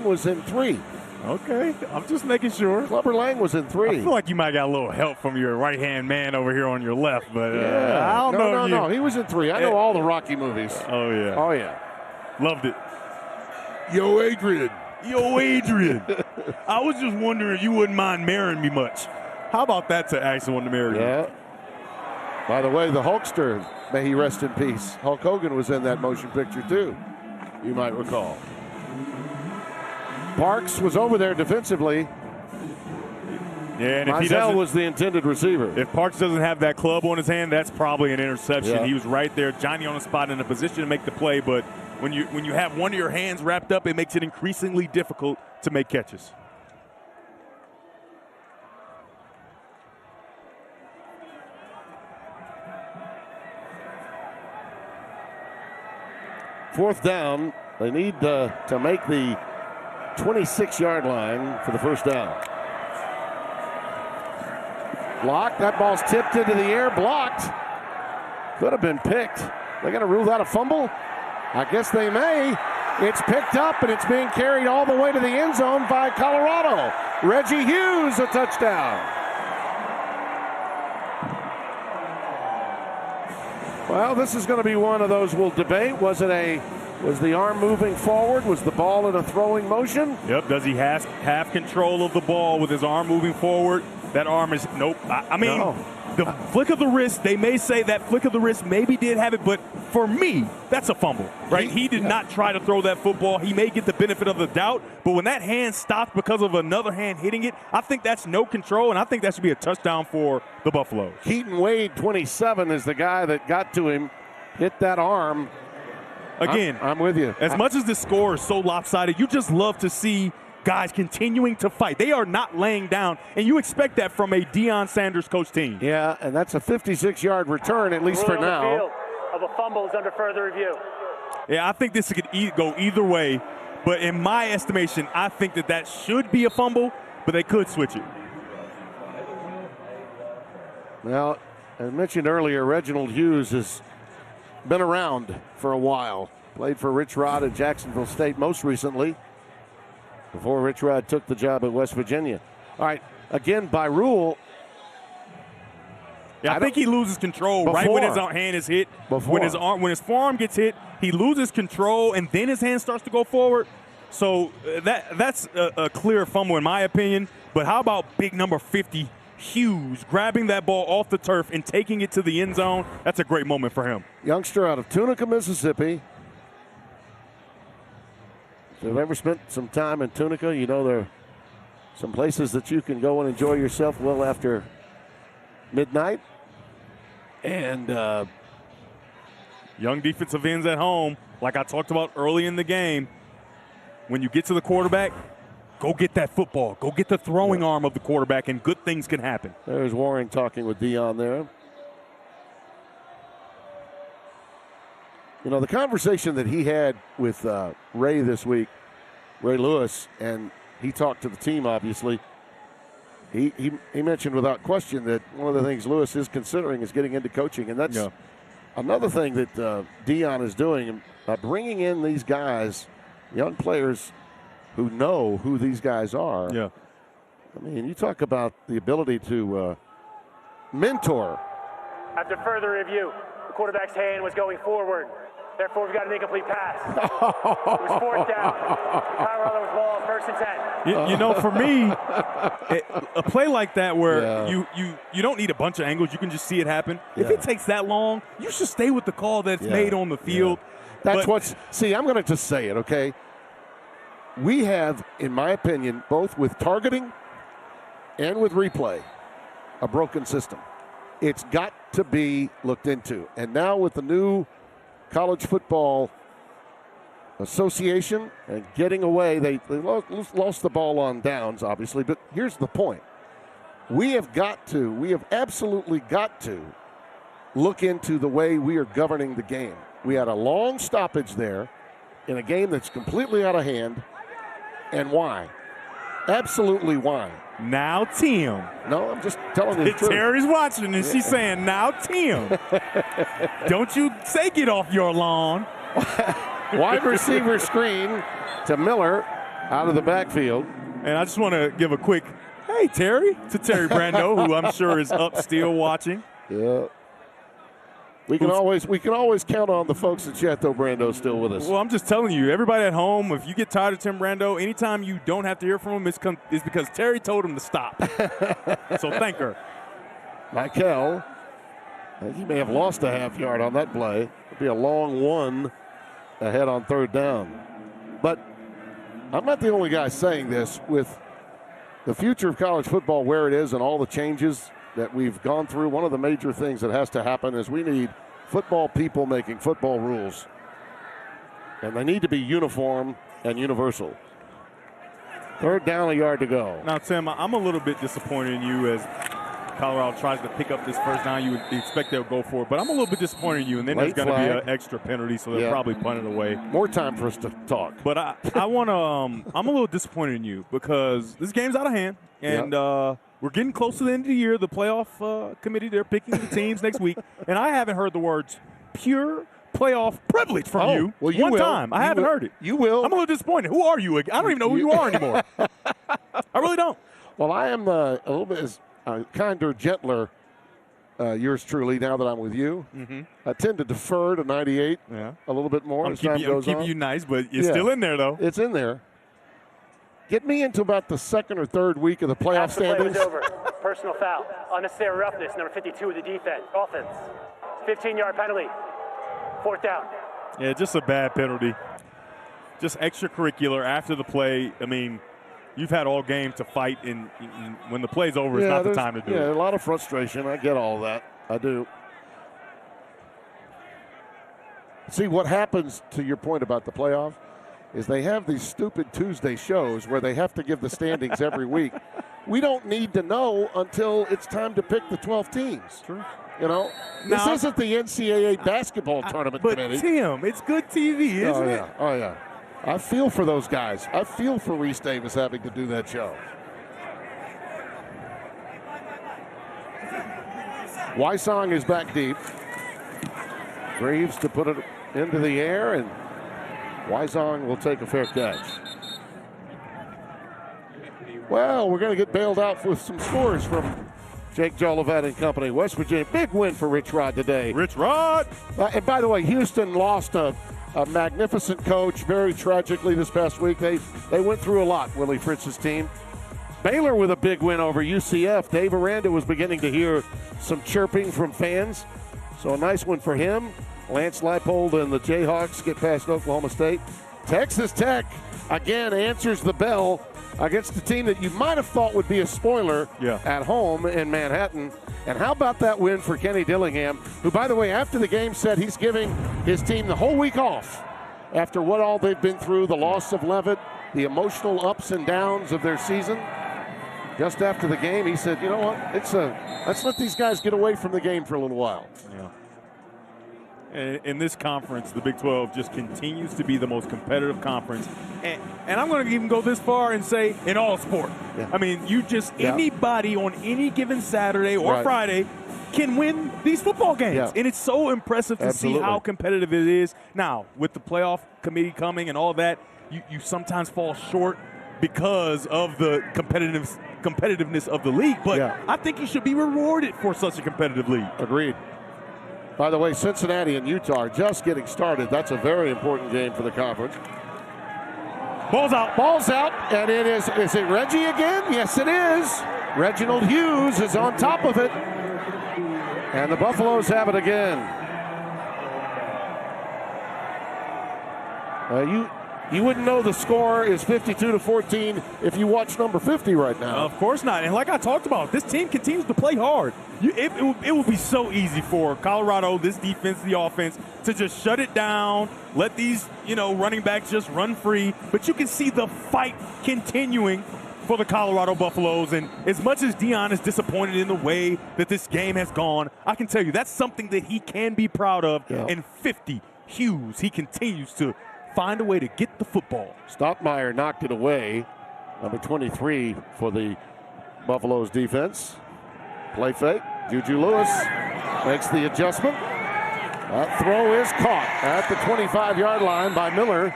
was in 3. Okay, I'm just making sure. Clubber Lang was in 3. I feel like you might got a little help from your right-hand man over here on your left, but I don't know. No, he was in 3. I know all the Rocky movies. Oh, yeah. Oh, yeah. Loved it. Yo, Adrian. I was just wondering if you wouldn't mind marrying me much. How about that to ask someone to marry you? Yeah. By the way, the Hulkster, may he rest in peace. Hulk Hogan was in that motion picture, too, you might recall. Parks was over there defensively. Yeah, and if Mizell was the intended receiver. If Parks doesn't have that club on his hand, that's probably an interception. Yeah. He was right there, Johnny on the spot in a position to make the play, but when you have one of your hands wrapped up, it makes it increasingly difficult to make catches. Fourth down, they need to make the 26-yard line for the first down. Blocked. That ball's tipped into the air. Blocked. Could have been picked. They're going to rule that a fumble? I guess they may. It's picked up, and it's being carried all the way to the end zone by Colorado. Reggie Hughes, a touchdown. Well, this is going to be one of those we'll debate. Was the arm moving forward? Was the ball in a throwing motion? Yep. Does he have control of the ball with his arm moving forward? That arm is nope. The flick of the wrist, they may say that flick of the wrist maybe did have it, but for me, that's a fumble, right? He did not try to throw that football. He may get the benefit of the doubt, but when that hand stopped because of another hand hitting it, I think that's no control, and I think that should be a touchdown for the Buffaloes. Keaton Wade, 27, is the guy that got to him, hit that arm. Again, I'm with you. As much as the score is so lopsided, you just love to see guys continuing to fight. They are not laying down, and you expect that from a Deion Sanders coach team. Yeah, and that's a 56-yard return, at least for now. Of a fumble is under further review. Yeah, I think this could go either way, but in my estimation, I think that should be a fumble, but they could switch it. Well, as mentioned earlier, Reginald Hughes has been around for a while. Played for Rich Rod at Jacksonville State most recently, before Rich Rod took the job at West Virginia. All right, again, by rule. Yeah, I think he loses control right when his hand is hit. When his forearm gets hit, he loses control, and then his hand starts to go forward. So that's a clear fumble in my opinion. But how about big number 50, Hughes, grabbing that ball off the turf and taking it to the end zone? That's a great moment for him. Youngster out of Tunica, Mississippi. you've ever spent some time in Tunica, you know there are some places that you can go and enjoy yourself well after midnight. And young defensive ends at home, like I talked about early in the game, when you get to the quarterback, go get that football. Go get the throwing arm of the quarterback, and good things can happen. There's Waring talking with Dion there. You know, the conversation that he had with Ray this week, Ray Lewis, and he talked to the team, obviously. He mentioned without question that one of the things Lewis is considering is getting into coaching, and that's another thing that Dion is doing, bringing in these guys, young players who know who these guys are. Yeah. I mean, you talk about the ability to mentor. After further review, the quarterback's hand was going forward. Therefore, we've got an incomplete pass. It was fourth down. Colorado ball, 1st and 10. You know, for me, a play like that where you don't need a bunch of angles, you can just see it happen. If it takes that long, you should stay with the call that's made on the field. That's what's – see, I'm going to just say it, okay? We have, in my opinion, both with targeting and with replay, a broken system. It's got to be looked into. And now with the new – College Football Association and getting away. They lost the ball on downs, obviously, but here's the point. We have absolutely got to look into the way we are governing the game. We had a long stoppage there in a game that's completely out of hand. And why? Absolutely why? Now, Tim. No, I'm just telling you the truth. Terry's watching, and she's saying, now, Tim. Don't you take it off your lawn. Wide receiver screen to Miller out of the backfield. And I just want to give a quick, hey, Terry, to Terry Brando, who I'm sure is up still watching. Yeah. We can always count on the folks at Chateau Brando still with us. Well, I'm just telling you, everybody at home, if you get tired of Tim Brando, anytime you don't have to hear from him, it's because Terry told him to stop. So thank her. Michael, I think he may have lost a half yard on that play. It'll be a long one ahead on 3rd down. But I'm not the only guy saying this. With the future of college football where it is and all the changes that we've gone through, one of the major things that has to happen is we need football people making football rules. And they need to be uniform and universal. 3rd down, a yard to go. Now, Tim, I'm a little bit disappointed in you as Colorado tries to pick up this first down. You would expect they'll go for it, but I'm a little bit disappointed in you. And then there's going to be an extra penalty, so they'll probably punt it away. More time for us to talk. But I want to. I'm a little disappointed in you because this game's out of hand, and we're getting close to the end of the year. The playoff committee, they're picking the teams next week, and I haven't heard the words pure playoff privilege from you one time. I haven't heard it. You will. I'm a little disappointed. Who are you? I don't even know who you are anymore. I really don't. Well, I am a little bit kinder, gentler, yours truly, now that I'm with you. Mm-hmm. I tend to defer to 98 a little bit more as time goes on. I'm keeping you nice, but it's still in there, though. It's in there. Get me into about the 2nd or 3rd week of the playoff standings. Over. Personal foul. Unnecessary roughness, number 52 of the defense. Offense. 15-yard penalty. 4th down. Yeah, just a bad penalty. Just extracurricular after the play. I mean, you've had all game to fight, and when the play's over, it's not the time to do it. Yeah, a lot of frustration. I get all that. I do. See, what happens, to your point about the playoff, is they have these stupid Tuesday shows where they have to give the standings every week. We don't need to know until it's time to pick the 12 teams. True. You know, this isn't the NCAA basketball tournament committee. But, Tim, it's good TV, isn't it? Oh, yeah. I feel for those guys. I feel for Reese Davis having to do that show. Wysong is back deep. Graves to put it into the air, and Wysong will take a fair catch. Well, we're going to get bailed out with some scores from Jake Jolivet and company. West Virginia, big win for Rich Rod today. Rich Rod! And by the way, Houston lost a magnificent coach very tragically this past week. They went through a lot, Willie Fritz's team. Baylor with a big win over UCF. Dave Aranda was beginning to hear some chirping from fans. So a nice one for him. Lance Leipold and the Jayhawks get past Oklahoma State. Texas Tech again answers the bell against the team that you might have thought would be a spoiler at home in Manhattan. And how about that win for Kenny Dillingham, who, by the way, after the game said he's giving his team the whole week off after what all they've been through, the loss of Levitt, the emotional ups and downs of their season. Just after the game, he said, you know what, let's let these guys get away from the game for a little while. Yeah. In this conference, the Big 12 just continues to be the most competitive conference. And I'm going to even go this far and say in all sport. Yeah. I mean, anybody on any given Saturday or Friday can win these football games. Yeah. And it's so impressive to see how competitive it is. Now, with the playoff committee coming and all that, you sometimes fall short because of the competitiveness of the league. But I think you should be rewarded for such a competitive league. Agreed. By the way, Cincinnati and Utah are just getting started. That's a very important game for the conference. Ball's out. Ball's out, and it is it Reggie again? Yes, it is. Reginald Hughes is on top of it. And the Buffaloes have it again. You wouldn't know the score is 52-14 if you watch number 50 right now. Of course not. And like I talked about, this team continues to play hard. It will be so easy for Colorado, this defense, the offense, to just shut it down, let these running backs just run free. But you can see the fight continuing for the Colorado Buffaloes. And as much as Deion is disappointed in the way that this game has gone, I can tell you that's something that he can be proud of. Yeah. And 50, Hughes, he continues to find a way to get the football. Stottmeyer knocked it away. Number 23 for the Buffaloes defense. Play fake. Juju Lewis makes the adjustment. That throw is caught at the 25-yard line by Miller.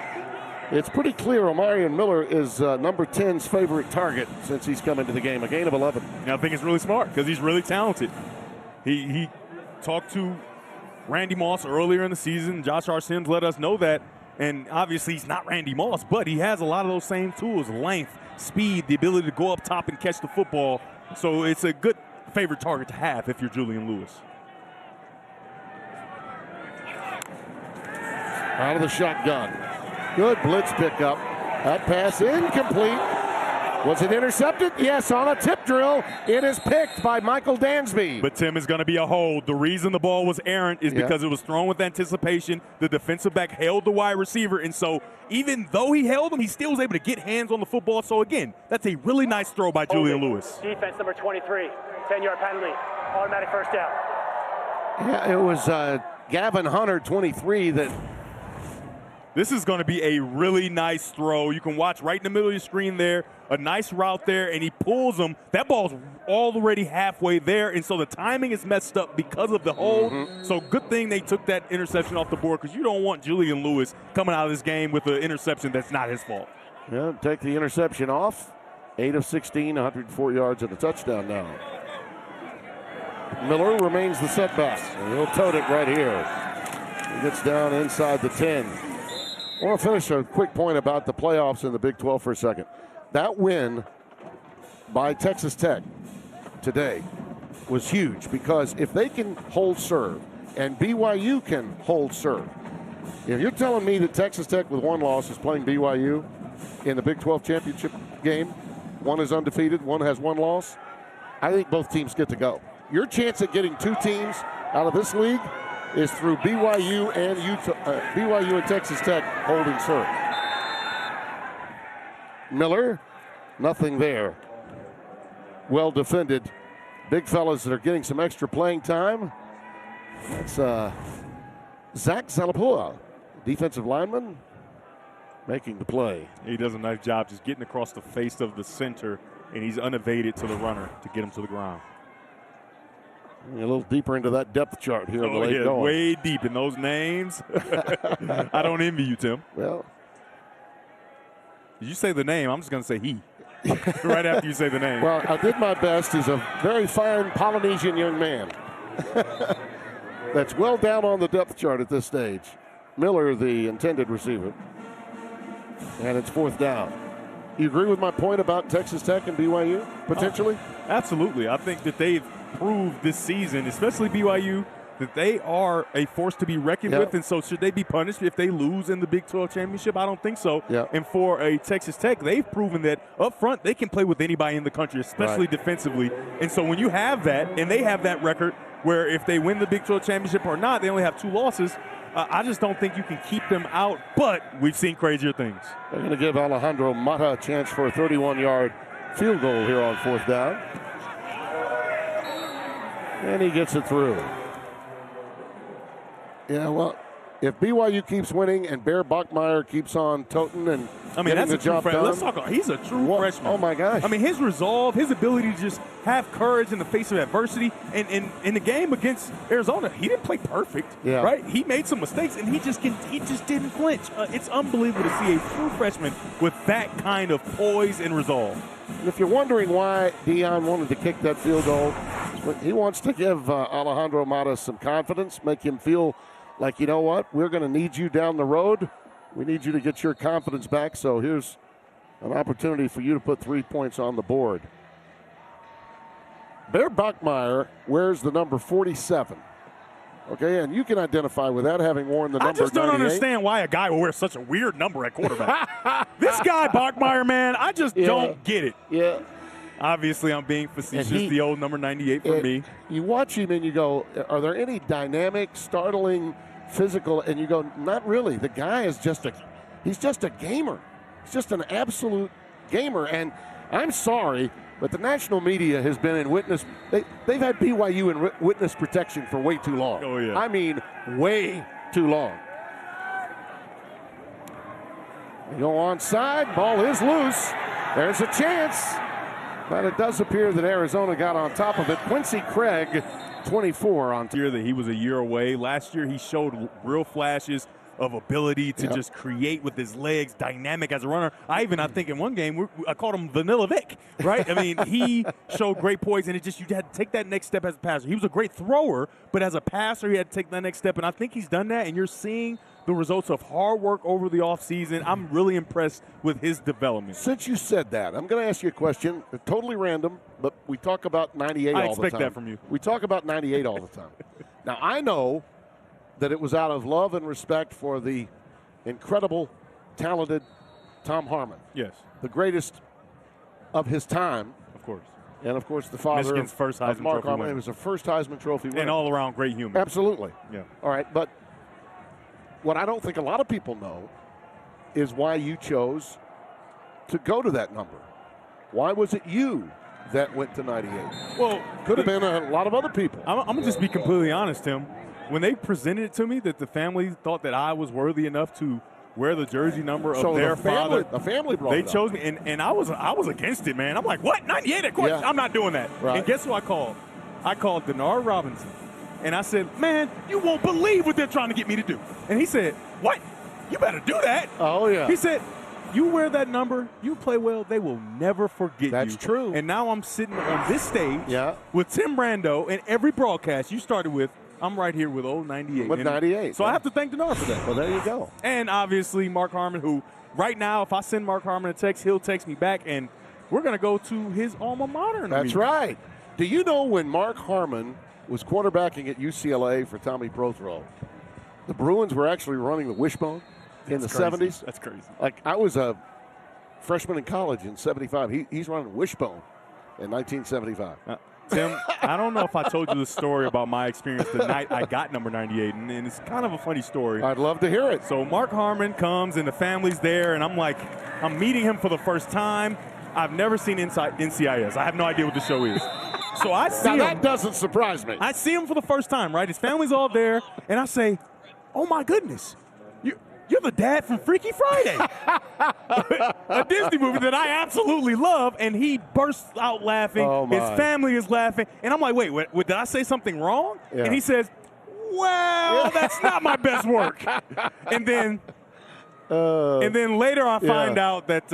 It's pretty clear Omarion Miller is number 10's favorite target since he's come into the game. A gain of 11. And I think it's really smart because he's really talented. He talked to Randy Moss earlier in the season. Josh R. Sims let us know that. And obviously he's not Randy Moss, but he has a lot of those same tools, length, speed, the ability to go up top and catch the football. So it's a good favorite target to have if you're Julian Lewis. Out of the shotgun. Good blitz pickup. That pass incomplete. Was it intercepted? Yes, on a tip drill. It is picked by Michael Dansby. But, Tim, is going to be a hold. The reason the ball was errant is because it was thrown with anticipation. The defensive back held the wide receiver, and so even though he held him, he still was able to get hands on the football. So, again, that's a really nice throw by Julian Lewis. Defense number 23, 10-yard penalty, automatic first down. Yeah, it was Gavin Hunter, 23, that... This is going to be a really nice throw. You can watch right in the middle of your screen there, a nice route there, and he pulls them. That ball's already halfway there, and so the timing is messed up because of the hold. So good thing they took that interception off the board because you don't want Julian Lewis coming out of this game with an interception that's not his fault. Yeah, take the interception off. 8 of 16, 104 yards and a touchdown now. Miller remains the setback. And he'll tote it right here. He gets down inside the 10. I want to finish a quick point about the playoffs in the Big 12 for a second. That win by Texas Tech today was huge because if they can hold serve and BYU can hold serve, if you're telling me that Texas Tech with one loss is playing BYU in the Big 12 championship game, one is undefeated, one has one loss, I think both teams get to go. Your chance at getting two teams out of this league is through BYU and BYU and Texas Tech holding serve. Miller, nothing there. Well defended. Big fellas that are getting some extra playing time. That's Zach Zalapua, defensive lineman, making the play. He does a nice job just getting across the face of the center, and he's unevaded to the runner to get him to the ground. A little deeper into that depth chart here. Going. Way deep in those names. I don't envy you, Tim. Well, did you say the name? I'm just going to say he. Right after you say the name. Well, I did my best. He's a very fine Polynesian young man. That's well down on the depth chart at this stage. Miller, the intended receiver. And it's fourth down. You agree with my point about Texas Tech and BYU, potentially? Absolutely. I think that they've proved this season, especially BYU, that they are a force to be reckoned with. And so should they be punished if they lose in the Big 12 championship? I don't think so. And for a Texas Tech, they've proven that up front they can play with anybody in the country, especially defensively. And so when you have that, and they have that record where if they win the Big 12 championship or not, they only have 2 losses. I just don't think you can keep them out, but we've seen crazier things. They're going to give Alejandro Mata a chance for a 31-yard field goal here on 4th down. And he gets it through. Yeah, well, if BYU keeps winning and Bear Bachmeier keeps on toting and getting the job done. Let's talk about, he's a true freshman. Oh, my gosh. I mean, his resolve, his ability to just have courage in the face of adversity. And in the game against Arizona, he didn't play perfect, right? He made some mistakes, and he just didn't flinch. It's unbelievable to see a true freshman with that kind of poise and resolve. And if you're wondering why Deion wanted to kick that field goal, he wants to give Alejandro Mata some confidence, make him feel like, you know what, we're going to need you down the road. We need you to get your confidence back. So here's an opportunity for you to put 3 points on the board. Bear Bachmeier wears the number 47. Okay, and you can identify with that, having worn the number 98. I just don't understand why a guy will wear such a weird number at quarterback. This guy, Bachmeier, man, I just don't get it. Yeah. Obviously, I'm being facetious. The old number 98 for me. You watch him and you go, are there any dynamic, startling, physical? And you go, not really. The guy is he's just a gamer. He's just an absolute gamer. And I'm sorry, but the national media has been in witness. They've had BYU in witness protection for way too long. Oh, yeah. I mean, way too long. They go onside. Ball is loose. There's a chance. But it does appear that Arizona got on top of it. Quincy Craig, 24 on top. Year that he was a year away. Last year he showed real flashes of ability to just create with his legs, dynamic as a runner. I think in one game I called him Vanilla Vic, right? I mean, he showed great poise, and you had to take that next step as a passer. He was a great thrower, but as a passer, he had to take that next step, and I think he's done that, and you're seeing the results of hard work over the offseason. I'm really impressed with his development. Since you said that, I'm going to ask you a question, totally random, but we talk about 98 all the time. I expect that from you. We talk about 98 all the time. Now, I know that it was out of love and respect for the incredible, talented Tom Harmon. Yes. The greatest of his time. Of course. And, of course, the father Michigan's first Heisman of Mark Trophy Harmon. winner. It was a first Heisman Trophy winner. And all-around great human. Absolutely. Yeah. All right, but what I don't think a lot of people know is why you chose to go to that number. Why was it you that went to 98? Well, could have been a lot of other people. I'm going to just be completely honest, Tim. When they presented it to me that the family thought that I was worthy enough to wear the jersey number of their father, the family brought they it chose up. me, and I was against it, man. I'm like, what? 98? Of course, I'm not doing that. Right. And guess who I called? I called Denard Robinson, and I said, man, you won't believe what they're trying to get me to do. And he said, what? You better do that. Oh, yeah. He said, you wear that number, you play well, they will never forget you. That's true. And now I'm sitting on this stage with Tim Brando, and every broadcast you started with, I'm right here with old 98. With 98. So I have to thank Denard for that. Well, there you go. And obviously Mark Harmon, who right now, if I send Mark Harmon a text, he'll text me back, and we're going to go to his alma mater in a That's week. right. Do you know when Mark Harmon was quarterbacking at UCLA for Tommy Prothro, the Bruins were actually running the wishbone in the 70s? That's crazy. Like, I was a freshman in college in 75. He's running wishbone in 1975. Tim, I don't know if I told you the story about my experience the night I got number 98, and it's kind of a funny story. I'd love to hear it. So Mark Harmon comes, and the family's there, and I'm meeting him for the first time. I've never seen NCIS. I have no idea what the show is. So I see him. Now, that doesn't surprise me. I see him for the first time, right? His family's all there, and I say, oh, my goodness. You're the dad from Freaky Friday, a Disney movie that I absolutely love, and he bursts out laughing. Oh, my. His family is laughing, and I'm like, wait, did I say something wrong? Yeah. And he says, well, that's not my best work. And then later I find out that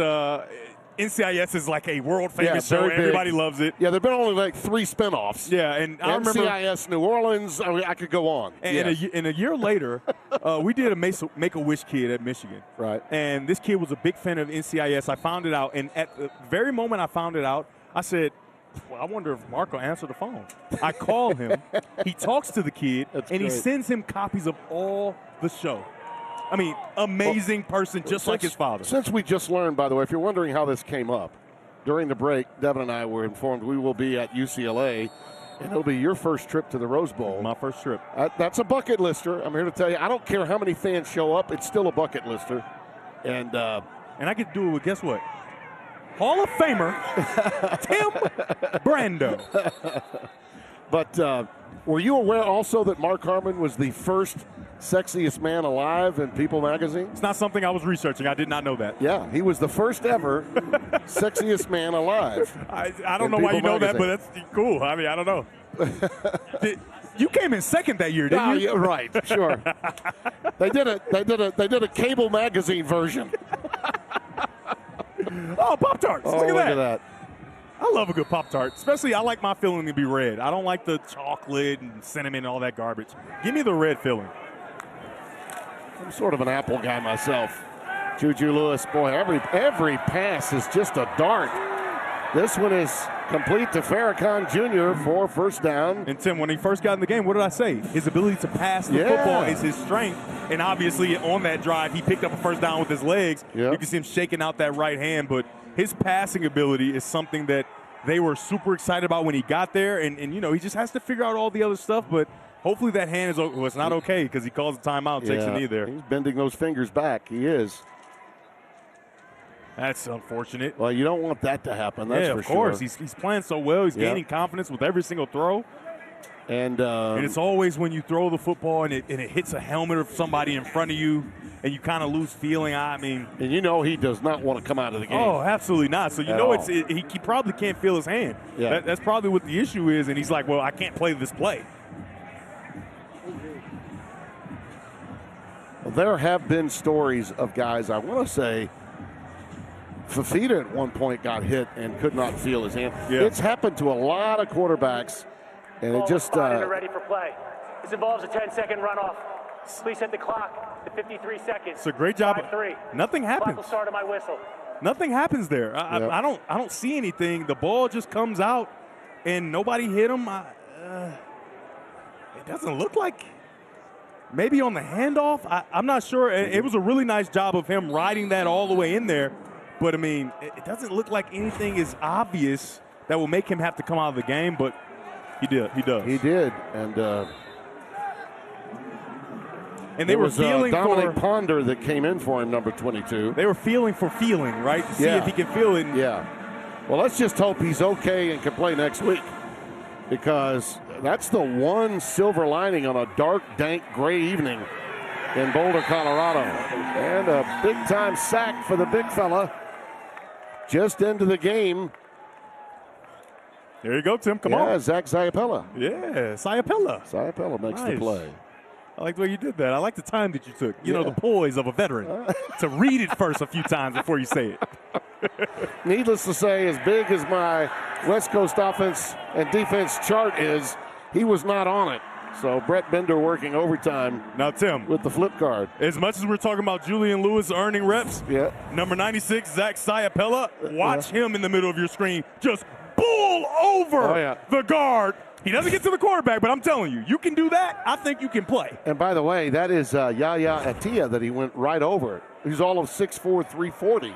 NCIS is like a world-famous show. Everybody loves it. Yeah, there have been only like 3 spinoffs. Yeah, and I remember NCIS New Orleans. I mean, I could go on. And a year later, we did a Make-A-Wish kid at Michigan. Right. And this kid was a big fan of NCIS. I found it out. And at the very moment I found it out, I said, Well, I wonder if Mark will answer the phone. I call him. He talks to the kid, and he great. sends him copies of all the show. I mean, amazing person, just like his father. Since we just learned, by the way, if you're wondering how this came up, during the break, Devin and I were informed we will be at UCLA, and it'll be your first trip to the Rose Bowl. My first trip. That's a bucket lister. I'm here to tell you, I don't care how many fans show up, it's still a bucket lister. And I get to do it with, guess what? Hall of Famer, Tim Brando. But were you aware also that Mark Harmon was the first sexiest man alive in People magazine? It's not something I was researching. I did not know that. Yeah, he was the first ever sexiest man alive. I don't know why you know that, but that's cool. I mean, I don't know. You came in second that year, didn't you? Yeah, right, sure. They did a Cable magazine version. Oh, Pop-Tarts. Oh, look at that. I love a good Pop-Tart. Especially, I like my filling to be red. I don't like the chocolate and cinnamon and all that garbage. Give me the red filling. I'm sort of an apple guy myself. Juju Lewis, boy, every pass is just a dart. This one is complete to Farrakhan Jr. for first down. And Tim, when he first got in the game, what did I say? His ability to pass the football is his strength. And obviously on that drive, he picked up a first down with his legs. Yep. You can see him shaking out that right hand. But his passing ability is something that they were super excited about when he got there. And you know, he just has to figure out all the other stuff. But hopefully that hand is well, it's not okay because he calls a timeout and takes a knee there. He's bending those fingers back. He is. That's unfortunate. Well, you don't want that to happen. That's for of course. Sure. He's playing so well. He's gaining confidence with every single throw. And it's always when you throw the football and it hits a helmet of somebody in front of you and you kind of lose feeling. I mean, and you know he does not want to come out of the game. Oh, absolutely not. So you know he probably can't feel his hand. Yeah. That's probably what the issue is. And he's like, well, I can't play this play. Well, there have been stories of guys, I want to say, Fafita at one point got hit and could not feel his hand. Yeah. It's happened to a lot of quarterbacks, and it just ready for play. This involves a 10-second runoff. Please set the clock to 53 seconds. It's a great job. 5-3. Nothing happens. Clock will start on my whistle. Nothing happens there. I don't see anything. The ball just comes out, and nobody hit him. It doesn't look like. Maybe on the handoff. I'm not sure. It was a really nice job of him riding that all the way in there. But, I mean, it doesn't look like anything is obvious that will make him have to come out of the game, but he did. He does. He did. And they were feeling Dominic Ponder that came in for him, number 22. They were feeling for feeling, right? To see if he can feel it. Yeah. Well, let's just hope he's okay and can play next week, because that's the one silver lining on a dark, dank, gray evening in Boulder, Colorado. And a big-time sack for the big fella just into the game. There you go, Tim. Come on. Yeah, Zach Ziapella. Yeah, Ziapella. Ziapella makes the play. I like the way you did that. I like the time that you took. You know, the poise of a veteran to read it first a few times before you say it. Needless to say, as big as my West Coast offense and defense chart is, he was not on it. So Brett Bender working overtime. Now, Tim, with the flip card. As much as we're talking about Julian Lewis earning reps, number 96, Zach Ziapella, watch him in the middle of your screen just bull over the guard. He doesn't get to the quarterback, but I'm telling you, you can do that. I think you can play. And by the way, that is Yaya Atia that he went right over. He's all of 6'4", 340.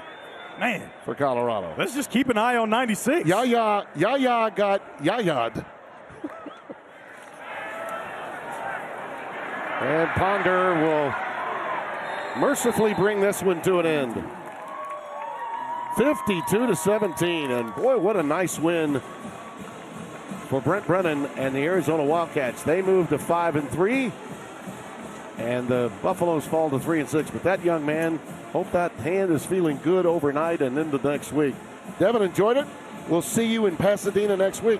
Man. For Colorado. Let's just keep an eye on 96. Yaya got Yaya'd. And Ponder will mercifully bring this one to an end. 52-17, and boy, what a nice win for Brent Brennan and the Arizona Wildcats. They move to 5-3, and the Buffaloes fall to 3-6. But that young man, hope that hand is feeling good overnight and into the next week. Devin, enjoyed it. We'll see you in Pasadena next week.